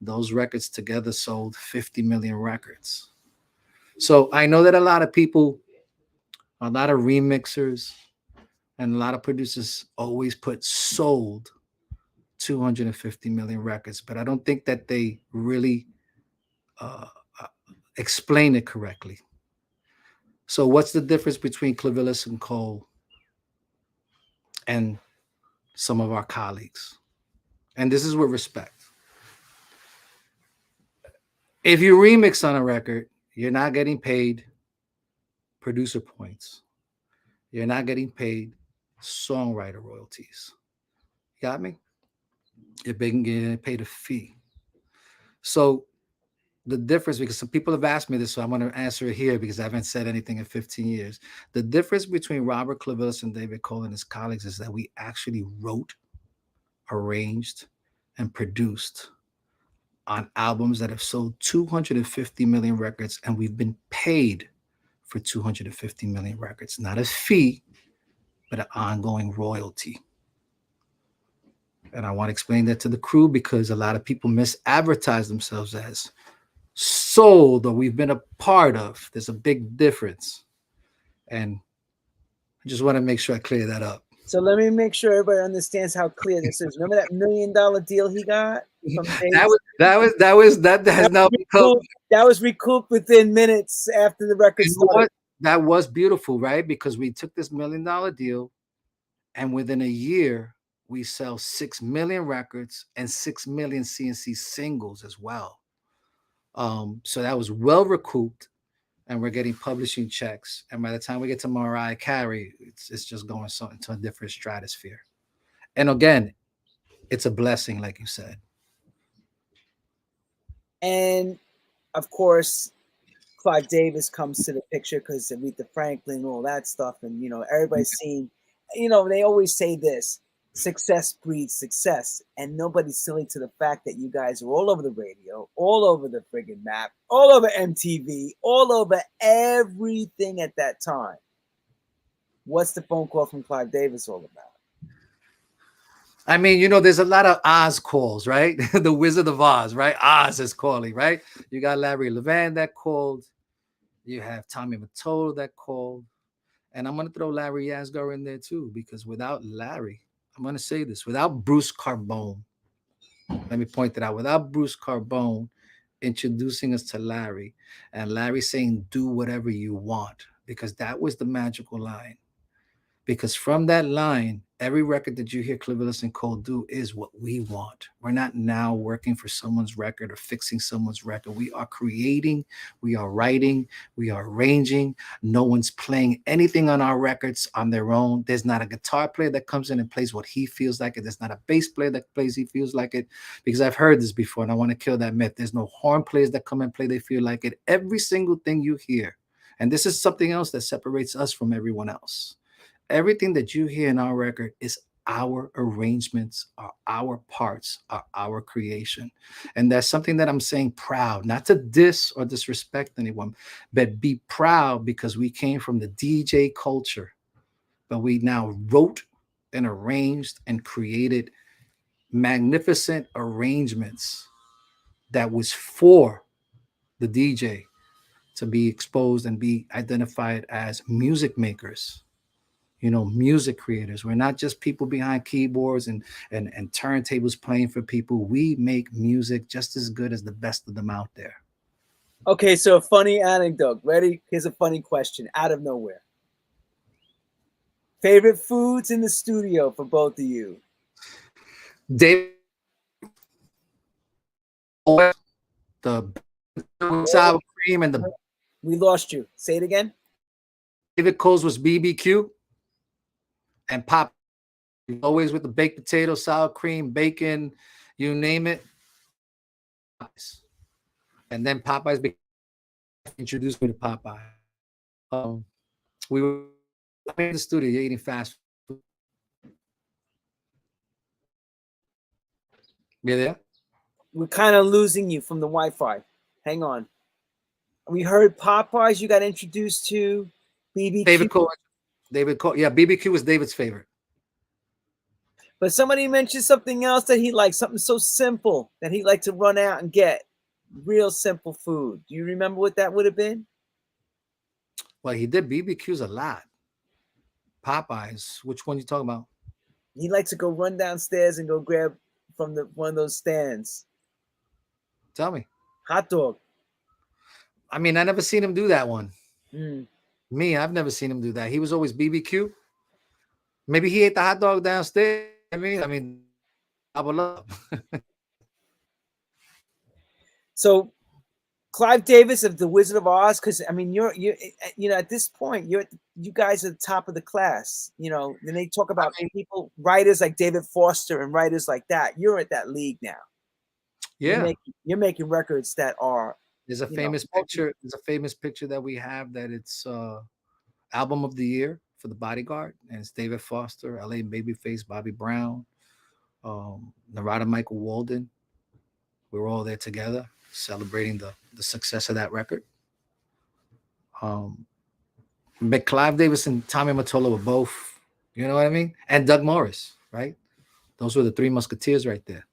Those records together sold 50 million records. So I know that a lot of people, a lot of remixers, and a lot of producers always put sold 250 million records, but I don't think that they really explain it correctly. So what's the difference between Clivilles and Cole and some of our colleagues? And this is with respect. If you remix on a record, You're not getting paid producer points. You're not getting paid songwriter royalties. Got me? You're getting paid a fee. So the difference, because some people have asked me this, so I'm going to answer it here because I haven't said anything in 15 years. The difference between Robert Clivilles and David Cole and his colleagues is that we actually wrote, arranged, and produced on albums that have sold 250 million records, and we've been paid for 250 million records. Not a fee, but an ongoing royalty. And I want to explain that to the crew because a lot of people misadvertise themselves as sold or we've been a part of. There's a big difference. And I just want to make sure I clear that up. So let me make sure everybody understands how clear this is. Remember that $1 million deal he got? That has now become, that was recouped within minutes after the record started. That was beautiful, right? Because we took this $1 million deal, and within a year, we sell 6 million records and 6 million CNC singles as well. So that was well recouped, and we're getting publishing checks. And by the time we get to Mariah Carey, it's just going into a different stratosphere. And again, it's a blessing, like you said. And of course, Clive Davis comes to the picture because Aretha Franklin, all that stuff. And, you know, everybody's seen, you know, they always say this, success breeds success. And nobody's silly to the fact that you guys are all over the radio, all over the friggin' map, all over MTV, all over everything at that time. What's the phone call from Clive Davis all about? I mean, you know, there's a lot of Oz calls, right? The Wizard of Oz, right? Oz is calling, right? You got Larry Levan that called. You have Tommy Mottola that called. And I'm going to throw Larry Yasgar in there too, because without Larry, I'm going to say this, without Bruce Carbone, let me point that out, without Bruce Carbone introducing us to Larry and Larry saying, do whatever you want, because that was the magical line. Because from that line, every record that you hear Clivilles and Cole do is what we want. We're not now working for someone's record or fixing someone's record. We are creating, we are writing, we are arranging. No one's playing anything on our records on their own. There's not a guitar player that comes in and plays what he feels like it. There's not a bass player that plays he feels like it. Because I've heard this before and I want to kill that myth. There's no horn players that come and play they feel like it. Every single thing you hear, and this is something else that separates us from everyone else. Everything that you hear in our record is our arrangements, are our parts, are our creation. And that's something that I'm saying proud, not to diss or disrespect anyone, but be proud because we came from the DJ culture, but we now wrote and arranged and created magnificent arrangements that was for the DJ to be exposed and be identified as music makers. You know, music creators. We're not just people behind keyboards and turntables playing for people. We make music just as good as the best of them out there. Okay, so a funny anecdote. Ready? Here's a funny question out of nowhere. Favorite foods in the studio for both of you? David, the sour cream and the... We lost you. Say it again. David Cole's was BBQ. And Pop, always with the baked potato, sour cream, bacon, you name it. And then Popeyes introduced me to Popeye. We were in the studio eating fast food. You there? We're kind of losing you from the Wi-Fi. Hang on. We heard Popeyes you got introduced to. BBQ. David Cole. Yeah, BBQ was David's favorite. But somebody mentioned something else that he liked, something so simple that he liked to run out and get. Real simple food. Do you remember what that would have been? Well, he did BBQs a lot. Popeyes. Which one you talking about? He liked to go run downstairs and go grab from one of those stands. Tell me. Hot dog. I mean, I never seen him do that one. Me, I've never seen him do that. He was always BBQ. Maybe he ate the hot dog downstairs. I mean, double up. So Clive Davis of the Wizard of Oz, because I mean, you're you know, at this point, you guys are the top of the class. You know, then they talk about people, writers like David Foster and writers like that. You're at that league now. Yeah. You're making records that are. There's a famous picture. There's a famous picture that we have that it's album of the year for The Bodyguard, and it's David Foster, L.A. Babyface, Bobby Brown, Narada Michael Walden. We're all there together celebrating the success of that record. But Clive Davis and Tommy Mottola were both, you know what I mean? And Doug Morris, right? Those were the three musketeers right there.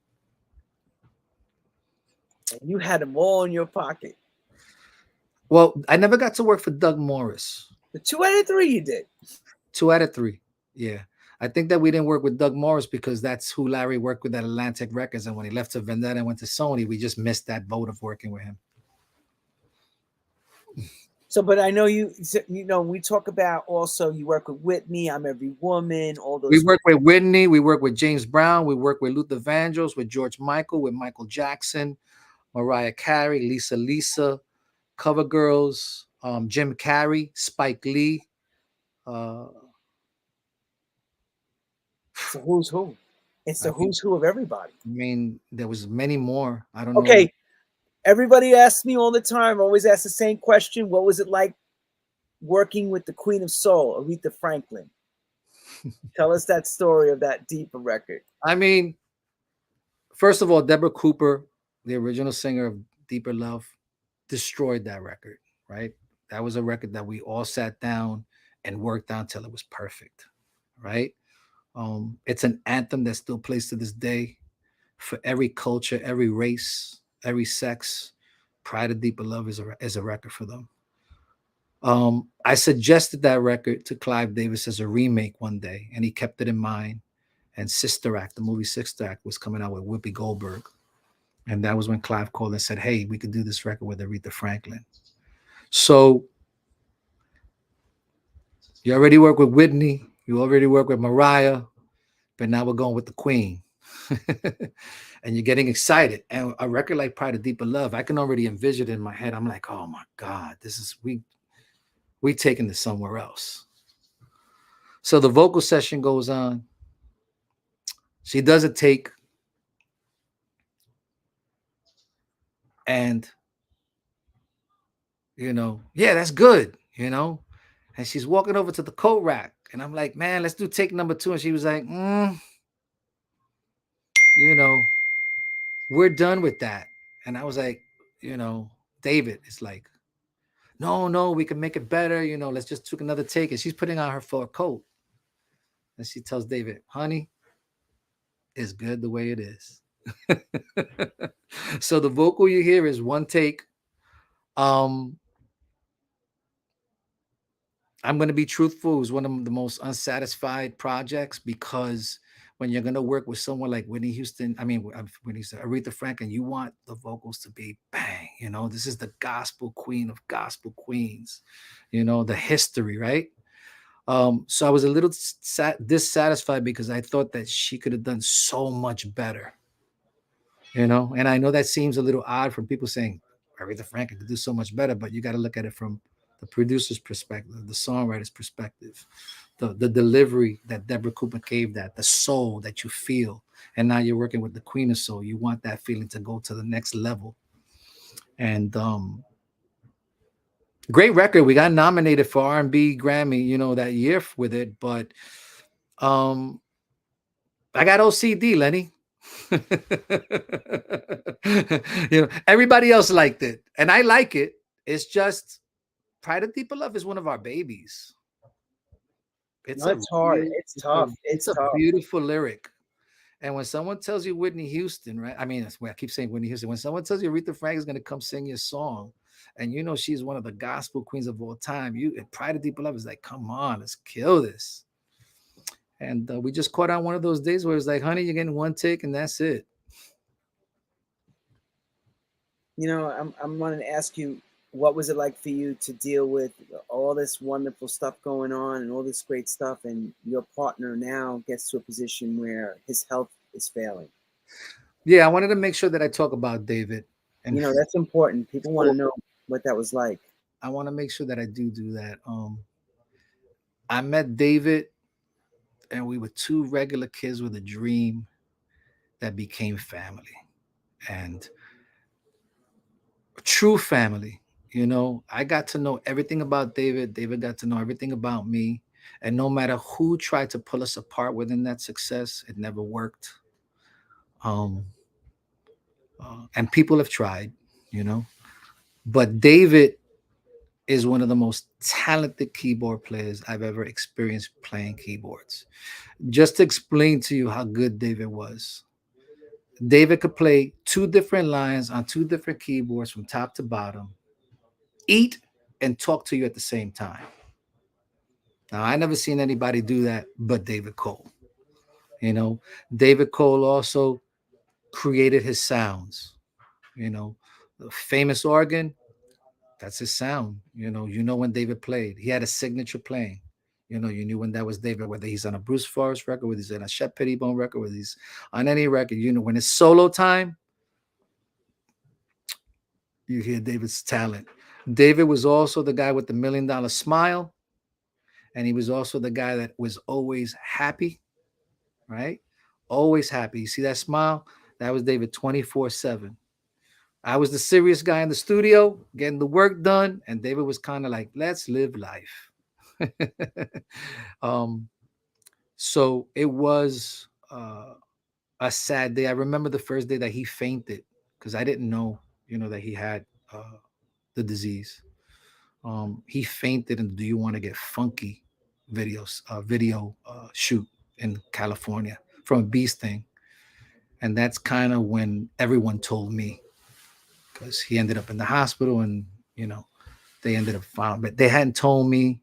And you had them all in your pocket. Well, I never got to work for Doug Morris. The 2 out of 3 you did. 2 out of 3, yeah. I think that we didn't work with Doug Morris because that's who Larry worked with at Atlantic Records. And when he left to Vendetta and went to Sony, we just missed that boat of working with him. So, but I know you know, we talk about also you work with Whitney, I'm Every Woman, all those. We work with Whitney, we work with James Brown, we work with Luther Vandross, with George Michael, with Michael Jackson, Mariah Carey, Lisa, Cover Girls, Jim Carrey, Spike Lee. It's the who's who. It's the who's who of everybody. I mean, there was many more. I don't know. Okay. Everybody asks me all the time, always ask the same question. What was it like working with the Queen of Soul, Aretha Franklin? Tell us that story of that Deeper record. I mean, first of all, Deborah Cooper, the original singer of Deeper Love, destroyed that record, right? That was a record that we all sat down and worked on till it was perfect, right? It's an anthem that still plays to this day for every culture, every race, every sex. Pride of Deeper Love is a record for them. I suggested that record to Clive Davis as a remake one day, and he kept it in mind. And Sister Act, the movie Sister Act, was coming out with Whoopi Goldberg. And that was when Clive called and said, hey, we could do this record with Aretha Franklin. So you already work with Whitney, you already work with Mariah, but now we're going with the Queen. And you're getting excited. And a record like Pride of Deeper Love, I can already envision it in my head. I'm like, oh my God, this is, we taking this somewhere else. So the vocal session goes on. She does a take. And, you know, yeah, that's good, you know. And she's walking over to the coat rack. And I'm like, man, let's do take number 2. And she was like, you know, we're done with that. And I was like, you know, David is like, no, we can make it better. You know, let's just take another take. And she's putting on her fur coat. And she tells David, honey, it's good the way it is. So the vocal you hear is one take. I'm going to be truthful. It was one of the most unsatisfied projects because when you're going to work with someone like Whitney Houston, Aretha Franklin, you want the vocals to be bang. You know, this is the gospel queen of gospel queens, you know, the history, right? So I was a little dissatisfied because I thought that she could have done so much better, you know, and I know that seems a little odd from people saying Aretha Franklin could do so much better, but you got to look at it from the producer's perspective, the songwriter's perspective, the delivery that Deborah Cooper gave that, the soul that you feel. And now you're working with the Queen of Soul. You want that feeling to go to the next level. And great record. We got nominated for R&B Grammy, you know, that year with it. But I got OCD, Lenny. You know, everybody else liked it. And I like it. It's just Pride of Deeper Love is one of our babies. It's hard. It's tough. It's a beautiful lyric. And when someone tells you Whitney Houston, right? I mean, that's why I keep saying Whitney Houston. When someone tells you Aretha Franklin is going to come sing your song, and you know she's one of the gospel queens of all time, Pride of Deeper Love is like, come on, let's kill this. And we just caught on one of those days where it's like, honey, you're getting one take and that's it. You know, I'm going to ask you, what was it like for you to deal with all this wonderful stuff going on and all this great stuff, and your partner now gets to a position where his health is failing? Yeah, I wanted to make sure that I talk about David. And That's important. People want to know what that was like. I want to make sure that I do that. I met David, and we were two regular kids with a dream that became family, and true family. I got to know everything about David. David got to know everything about me. And no matter who tried to pull us apart within that success, it never worked. Um, and people have tried, you know. But David is one of the most talented keyboard players I've ever experienced playing keyboards. Just to explain to you how good David was, David could play two different lines on two different keyboards from top to bottom, eat and talk to you at the same time. Now, I never seen anybody do that but David Cole. You know, David Cole also created his sounds. The famous organ, that's his sound. When David played, he had a signature playing. You knew when that was David, whether he's on a Bruce Forrest record, whether he's on a Shep Pettibone record, whether he's on any record, when it's solo time, you hear David's talent. David was also the guy with the $1 million smile. And he was also the guy that was always happy, right? Always happy. You see that smile? That was David 24/7. I was the serious guy in the studio getting the work done. And David was kind of like, let's live life. So it was a sad day. I remember the first day that he fainted because I didn't know, that he had the disease. He fainted in the Do You Want to Get Funky video shoot in California from a bee sting. And that's kind of when everyone told me, because he ended up in the hospital and, they ended up finding, but they hadn't told me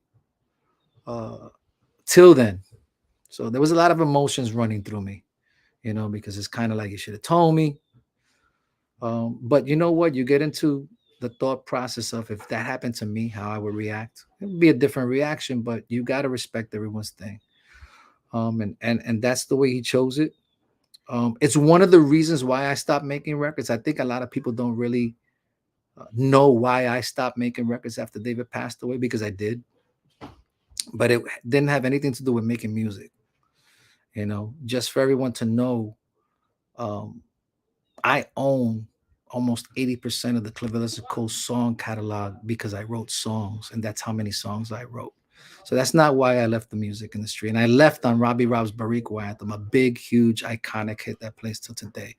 till then. So there was a lot of emotions running through me, because it's kind of like you should have told me. But you know what? You get into the thought process of if that happened to me, how I would react. It would be a different reaction, but you got to respect everyone's thing. And that's the way he chose it. It's one of the reasons why I stopped making records. I think a lot of people don't really know why I stopped making records after David passed away, because I did. But it didn't have anything to do with making music. Just for everyone to know, I own almost 80% of the Clivilles and Cole song catalog because I wrote songs, and that's how many songs I wrote. So that's not why I left the music industry. And I left on Robbie Rob's Boriqua Anthem, a big, huge, iconic hit that plays till today.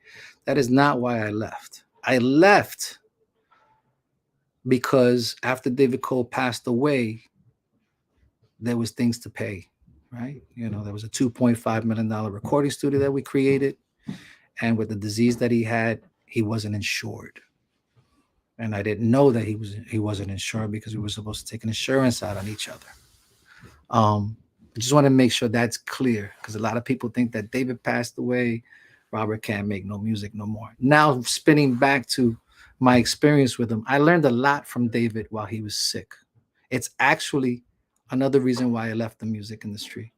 That is not why I left. I left because after David Cole passed away, there was things to pay, right? There was a $2.5 million recording studio that we created. And with the disease that he had, he wasn't insured. And I didn't know that he wasn't insured because we were supposed to take an insurance out on each other. I just want to make sure that's clear, because a lot of people think that David passed away, Robert can't make no music no more. Now, spinning back to my experience with him, I learned a lot from David while he was sick. It's actually another reason why I left the music industry,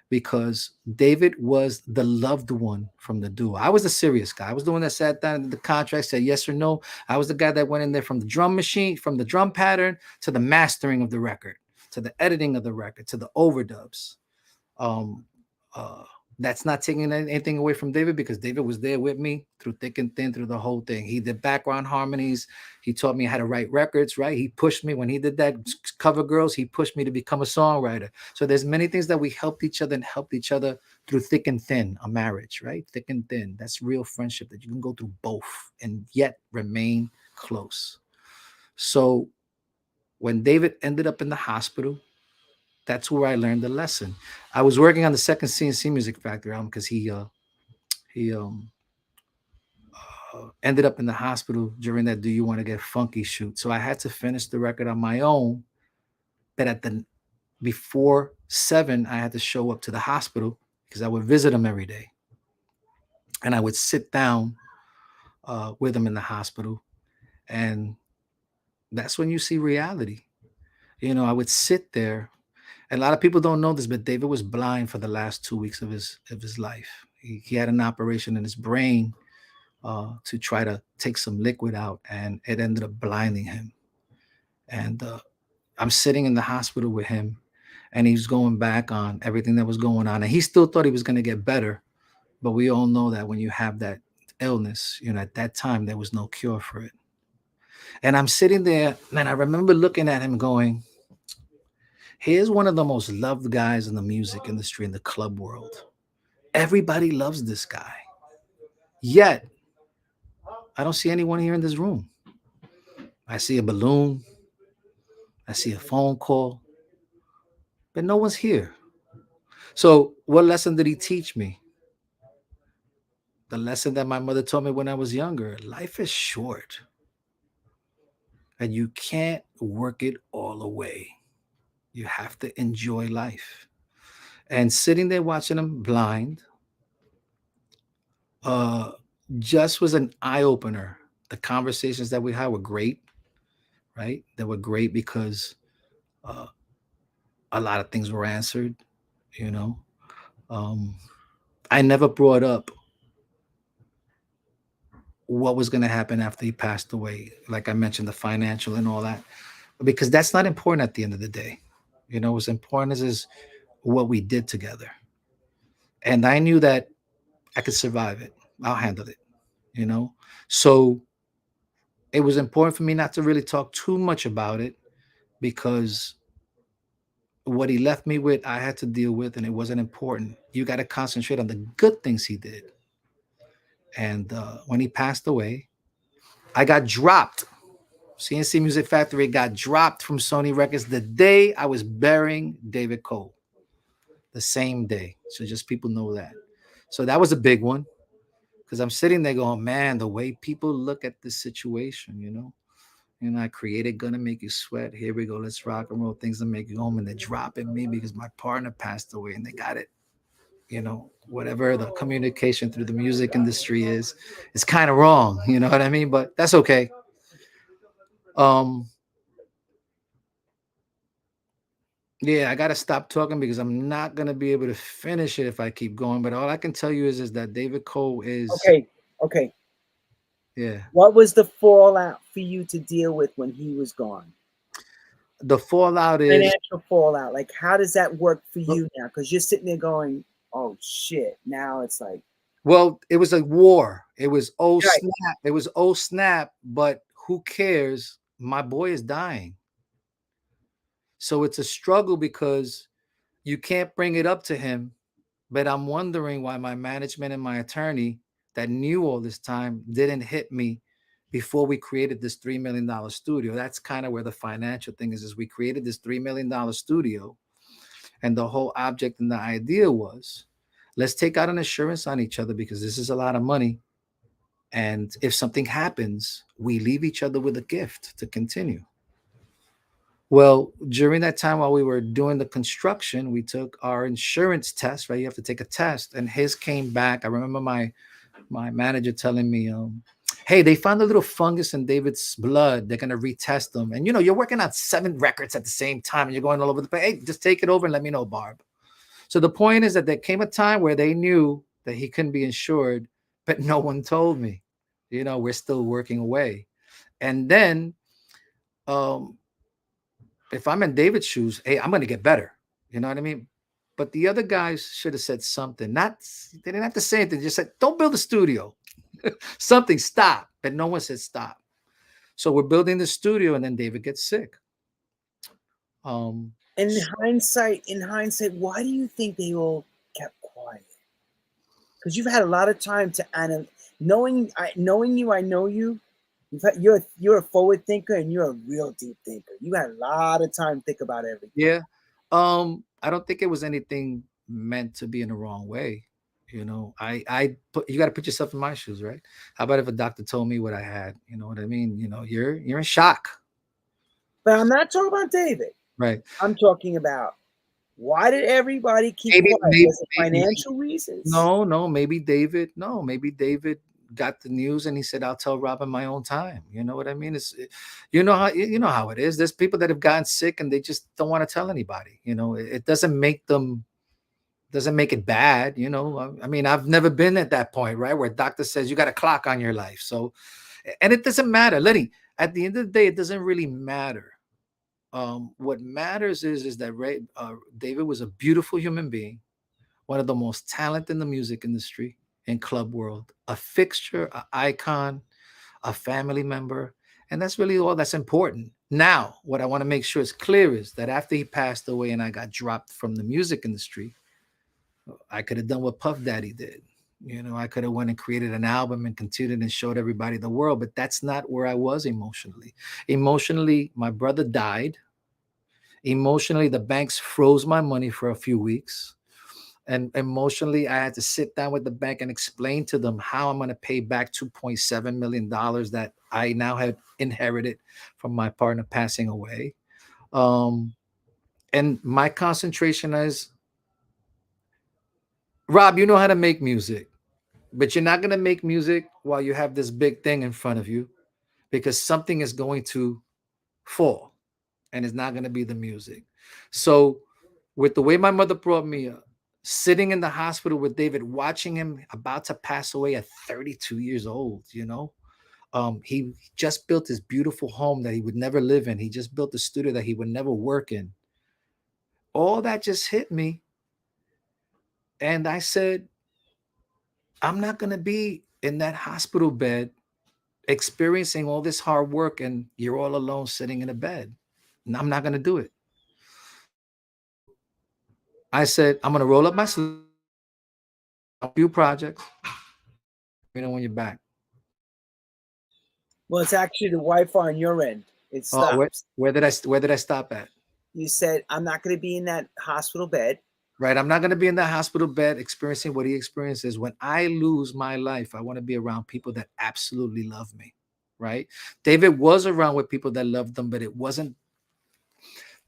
because David was the loved one from the duo. I was the serious guy. I was the one that sat down in the contract, said yes or no. I was the guy that went in there from the drum machine, from the drum pattern to the mastering of the record, to the editing of the record, to the overdubs. That's not taking anything away from David, because David was there with me through thick and thin, through the whole thing. He did background harmonies. He taught me how to write records, right? He pushed me when he did that Cover Girls. He pushed me to become a songwriter. So there's many things that we helped each other and helped each other through thick and thin, a marriage, right? Thick and thin. That's real friendship, that you can go through both and yet remain close. So when David ended up in the hospital, that's where I learned the lesson. I was working on the second C+C Music Factory album because he ended up in the hospital during that Do You Want to Get Funky shoot. So I had to finish the record on my own. But before 7, I had to show up to the hospital because I would visit him every day. And I would sit down with him in the hospital. And that's when you see reality. I would sit there. And a lot of people don't know this, but David was blind for the last 2 weeks of his life. He had an operation in his brain to try to take some liquid out, and it ended up blinding him. And I'm sitting in the hospital with him, and he's going back on everything that was going on, and he still thought he was going to get better. But we all know that when you have that illness, at that time there was no cure for it. And I'm sitting there, and I remember looking at him going, here's one of the most loved guys in the music industry, in the club world. Everybody loves this guy. Yet, I don't see anyone here in this room. I see a balloon. I see a phone call. But no one's here. So what lesson did he teach me? The lesson that my mother taught me when I was younger. Life is short. And you can't work it all away. You have to enjoy life. And sitting there watching him blind just was an eye-opener. The conversations that we had were great, right? They were great because a lot of things were answered, I never brought up what was going to happen after he passed away. Like I mentioned, the financial and all that, because that's not important at the end of the day. What's important is what we did together. And I knew that I could survive it. I'll handle it, So it was important for me not to really talk too much about it, because what he left me with, I had to deal with, and it wasn't important. You got to concentrate on the good things he did. And when he passed away, I got dropped. CNC Music Factory got dropped from Sony Records the day I was burying David Cole. The same day. So just people know that. So that was a big one, because I'm sitting there going, man, the way people look at this situation, I created Gonna Make You Sweat. Here we go. Let's rock and roll. Things that make you home. And they're dropping me because my partner passed away, and they got it. Whatever the communication through the music industry is, it's kind of wrong. You know what I mean? But that's okay. Yeah, I got to stop talking because I'm not going to be able to finish it if I keep going. But all I can tell you is that David Cole is... Okay. Yeah. What was the fallout for you to deal with when he was gone? The fallout is... Financial fallout. Like, how does that work for you now? Because you're sitting there going, oh, shit. Now it's like... Well, it was a war. It was, snap. It was, snap. But who cares? My boy is dying. So it's a struggle because you can't bring it up to him. But I'm wondering why my management and my attorney that knew all this time didn't hit me before we created this $3 million studio. That's kind of where the financial thing is we created this $3 million studio. And the whole object and the idea was, let's take out an insurance on each other because this is a lot of money. And if something happens, we leave each other with a gift to continue. Well, during that time while we were doing the construction, we took our insurance test, right? You have to take a test, and his came back. I remember my manager telling me, hey, they found a little fungus in David's blood. They're going to retest them. And, you're working on 7 records at the same time, and you're going all over the place. Hey, just take it over and let me know, Barb. So the point is that there came a time where they knew that he couldn't be insured, but no one told me. We're still working away. And then, if I'm in David's shoes, hey, I'm going to get better. You know what I mean? But the other guys should have said something. They didn't have to say anything. They just said, don't build a studio. Something, stop. But no one said stop. So we're building the studio, and then David gets sick. In hindsight, why do you think they all kept quiet? Because you've had a lot of time to knowing you, I know you. You're a forward thinker, and you're a real deep thinker. You had a lot of time to think about everything. Yeah. I don't think it was anything meant to be in the wrong way. You got to put yourself in my shoes, right? How about if a doctor told me what I had? You know what I mean? You're in shock. But I'm not talking about David. Right. I'm talking about, why did everybody keep quiet? Was it financial reasons? No, maybe David got the news and he said, I'll tell Rob in my own time. You know what I mean? It's, you know how it is. There's people that have gotten sick and they just don't want to tell anybody. It doesn't make them doesn't make it bad, you know. I mean, I've never been at that point, right, where a doctor says you got a clock on your life. So, and it doesn't matter, Lenny. At the end of the day, it doesn't really matter. What matters is that David was a beautiful human being, one of the most talented in the music industry and club world, a fixture, an icon, a family member, and that's really all that's important. Now, what I want to make sure is clear is that after he passed away and I got dropped from the music industry, I could have done what Puff Daddy did. You know, I could have went and created an album and continued and showed everybody the world, but that's not where I was emotionally. Emotionally, my brother died. Emotionally, the banks froze my money for a few weeks. And emotionally, I had to sit down with the bank and explain to them how I'm going to pay back $2.7 million that I now have inherited from my partner passing away. And my concentration is, Rob, you know how to make music, but you're not going to make music while you have this big thing in front of you, because something is going to fall and it's not going to be the music. So with the way my mother brought me up, sitting in the hospital with David, watching him about to pass away at 32 years old, you know, he just built this beautiful home that he would never live in. He just built a studio that he would never work in. All that just hit me. And I said, I'm not going to be in that hospital bed experiencing all this hard work and you're all alone sitting in a bed. And I'm not going to do it. So I said, I'm going to roll up my sleeves, a few projects. You know, when you're back. Well, it's actually the Wi-Fi on your end. It stops. Where did I stop at? You said, I'm not going to be in that hospital bed. Right. I'm not going to be in that hospital bed experiencing what he experiences. When I lose my life, I want to be around people that absolutely love me. Right. David was around with people that loved him, but it wasn't.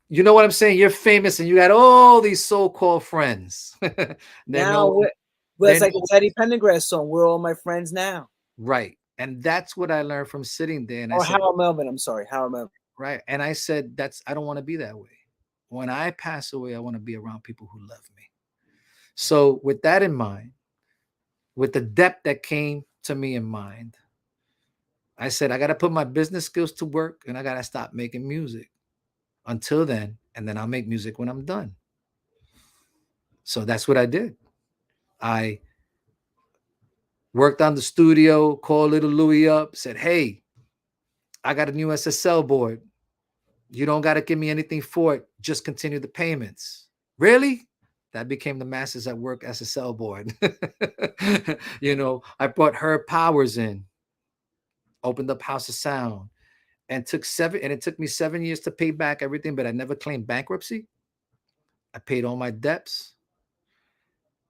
You know what I'm saying? You're famous and you got all these so-called friends. Now, it's like the Teddy Pendergrass song, "We're All My Friends Now." Right. And that's what I learned from sitting there. And I said, Harold Melvin. I'm sorry, Harold Melvin. Right. And I said, I don't want to be that way. When I pass away, I want to be around people who love me. So with that in mind, with the depth that came to me in mind, I said, I got to put my business skills to work and I got to stop making music until then. And then I'll make music when I'm done. So that's what I did. I worked on the studio, called little Louis up, said, hey, I got a new SSL board. You don't got to give me anything for it. Just continue the payments. Really? That became the Masters at Work SSL board. You know, I brought Herb Powers in, opened up House of Sound, and it took me 7 years to pay back everything, but I never claimed bankruptcy. I paid all my debts.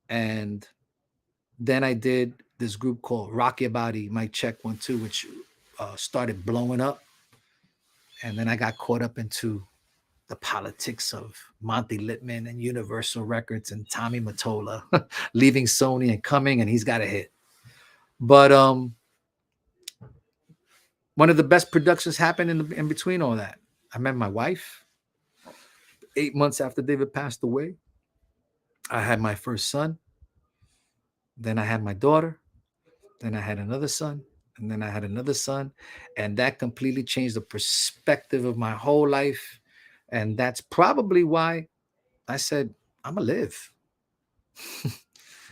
And then I did this group called Rock Your Body, Mic Check 1 2, which started blowing up. And then I got caught up into the politics of Monty Littman and Universal Records and Tommy Mottola leaving Sony and coming, and he's got a hit. But one of the best productions happened in between all that. I met my wife 8 months after David passed away. I had my first son. Then I had my daughter. Then I had another son. And then I had another son. And that completely changed the perspective of my whole life. And that's probably why I said, I'm going to live.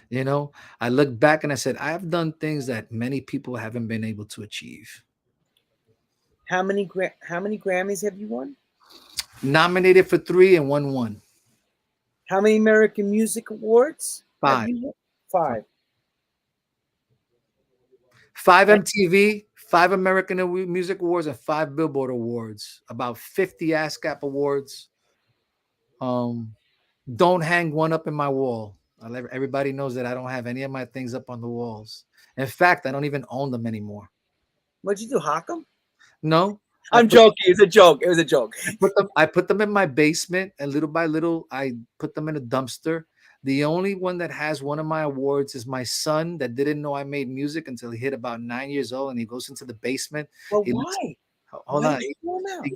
You know, I look back and I said, I've done things that many people haven't been able to achieve. How many Grammys have you won? Nominated for 3 and won 1. How many American Music Awards? 5. 5. 5 MTV, 5 American Music Awards, and 5 Billboard Awards. About 50 ASCAP Awards. Don't hang one up in my wall. Everybody knows that I don't have any of my things up on the walls. In fact, I don't even own them anymore. What'd you do, hawk them? No. I'm joking. It's a joke. It was a joke. I put them in my basement, and little by little, I put them in a dumpster. The only one that has one of my awards is my son that didn't know I made music until he hit about 9 years old, and he goes into the basement. Well, why? Hold on.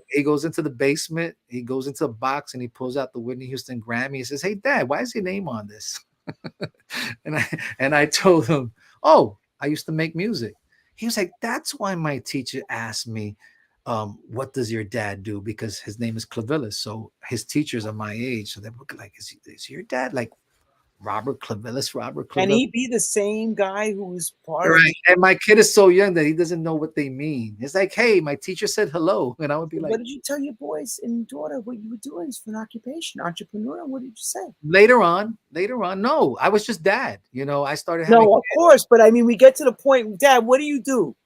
He goes into the basement. He goes into a box, and he pulls out the Whitney Houston Grammy. He says, hey, Dad, why is your name on this? and I told him, oh, I used to make music. He was like, that's why my teacher asked me, what does your dad do? Because his name is Clivilles. So his teachers are my age. So they were like, is your dad like Robert Clivilles? Can he be the same guy who was part of Right. And my kid is so young that he doesn't know what they mean. It's like, hey, my teacher said hello. And I would be like, what did you tell your boys and daughter what you were doing is for an occupation, entrepreneur? What did you say? later on, no, I was just dad. You know, I started having No, of course, but I mean, we get to the point, Dad, what do you do?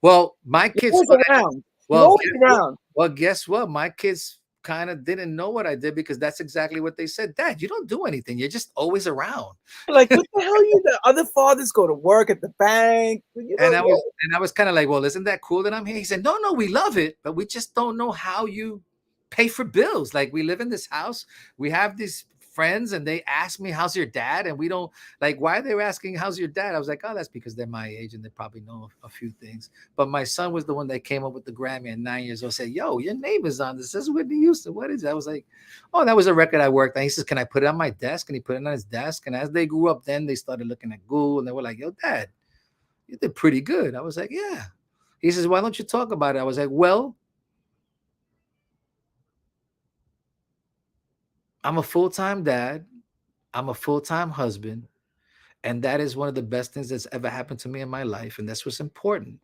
well, my kids You're always around. You're well, always around. well, guess what? My kids kind of didn't know what I did because that's exactly what they said. Dad, you don't do anything. You're just always around. Like, what the hell you the other fathers go to work at the bank? You know, And I was kind of like, well, isn't that cool that I'm here? He said, no, we love it, but we just don't know how you pay for bills. Like, we live in this house, we have these friends, and they ask me, how's your dad? And we don't like, why are they asking how's your dad? I was like, oh, that's because they're my age and they probably know a few things. But my son was the one that came up with the Grammy at 9 years old, said, yo, your name is on this. This is Whitney Houston. What is that? I was like, oh, that was a record I worked on. He says, can I put it on my desk? And he put it on his desk. And as they grew up, then they started looking at Google and they were like, yo, Dad, you did pretty good. I was like, yeah. He says, why don't you talk about it? I was like, well, I'm a full-time dad. I'm a full-time husband. And that is one of the best things that's ever happened to me in my life. And that's what's important.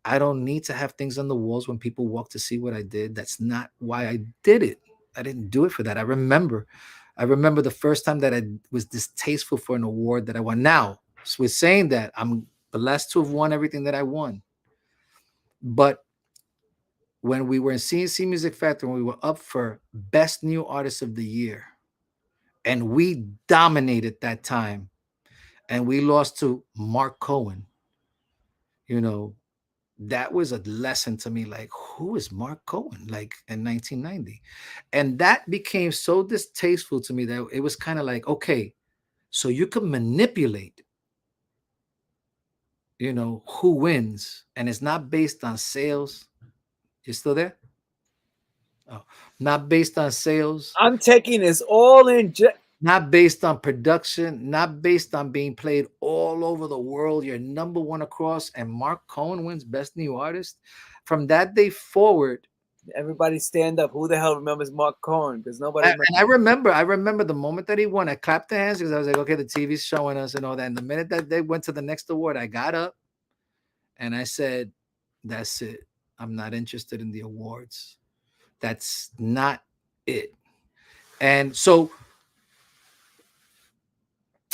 I don't need to have things on the walls when people walk to see what I did. That's not why I did it. I didn't do it for that. I remember the first time that I was distasteful for an award that I won. Now, with saying that, I'm blessed to have won everything that I won. But when we were in C+C Music Factory, we were up for Best New Artist of the Year. And we dominated that time. And we lost to Mark Cohen. You know, that was a lesson to me. Like, who is Mark Cohen? Like, in 1990. And that became so distasteful to me that it was kind of like, okay, so you can manipulate, you know, who wins. And it's not based on sales. You still there? Oh, not based on sales. I'm taking this all in. Not based on production, not based on being played all over the world. You're number one across, and Mark Cohen wins Best New Artist. From that day forward, everybody stand up. Who the hell remembers Mark Cohen? Because nobody. And I remember the moment that he won. I clapped the hands because I was like, okay, the TV's showing us and all that. And the minute that they went to the next award, I got up and I said, "That's it. I'm not interested in the awards. That's not it." And so.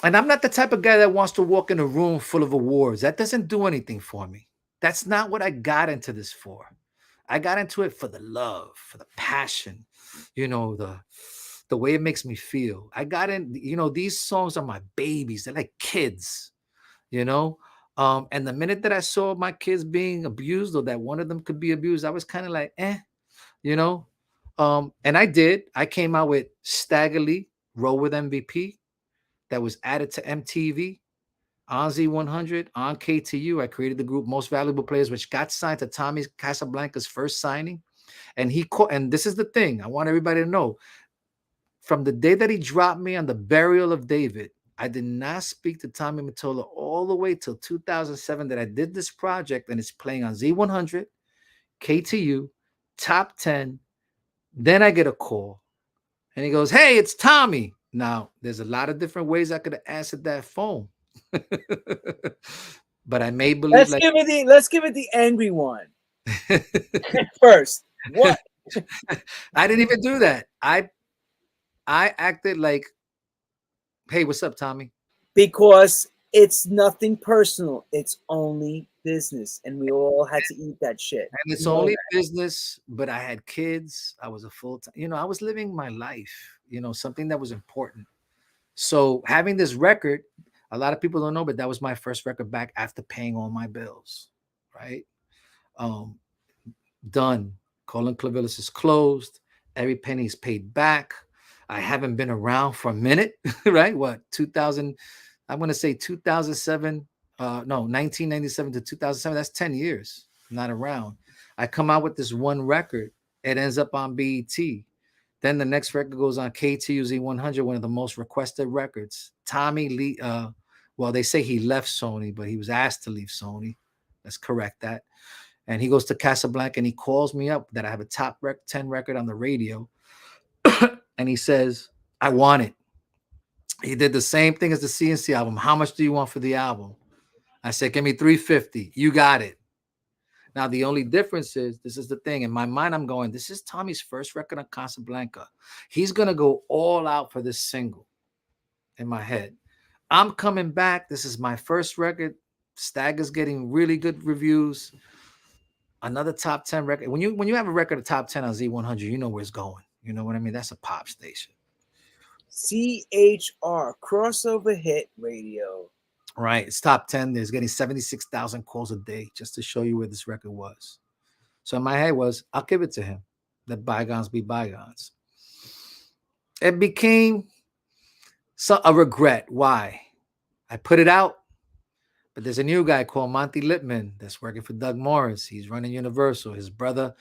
And I'm not the type of guy that wants to walk in a room full of awards. That doesn't do anything for me. That's not what I got into this for. I got into it for the love, for the passion, you know, the way it makes me feel. I got in, you know, these songs are my babies. They're like kids, you know. And the minute that I saw my kids being abused or that one of them could be abused, I was kind of like, you know. And I did. I came out with Staggerly, Roll with MVP. That was added to MTV, on Z100, on KTU. I created the group Most Valuable Players, which got signed to Tommy Casablanca's first signing. And and this is the thing I want everybody to know. From the day that he dropped me on the burial of David, I did not speak to Tommy Mottola all the way till 2007 that I did this project, and it's playing on Z100, KTU, Top 10. Then I get a call, and he goes, "Hey, it's Tommy." Now, there's a lot of different ways I could have answered that phone. But I may believe let's give it the angry one. First. What? I didn't even do that. I acted like, "Hey, what's up, Tommy?" Because it's nothing personal. It's only business. And we all had to eat that shit. And it's only business, but I had kids. I was a full-time, you know, I was living my life, you know, something that was important. So having this record, a lot of people don't know, but that was my first record back after paying all my bills, right? Done. Colin Clivilles is closed. Every penny is paid back. I haven't been around for a minute, right? What, 2000, I'm going to say 2007, 1997 to 2007. That's 10 years. I'm not around. I come out with this one record. It ends up on BET. Then the next record goes on KTUZ 100, one of the most requested records. Tommy Lee, well, they say he left Sony, but he was asked to leave Sony. Let's correct that. And he goes to Casablanca and he calls me up that I have a top 10 record on the radio. And he says, I want it. He did the same thing as the CNC album. How much do you want for the album? I said, give me $350. You got it. Now, the only difference is, this is the thing. In my mind, I'm going, this is Tommy's first record on Casablanca. He's going to go all out for this single in my head. I'm coming back. This is my first record. Stagger's getting really good reviews. Another top 10 record. When you have a record of top 10 on Z100, you know where it's going. You know what I mean? That's a pop station. CHR, crossover hit radio. Right. It's top 10. There's getting 76,000 calls a day just to show you where this record was. So in my head was, I'll give it to him. Let bygones be bygones. It became a regret. Why? I put it out, but there's a new guy called Monty Lippman that's working for Doug Morris. He's running Universal. His brother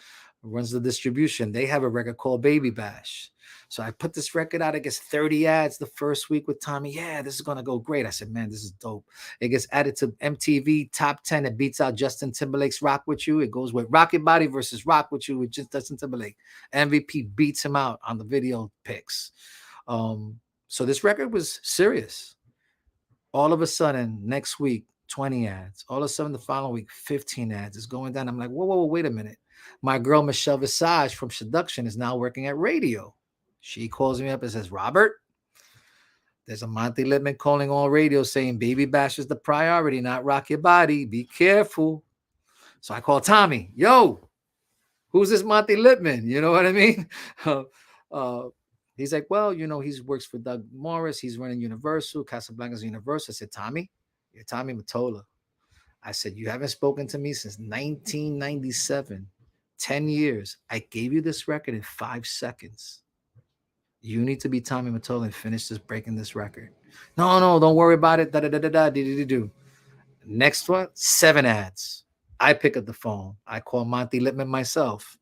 runs the distribution. They have a record called Baby Bash. So I put this record out. It gets 30 ads the first week with Tommy. Yeah, this is going to go great. I said, man, this is dope. It gets added to MTV Top 10. It beats out Justin Timberlake's Rock With You. It goes with Rocket Body versus Rock With You with Justin Timberlake. MVP beats him out on the video picks. So this record was serious. All of a sudden, next week, 20 ads. All of a sudden, the following week, 15 ads. It's going down. I'm like, whoa, wait a minute. My girl, Michelle Visage from Seduction, is now working at radio. She calls me up and says, Robert, there's a Monty Lippman calling on radio saying Baby Bash is the priority, not Rock Your Body. Be careful. So I call Tommy. Yo, who's this Monty Lippman? You know what I mean? He's like, well, you know, he works for Doug Morris. He's running Universal. Casablanca's Universal. I said, Tommy, you're Tommy Mottola. I said, you haven't spoken to me since 1997. 10 years. I gave you this record in 5 seconds. You need to be Tommy Mottola and finish breaking this record. No, don't worry about it. Do. Next one, 7 ads. I pick up the phone. I call Monty Lippman myself.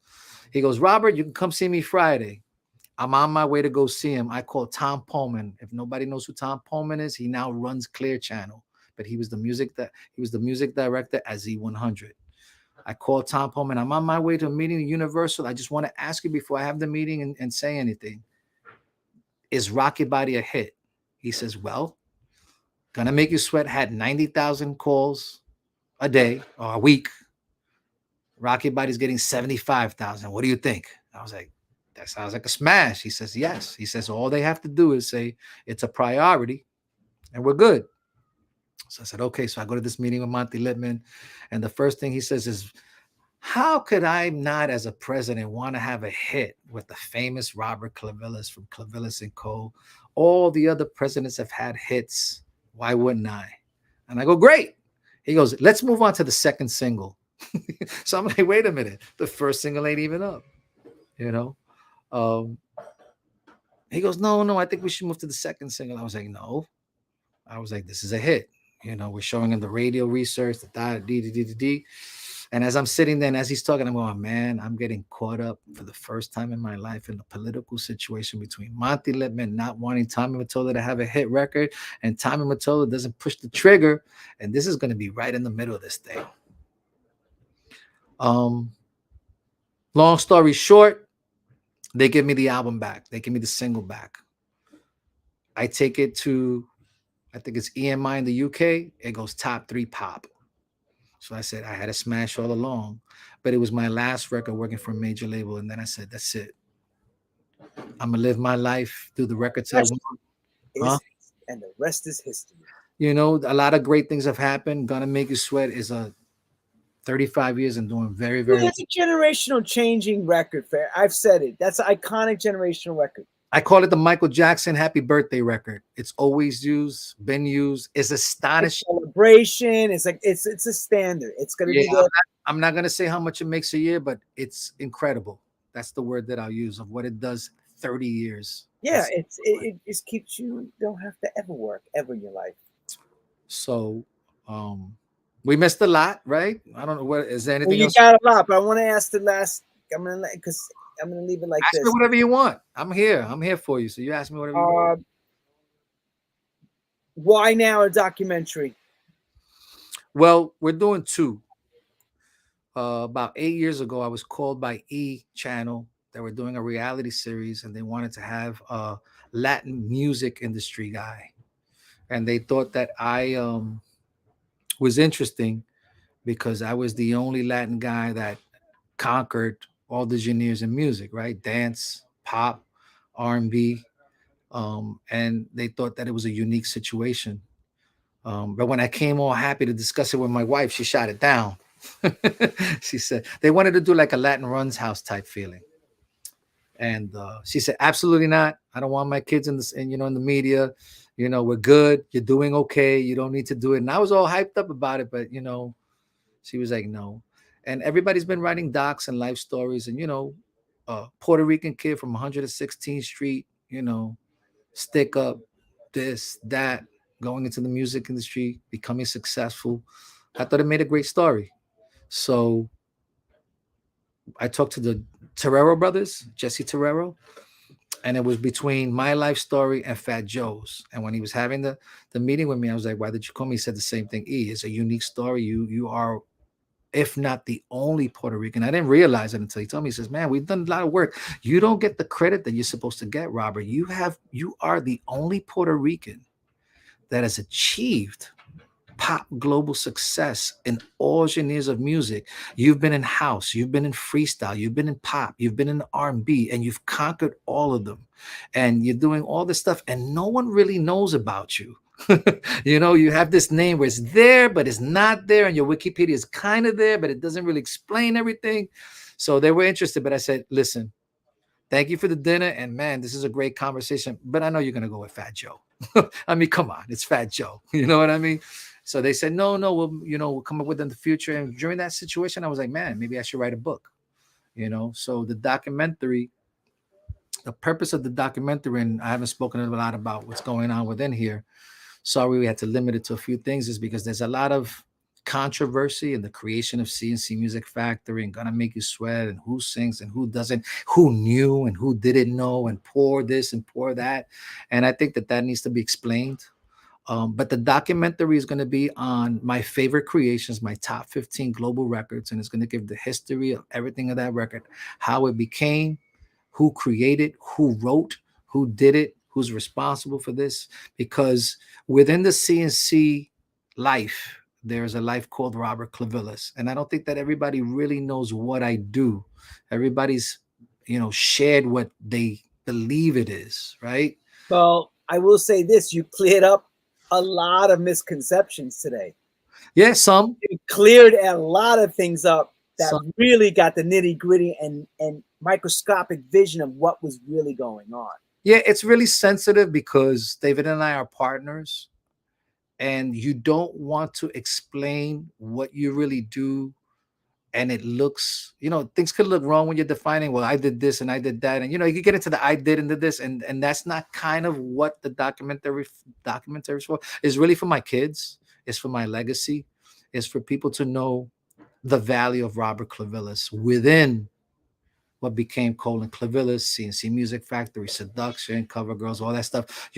He goes, Robert, you can come see me Friday. I'm on my way to go see him. I call Tom Pullman. If nobody knows who Tom Pullman is, he now runs Clear Channel, but he was the music director at Z100. I called Tom Pullman. I'm on my way to a meeting at Universal. I just want to ask you before I have the meeting and say anything. Is Rocky Body a hit? He says, well, Gonna Make You Sweat had 90,000 calls a day or a week. Rocky Body's getting 75,000. What do you think? I was like, that sounds like a smash. He says, yes. He says, all they have to do is say it's a priority and we're good. So I said, okay. So I go to this meeting with Monty Lippman. And the first thing he says is, how could I not, as a president, want to have a hit with the famous Robert Clivilles from Clivilles and Cole? All the other presidents have had hits. Why wouldn't I? And I go, great. He goes, let's move on to the second single. So I'm like, wait a minute. The first single ain't even up, you know? He goes, no, I think we should move to the second single. I was like, no. I was like, this is a hit. You know, we're showing him the radio research, the And as I'm sitting there and as he's talking, I'm going, man, I'm getting caught up for the first time in my life in the political situation between Monty Lippman not wanting Tommy Mottola to have a hit record and Tommy Mottola doesn't push the trigger. And this is going to be right in the middle of this thing. Long story short, they give me the album back. They give me the single back. I take it to, I think it's EMI in the UK. It goes top 3 pop. So I said, I had a smash all along, but it was my last record working for a major label. And then I said, that's it. I'm going to live my life, do the records I want. And the rest is history. You know, a lot of great things have happened. Gonna Make You Sweat is a 35 years and doing very, very well. It's a generational changing record. Fair. I've said it. That's an iconic generational record. I call it the Michael Jackson Happy Birthday record. It's always used, been used. It's astonishing. It's celebration. It's like it's a standard. It's gonna be there. I'm not gonna say how much it makes a year, but it's incredible. That's the word that I'll use of what it does 30 years. Yeah, it just keeps you don't have to ever work ever in your life. So we missed a lot, right? I don't know what is there anything else? You got a lot, but I want to ask the last. I'm gonna because I'm gonna leave it like Ask me this. whatever you want. I'm here. I'm here for you. So you ask me whatever you want. Why now a documentary? Well, we're doing two. About 8 years ago, I was called by E Channel. They were doing a reality series, and they wanted to have a Latin music industry guy, and they thought that I was interesting because I was the only Latin guy that conquered all the genres in music, right? Dance, pop, R&B, and they thought that it was a unique situation. But when I came all happy to discuss it with my wife, she shot it down. She said they wanted to do like a Latin Runs House type feeling, and she said, "Absolutely not. I don't want my kids in this, and in the media. We're good. You're doing okay. You don't need to do it." And I was all hyped up about it, but she was like, "No." And everybody's been writing docs and life stories, and Puerto Rican kid from 116th Street, stick up, this, that, going into the music industry, becoming successful. I thought it made a great story. So I talked to the Terrero brothers, Jesse Terrero, and it was between my life story and Fat Joe's. And when he was having the meeting with me, I was like, "Why did you call me?" He said the same thing. E, it's a unique story. You are, if not the only Puerto Rican. I didn't realize it until he told me. He says, "Man, we've done a lot of work. You don't get the credit that you're supposed to get, Robert. You are the only Puerto Rican that has achieved pop global success in all genres of music. You've been in house, you've been in freestyle, you've been in pop, you've been in R&B, and you've conquered all of them. And you're doing all this stuff, and no one really knows about you." You have this name where it's there, but it's not there, and your Wikipedia is kind of there, but it doesn't really explain everything. So they were interested, but I said, "Listen, thank you for the dinner, and man, this is a great conversation, but I know you're gonna go with Fat Joe." I mean, come on, it's Fat Joe. You know what I mean? So they said, no, we'll come up with it in the future. And during that situation, I was like, man, maybe I should write a book. So the documentary, the purpose of the documentary, and I haven't spoken a lot about what's going on within here. Sorry, we had to limit it to a few things, is because there's a lot of controversy in the creation of C+C Music Factory and Gonna Make You Sweat, and who sings and who doesn't, who knew and who didn't know, and pour this and pour that. And I think that needs to be explained. But the documentary is going to be on my favorite creations, my top 15 global records, and it's going to give the history of everything of that record, how it became, who created, who wrote, who did it, who's responsible for this. Because within the C+C life, there's a life called Robert Clivilles, and I don't think that everybody really knows what I do. Everybody's, shared what they believe it is, right? Well, I will say this: you cleared up a lot of misconceptions today. Yeah, some. You cleared a lot of things up that really got the nitty gritty and microscopic vision of what was really going on. Yeah, it's really sensitive because David and I are partners, and you don't want to explain what you really do. And it looks, things could look wrong when you're defining, well, I did this and I did that. And, you get into the I did and did this. And that's not kind of what the documentary is for. It's really for my kids. It's for my legacy. It's for people to know the value of Robert Clivilles within what became Cole and Clivilles, C+C Music Factory, Seduction, Cover Girls, all that stuff.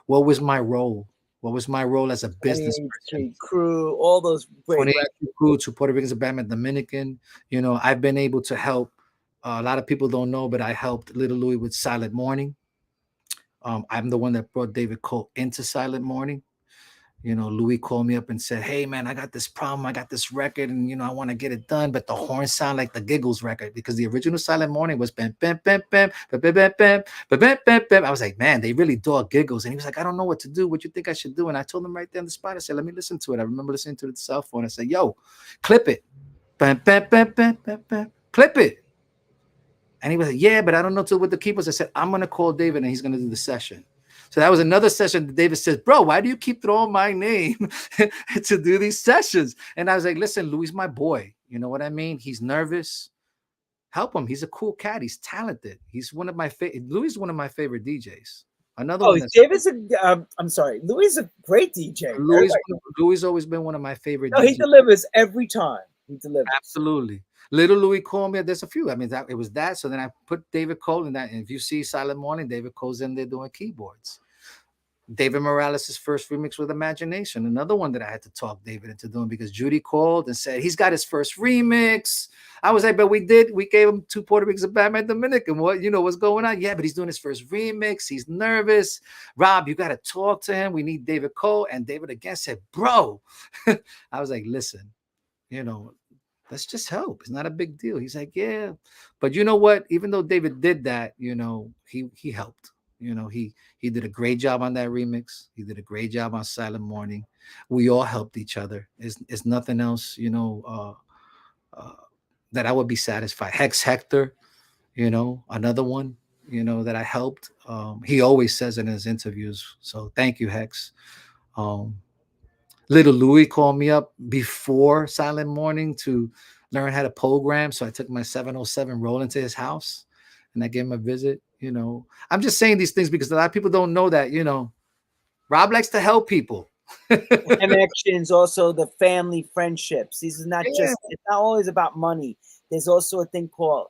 What was my role? What was my role as a business person? Crew, all those great crew to Puerto Ricans, Blackman, Dominican. I've been able to help. A lot of people don't know, but I helped Little Louis with Silent Morning. I'm the one that brought David Cole into Silent Morning. Louis called me up and said, "Hey man, I got this problem. I got this record, and I want to get it done, but the horns sound like the Giggles record, because the original Silent Morning was bam, bam, bam, bam, bam, bam, bam, bam, bam, bam, bam, bam." I was like, man, they really dog Giggles. And he was like, "I don't know what to do. What you think I should do?" And I told him right there on the spot. I said, "Let me listen to it." I remember listening to it on the cell phone. I said, "Yo, clip it, bam, bam, bam, bam, bam, bam, clip it." And he was like, "Yeah, but I don't know what the keyboards." I said, "I'm gonna call David, and he's gonna do the session." So that was another session that David says, "Bro, why do you keep throwing my name to do these sessions?" And I was like, "Listen, Louis, my boy. You know what I mean? He's nervous. Help him. He's a cool cat. He's talented. He's one of my favorite. Louis is one of my favorite DJs. Another one. David's I'm sorry. Louis is a great DJ. Louis always been one of my favorite. No, DJs. He delivers every time. He delivers. Absolutely. Little Louis called me. There's a few. I mean, it was that. So then I put David Cole in that. And if you see Silent Morning, David Cole's in there doing keyboards. David Morales' first remix with Imagination, another one that I had to talk David into doing because Judy called and said he's got his first remix. I was like, but we gave him 2 Puerto Ricans of Batman Dominican. What, what's going on? Yeah, but he's doing his first remix. He's nervous. Rob, you got to talk to him. We need David Cole. And David again said, bro. I was like, listen, let's just help. It's not a big deal. He's like, yeah. But you know what? Even though David did that, he helped. He did a great job on that remix. He did a great job on Silent Morning. We all helped each other. It's nothing else, that I would be satisfied. Hex Hector, another one, that I helped. He always says in his interviews. So thank you, Hex. Little Louis called me up before Silent Morning to learn how to program. So I took my 707 roll into his house and I gave him a visit. I'm just saying these things because a lot of people don't know that, Rob likes to help people. Connections, also the family friendships. This is not just, it's not always about money. There's also a thing called,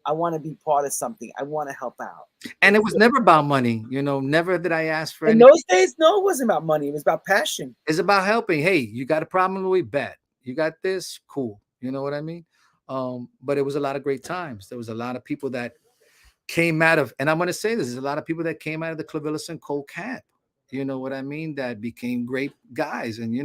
I want to be part of something. I want to help out. And it was never about money. Never did I ask for in anything. those days, no, it wasn't about money. It was about passion. It's about helping. Hey, you got a problem, Louis? Bet. You got this? Cool. You know what I mean? But it was a lot of great times. There was a lot of people that came out of, and I'm going to say this, there's a lot of people that came out of the Clivilles and Cole camp, you know what I mean, that became great guys, and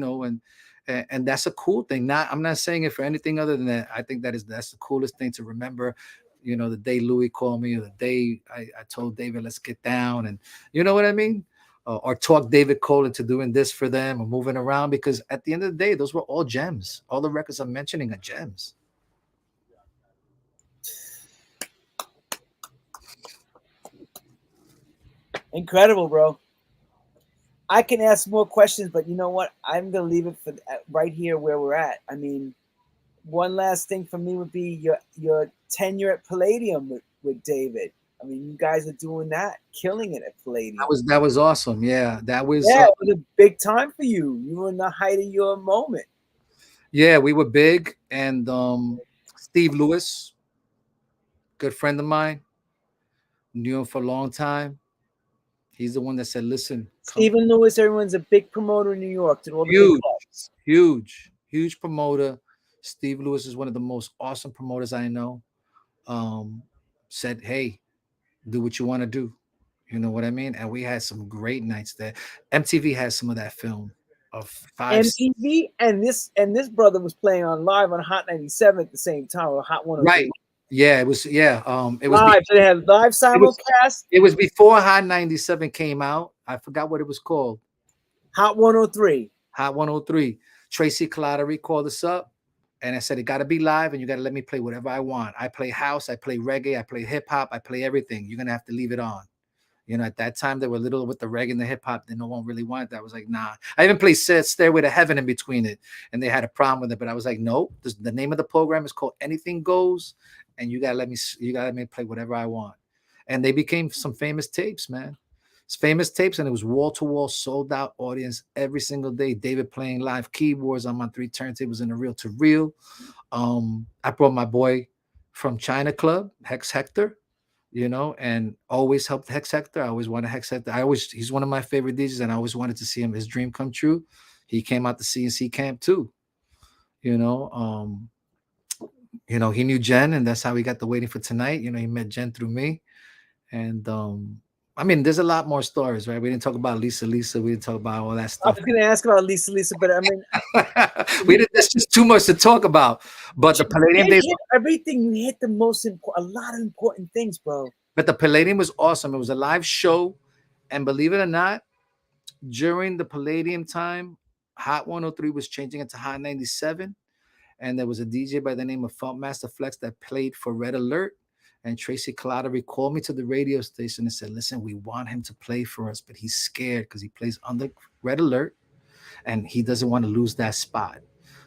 and that's a cool thing. I'm not saying it for anything other than that. I think that's the coolest thing to remember, the day Louis called me, or the day I told David, let's get down, and you know what I mean, or talk David Cole into doing this for them or moving around, because at the end of the day, those were all gems. All the records I'm mentioning are gems. Incredible, bro. I can ask more questions, but you know what? I'm going to leave it for right here where we're at. I mean, one last thing for me would be your tenure at Palladium with David. I mean, you guys are doing that, killing it at Palladium. That was awesome. Yeah, it was a big time for you. You were in the height of your moment. Yeah, we were big, and Steve Lewis, good friend of mine, knew him for a long time. He's the one that said, listen. Stephen Lewis, everyone's a big promoter in New York. To all the huge, big clubs. huge promoter. Steve Lewis is one of the most awesome promoters I know. Said, hey, do what you want to do. You know what I mean? And we had some great nights there. MTV has some of that film of 5. MTV and this brother was playing on live on Hot 97 at the same time, or Hot 103. Right. Yeah, it was. Yeah, it was live. So they had live simulcast. It was before Hot 97 came out. I forgot what it was called. Hot 103. Hot 103. Tracy Clattery called us up, and I said it got to be live, and you got to let me play whatever I want. I play house, I play reggae, I play hip hop, I play everything. You're gonna have to leave it on. At that time they were little with the reggae and the hip hop. Then no one really wanted that. I was like, nah. I even played Stairway to Heaven in between it, and they had a problem with it. But I was like, no. The name of the program is called Anything Goes. And you gotta let me play whatever I want. And they became some famous tapes, man. It's famous tapes, and it was wall-to-wall, sold-out audience every single day. David playing live keyboards on my 3 turntables in a reel-to-reel. I brought my boy from China Club, Hex Hector, and always helped Hex Hector. I always wanted Hex Hector. He's one of my favorite DJs, and I always wanted to see him, his dream come true. He came out to CNC camp too, he knew Jen, and that's how he got the Waiting for Tonight. He met Jen through me. And I mean, there's a lot more stories, right? We didn't talk about Lisa. We didn't talk about all that stuff. I was going to ask about Lisa, but I mean, there's just too much to talk about. But the Palladium days, everything, you hit the most important, a lot of important things, bro. But the Palladium was awesome. It was a live show, and believe it or not, during the Palladium time, Hot 103 was changing into Hot 97. And there was a DJ by the name of Funkmaster Flex that played for Red Alert. And Tracy Clattery called me to the radio station and said, listen, we want him to play for us, but he's scared because he plays under Red Alert and he doesn't want to lose that spot.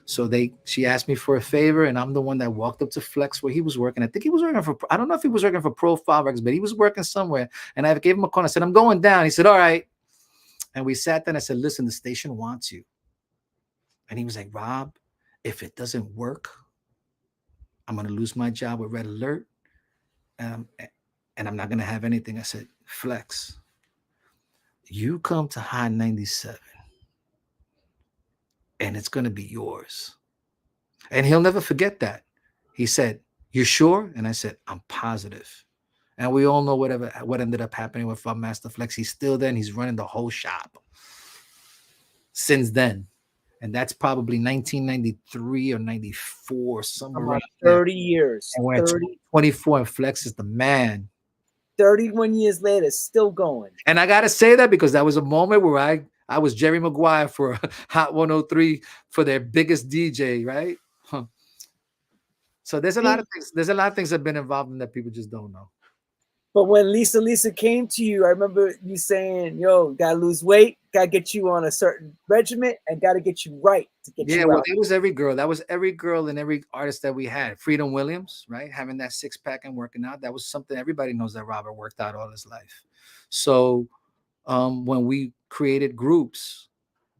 So she asked me for a favor, and I'm the one that walked up to Flex where he was working. I think he was working for, I don't know if he was working for Profile Records, but he was working somewhere. And I gave him a call. I said, I'm going down. He said, all right. And we sat there and I said, listen, the station wants you. And he was like, Rob, if it doesn't work, I'm going to lose my job with Red Alert. And I'm not going to have anything. I said, Flex, you come to High 97 and it's going to be yours. And he'll never forget that. He said, "You sure?" And I said, "I'm positive." And we all know what ended up happening with Master Flex. He's still there and he's running the whole shop since then. And that's probably 1993 or 94, somewhere around 30 years. And we're 24 and Flex is the man. 31 years later, still going. And I got to say that because that was a moment where I was Jerry Maguire for Hot 103 for their biggest DJ, right? Huh. So there's a lot of things. There's a lot of things that have been involved in that people just don't know. But when Lisa came to you, I remember you saying, "Yo, gotta lose weight, gotta get you on a certain regiment, and gotta get you right to get you." Yeah, well, it was every girl. That was every girl and every artist that we had. Freedom Williams, right? Having that 6-pack and working out. That was something everybody knows that Robert worked out all his life. So when we created groups,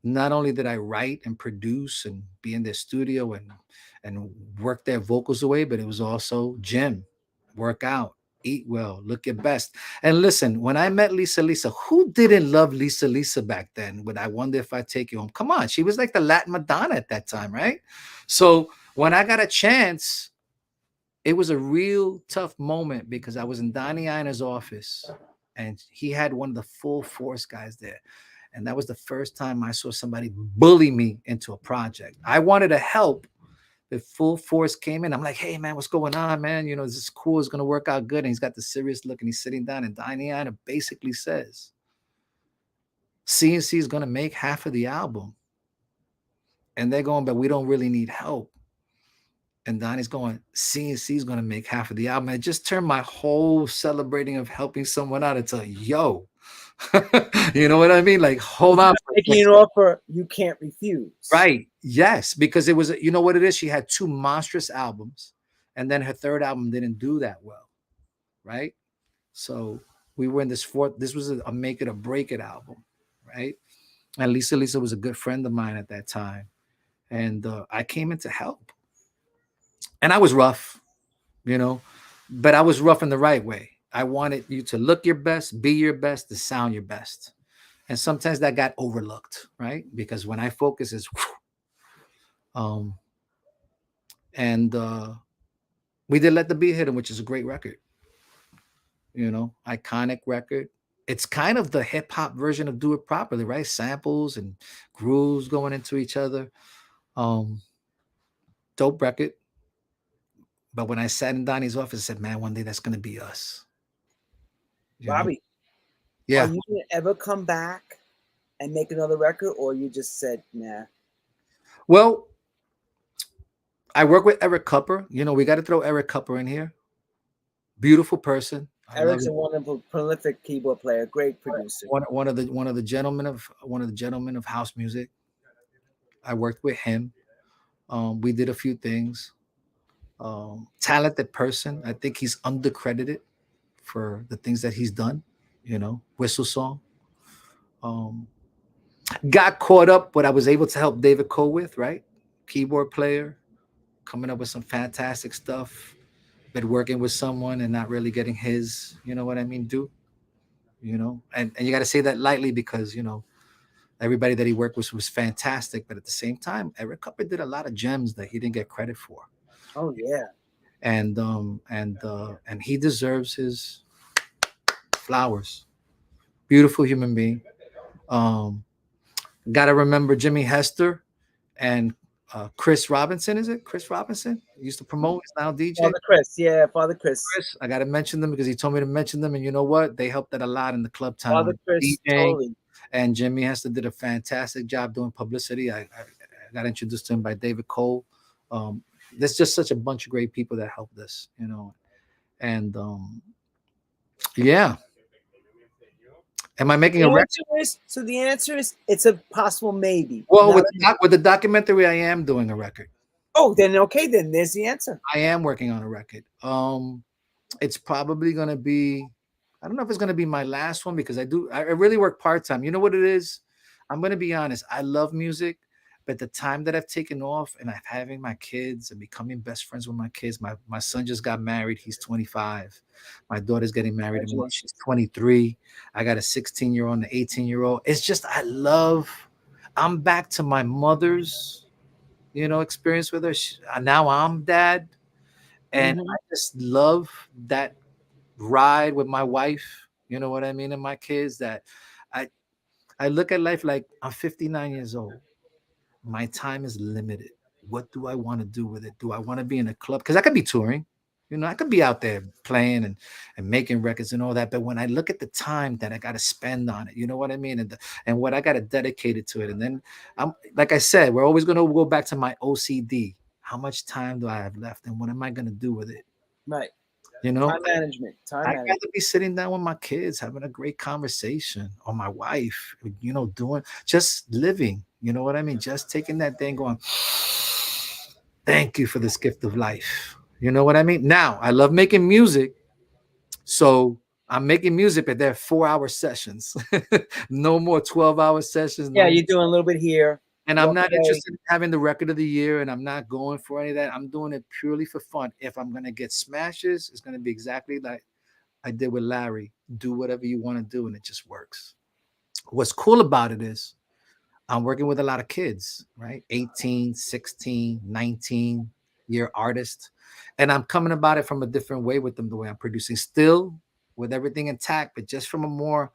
not only did I write and produce and be in their studio and work their vocals away, but it was also gym, work out, eat well, look your best. And listen, when I met Lisa, who didn't love Lisa back then? With I Wonder If I Take You Home? Come on, she was like the Latin Madonna at that time, right? So when I got a chance, it was a real tough moment because I was in Donnie Ienner's office and he had one of the Full Force guys there. And that was the first time I saw somebody bully me into a project. I wanted to help. The Full Force came in. I'm like, "Hey, man, what's going on, man? You know, this is cool. It's going to work out good." And he's got the serious look and he's sitting down. And Donnie Ienner basically says, "CNC is going to make half of the album." And they're going, "But we don't really need help." And Donnie's going, "CNC is going to make half of the album." And it just turned my whole celebrating of helping someone out into, yo, you know what I mean? Like, hold on. Making an offer you can't refuse. Right. Yes. Because it was, you know what it is? She had 2 monstrous albums. And then her 3rd album didn't do that well. Right. So we were in this was a make it or break it album. Right. And Lisa was a good friend of mine at that time. And I came in to help. And I was rough, you know, but I was rough in the right way. I wanted you to look your best, be your best, to sound your best. And sometimes that got overlooked, right? Because when I focus is, we did Let the Beat Hit 'Em, which is a great record, you know, iconic record. It's kind of the hip hop version of Do It Properly, right? Samples and grooves going into each other. Dope record. But when I sat in Donnie's office, I said, "Man, one day that's going to be us." Bobby, yeah. Are you going to ever come back and make another record, or you just said, nah? Well, I work with Eric Kupper. You know, we got to throw Eric Kupper in here. Beautiful person. Eric's a wonderful, prolific keyboard player, great producer. One of the gentlemen of house music. I worked with him. We did a few things. Talented person. I think he's undercredited for the things that he's done. You know, Whistle Song. Got caught up what I was able to help David Cole with, right? Keyboard player, coming up with some fantastic stuff, but working with someone and not really getting his, you know what I mean, due. You know, and you got to say that lightly because, you know, everybody that he worked with was fantastic, but at the same time, Eric Kupper did a lot of gems that he didn't get credit for. Oh yeah. And he deserves his flowers. Beautiful human being. Gotta remember Jimmy Hester and Chris Robinson. Is it Chris Robinson? He used to promote, he's now DJ. Father Chris, yeah, Father Chris. I gotta mention them because he told me to mention them, and you know what? They helped out a lot in the club time. Father Chris, DJing, totally. And Jimmy Hester did a fantastic job doing publicity. I got introduced to him by David Cole. There's just such a bunch of great people that helped us, you know. And yeah. Am I making a record? So the answer is it's a possible maybe. Well, with the documentary, I am doing a record. Oh, then okay, then there's the answer. I am working on a record. It's probably gonna be, I don't know if it's gonna be my last one because I really work part-time. You know what it is? I'm gonna be honest. I love music, But the time that I've taken off and I'm having my kids and becoming best friends with my kids, my son just got married. He's 25. My daughter's getting married tomorrow. She's 23. I got a 16-year-old and an 18-year-old. It's just, I'm back to my mother's, experience with her. Now I'm dad. And I just love that ride with my wife, you know what I mean, and my kids, that I look at life like I'm 59 years old. My time is limited. What do I want to do with it? Do I want to be in a club? Because I could be touring, I could be out there playing and making records and all that. But when I look at the time that I got to spend on it, you know what I mean? And what I got to dedicate it to it. And then I'm, like I said, we're always going to go back to my OCD. How much time do I have left? And what am I going to do with it? Right. Time management. I'd rather be sitting down with my kids, having a great conversation, or my wife, doing, just living, you know what I mean? Just taking that thing, going, thank you for this gift of life. You know what I mean? Now, I love making music. So I'm making music, but they're 4-hour sessions. No more 12-hour sessions. Yeah, you're doing a little bit here. And I'm not interested in having the record of the year, and I'm not going for any of that. I'm doing it purely for fun. If I'm going to get smashes, it's going to be exactly like I did with Larry. Do whatever you want to do, and it just works. What's cool about it is I'm working with a lot of kids, right? 18, 16, 19-year artists. And I'm coming about it from a different way with them, the way I'm producing, still with everything intact, but just from a more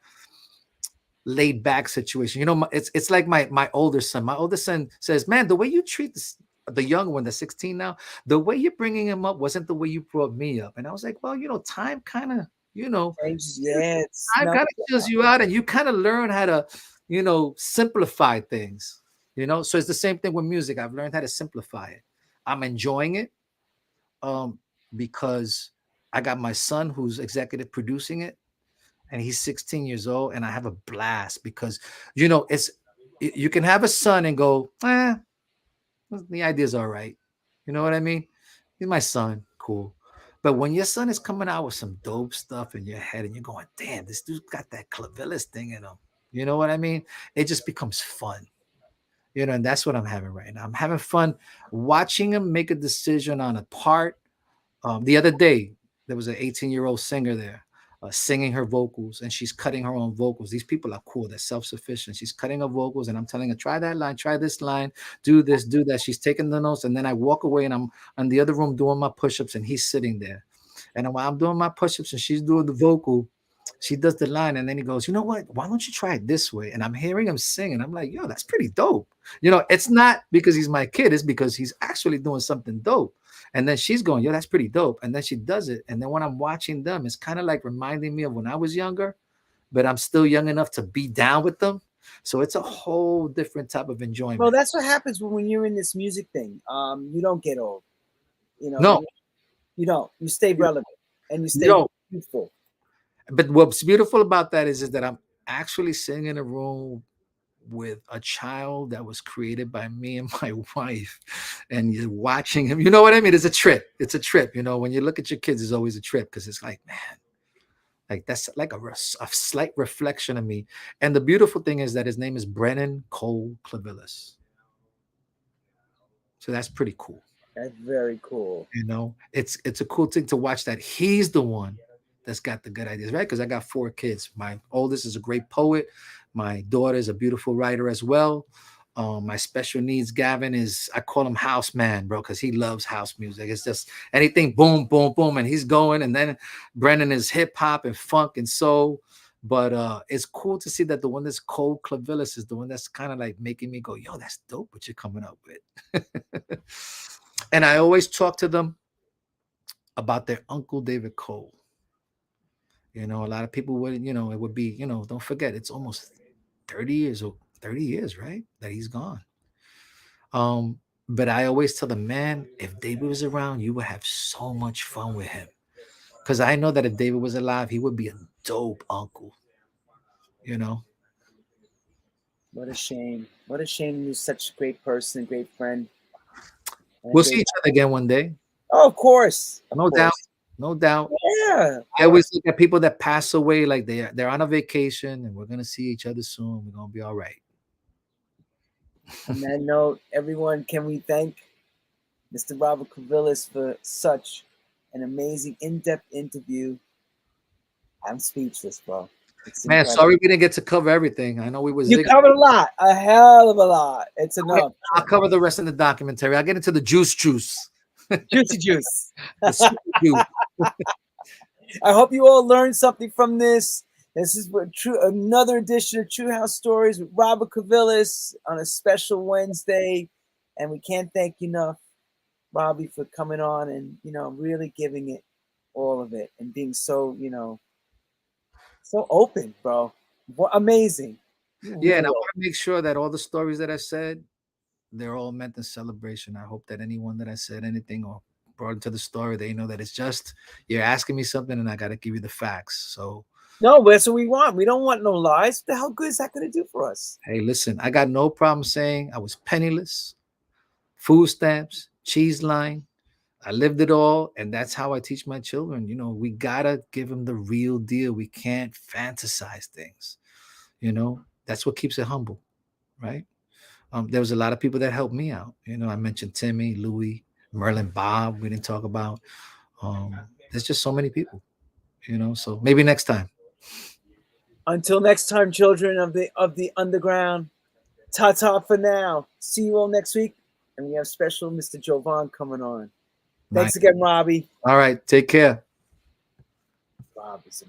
laid back situation. It's like my older son. My older son says, man, the way you treat the young one, the 16 now, the way you're bringing him up wasn't the way you brought me up. And I was like, well, time kind of, time kind of chills you out, and you kind of learn how to, simplify things, So it's the same thing with music. I've learned how to simplify it. I'm enjoying it because I got my son who's executive producing it. And he's 16 years old, and I have a blast because, you can have a son and go, the idea's all right. You know what I mean? He's my son, cool. But when your son is coming out with some dope stuff in your head and you're going, damn, this dude's got that Clivilles thing in him. You know what I mean? It just becomes fun. And that's what I'm having right now. I'm having fun watching him make a decision on a part. The other day, there was an 18-year-old singer there. Singing her vocals, and she's cutting her own vocals. These people are cool. They're self-sufficient. She's cutting her vocals, and I'm telling her, try that line, try this line, do this, do that. She's taking the notes, and then I walk away, and I'm in the other room doing my push-ups, and he's sitting there. And while I'm doing my push-ups and she's doing the vocal, she does the line, and then he goes, you know what? Why don't you try it this way? And I'm hearing him sing, and I'm like, yo, that's pretty dope. It's not because he's my kid. It's because he's actually doing something dope. And then she's going, yo, that's pretty dope. And then she does it. And then when I'm watching them, it's kind of like reminding me of when I was younger, but I'm still young enough to be down with them. So it's a whole different type of enjoyment. Well, that's what happens when you're in this music thing. You don't get old. No. You don't. You stay relevant and you stay youthful. But what's beautiful about that is that I'm actually sitting in a room with a child that was created by me and my wife, and you're watching him. You know what I mean? It's a trip. It's a trip. When you look at your kids, it's always a trip because it's like, man, like that's like a slight reflection of me. And the beautiful thing is that his name is Brennan Cole Clivilles. So that's pretty cool. That's very cool. It's a cool thing to watch that he's the one that's got the good ideas, right? Because I got 4 kids. My oldest is a great poet. My daughter is a beautiful writer as well. My special needs Gavin is, I call him house man, bro, because he loves house music. It's just anything boom, boom, boom, and he's going. And then Brennan is hip hop and funk and soul. But it's cool to see that the one that's Cole Clivilles is the one that's kind of like making me go, yo, that's dope what you're coming up with. And I always talk to them about their uncle David Cole. A lot of people would, it would be, don't forget, it's almost 30 years, right? That he's gone. But I always tell them, man, if David was around, you would have so much fun with him. Because I know that if David was alive, he would be a dope uncle. What a shame. What a shame. You're such a great person, great friend. We'll see each other again one day. Oh, of course. No doubt. No doubt. Yeah. I always look at people that pass away like they're on a vacation and we're going to see each other soon. We're going to be all right. On that note, everyone, can we thank Mr. Robert Clivilles for such an amazing, in-depth interview? I'm speechless, bro. It's Man, incredible. sorry we didn't get to cover everything. I know we was. You covered a lot, a hell of a lot. It's enough. I'll cover the rest in the documentary. I'll get into the juice. Juicy juice. The super juice. I hope you all learned something from this. This is another edition of True House Stories with Robert Clivilles on a special Wednesday. And we can't thank you enough, Robbie, for coming on and, really giving it all of it and being so, so open, bro. What amazing. Yeah, and I want to make sure that all the stories that I said, they're all meant in celebration. I hope that anyone that I said anything or brought into the story, they know that it's just you're asking me something and I got to give you the facts. So no, that's what we want. We don't want no lies. What the hell good is that going to do for us? Hey, listen, I got no problem saying I was penniless, food stamps, cheese line. I lived it all, and that's how I teach my children. We gotta give them the real deal. We can't fantasize things. That's what keeps it humble, right? There was a lot of people that helped me out. I mentioned Timmy, Louis, Merlin, Bob. We didn't talk about. There's just so many people. So maybe next time. Until next time, children of the underground. Ta-ta for now. See you all next week, and we have special Mr. Jovan coming on. Thanks again, Robbie. All right, take care. Rob is amazing.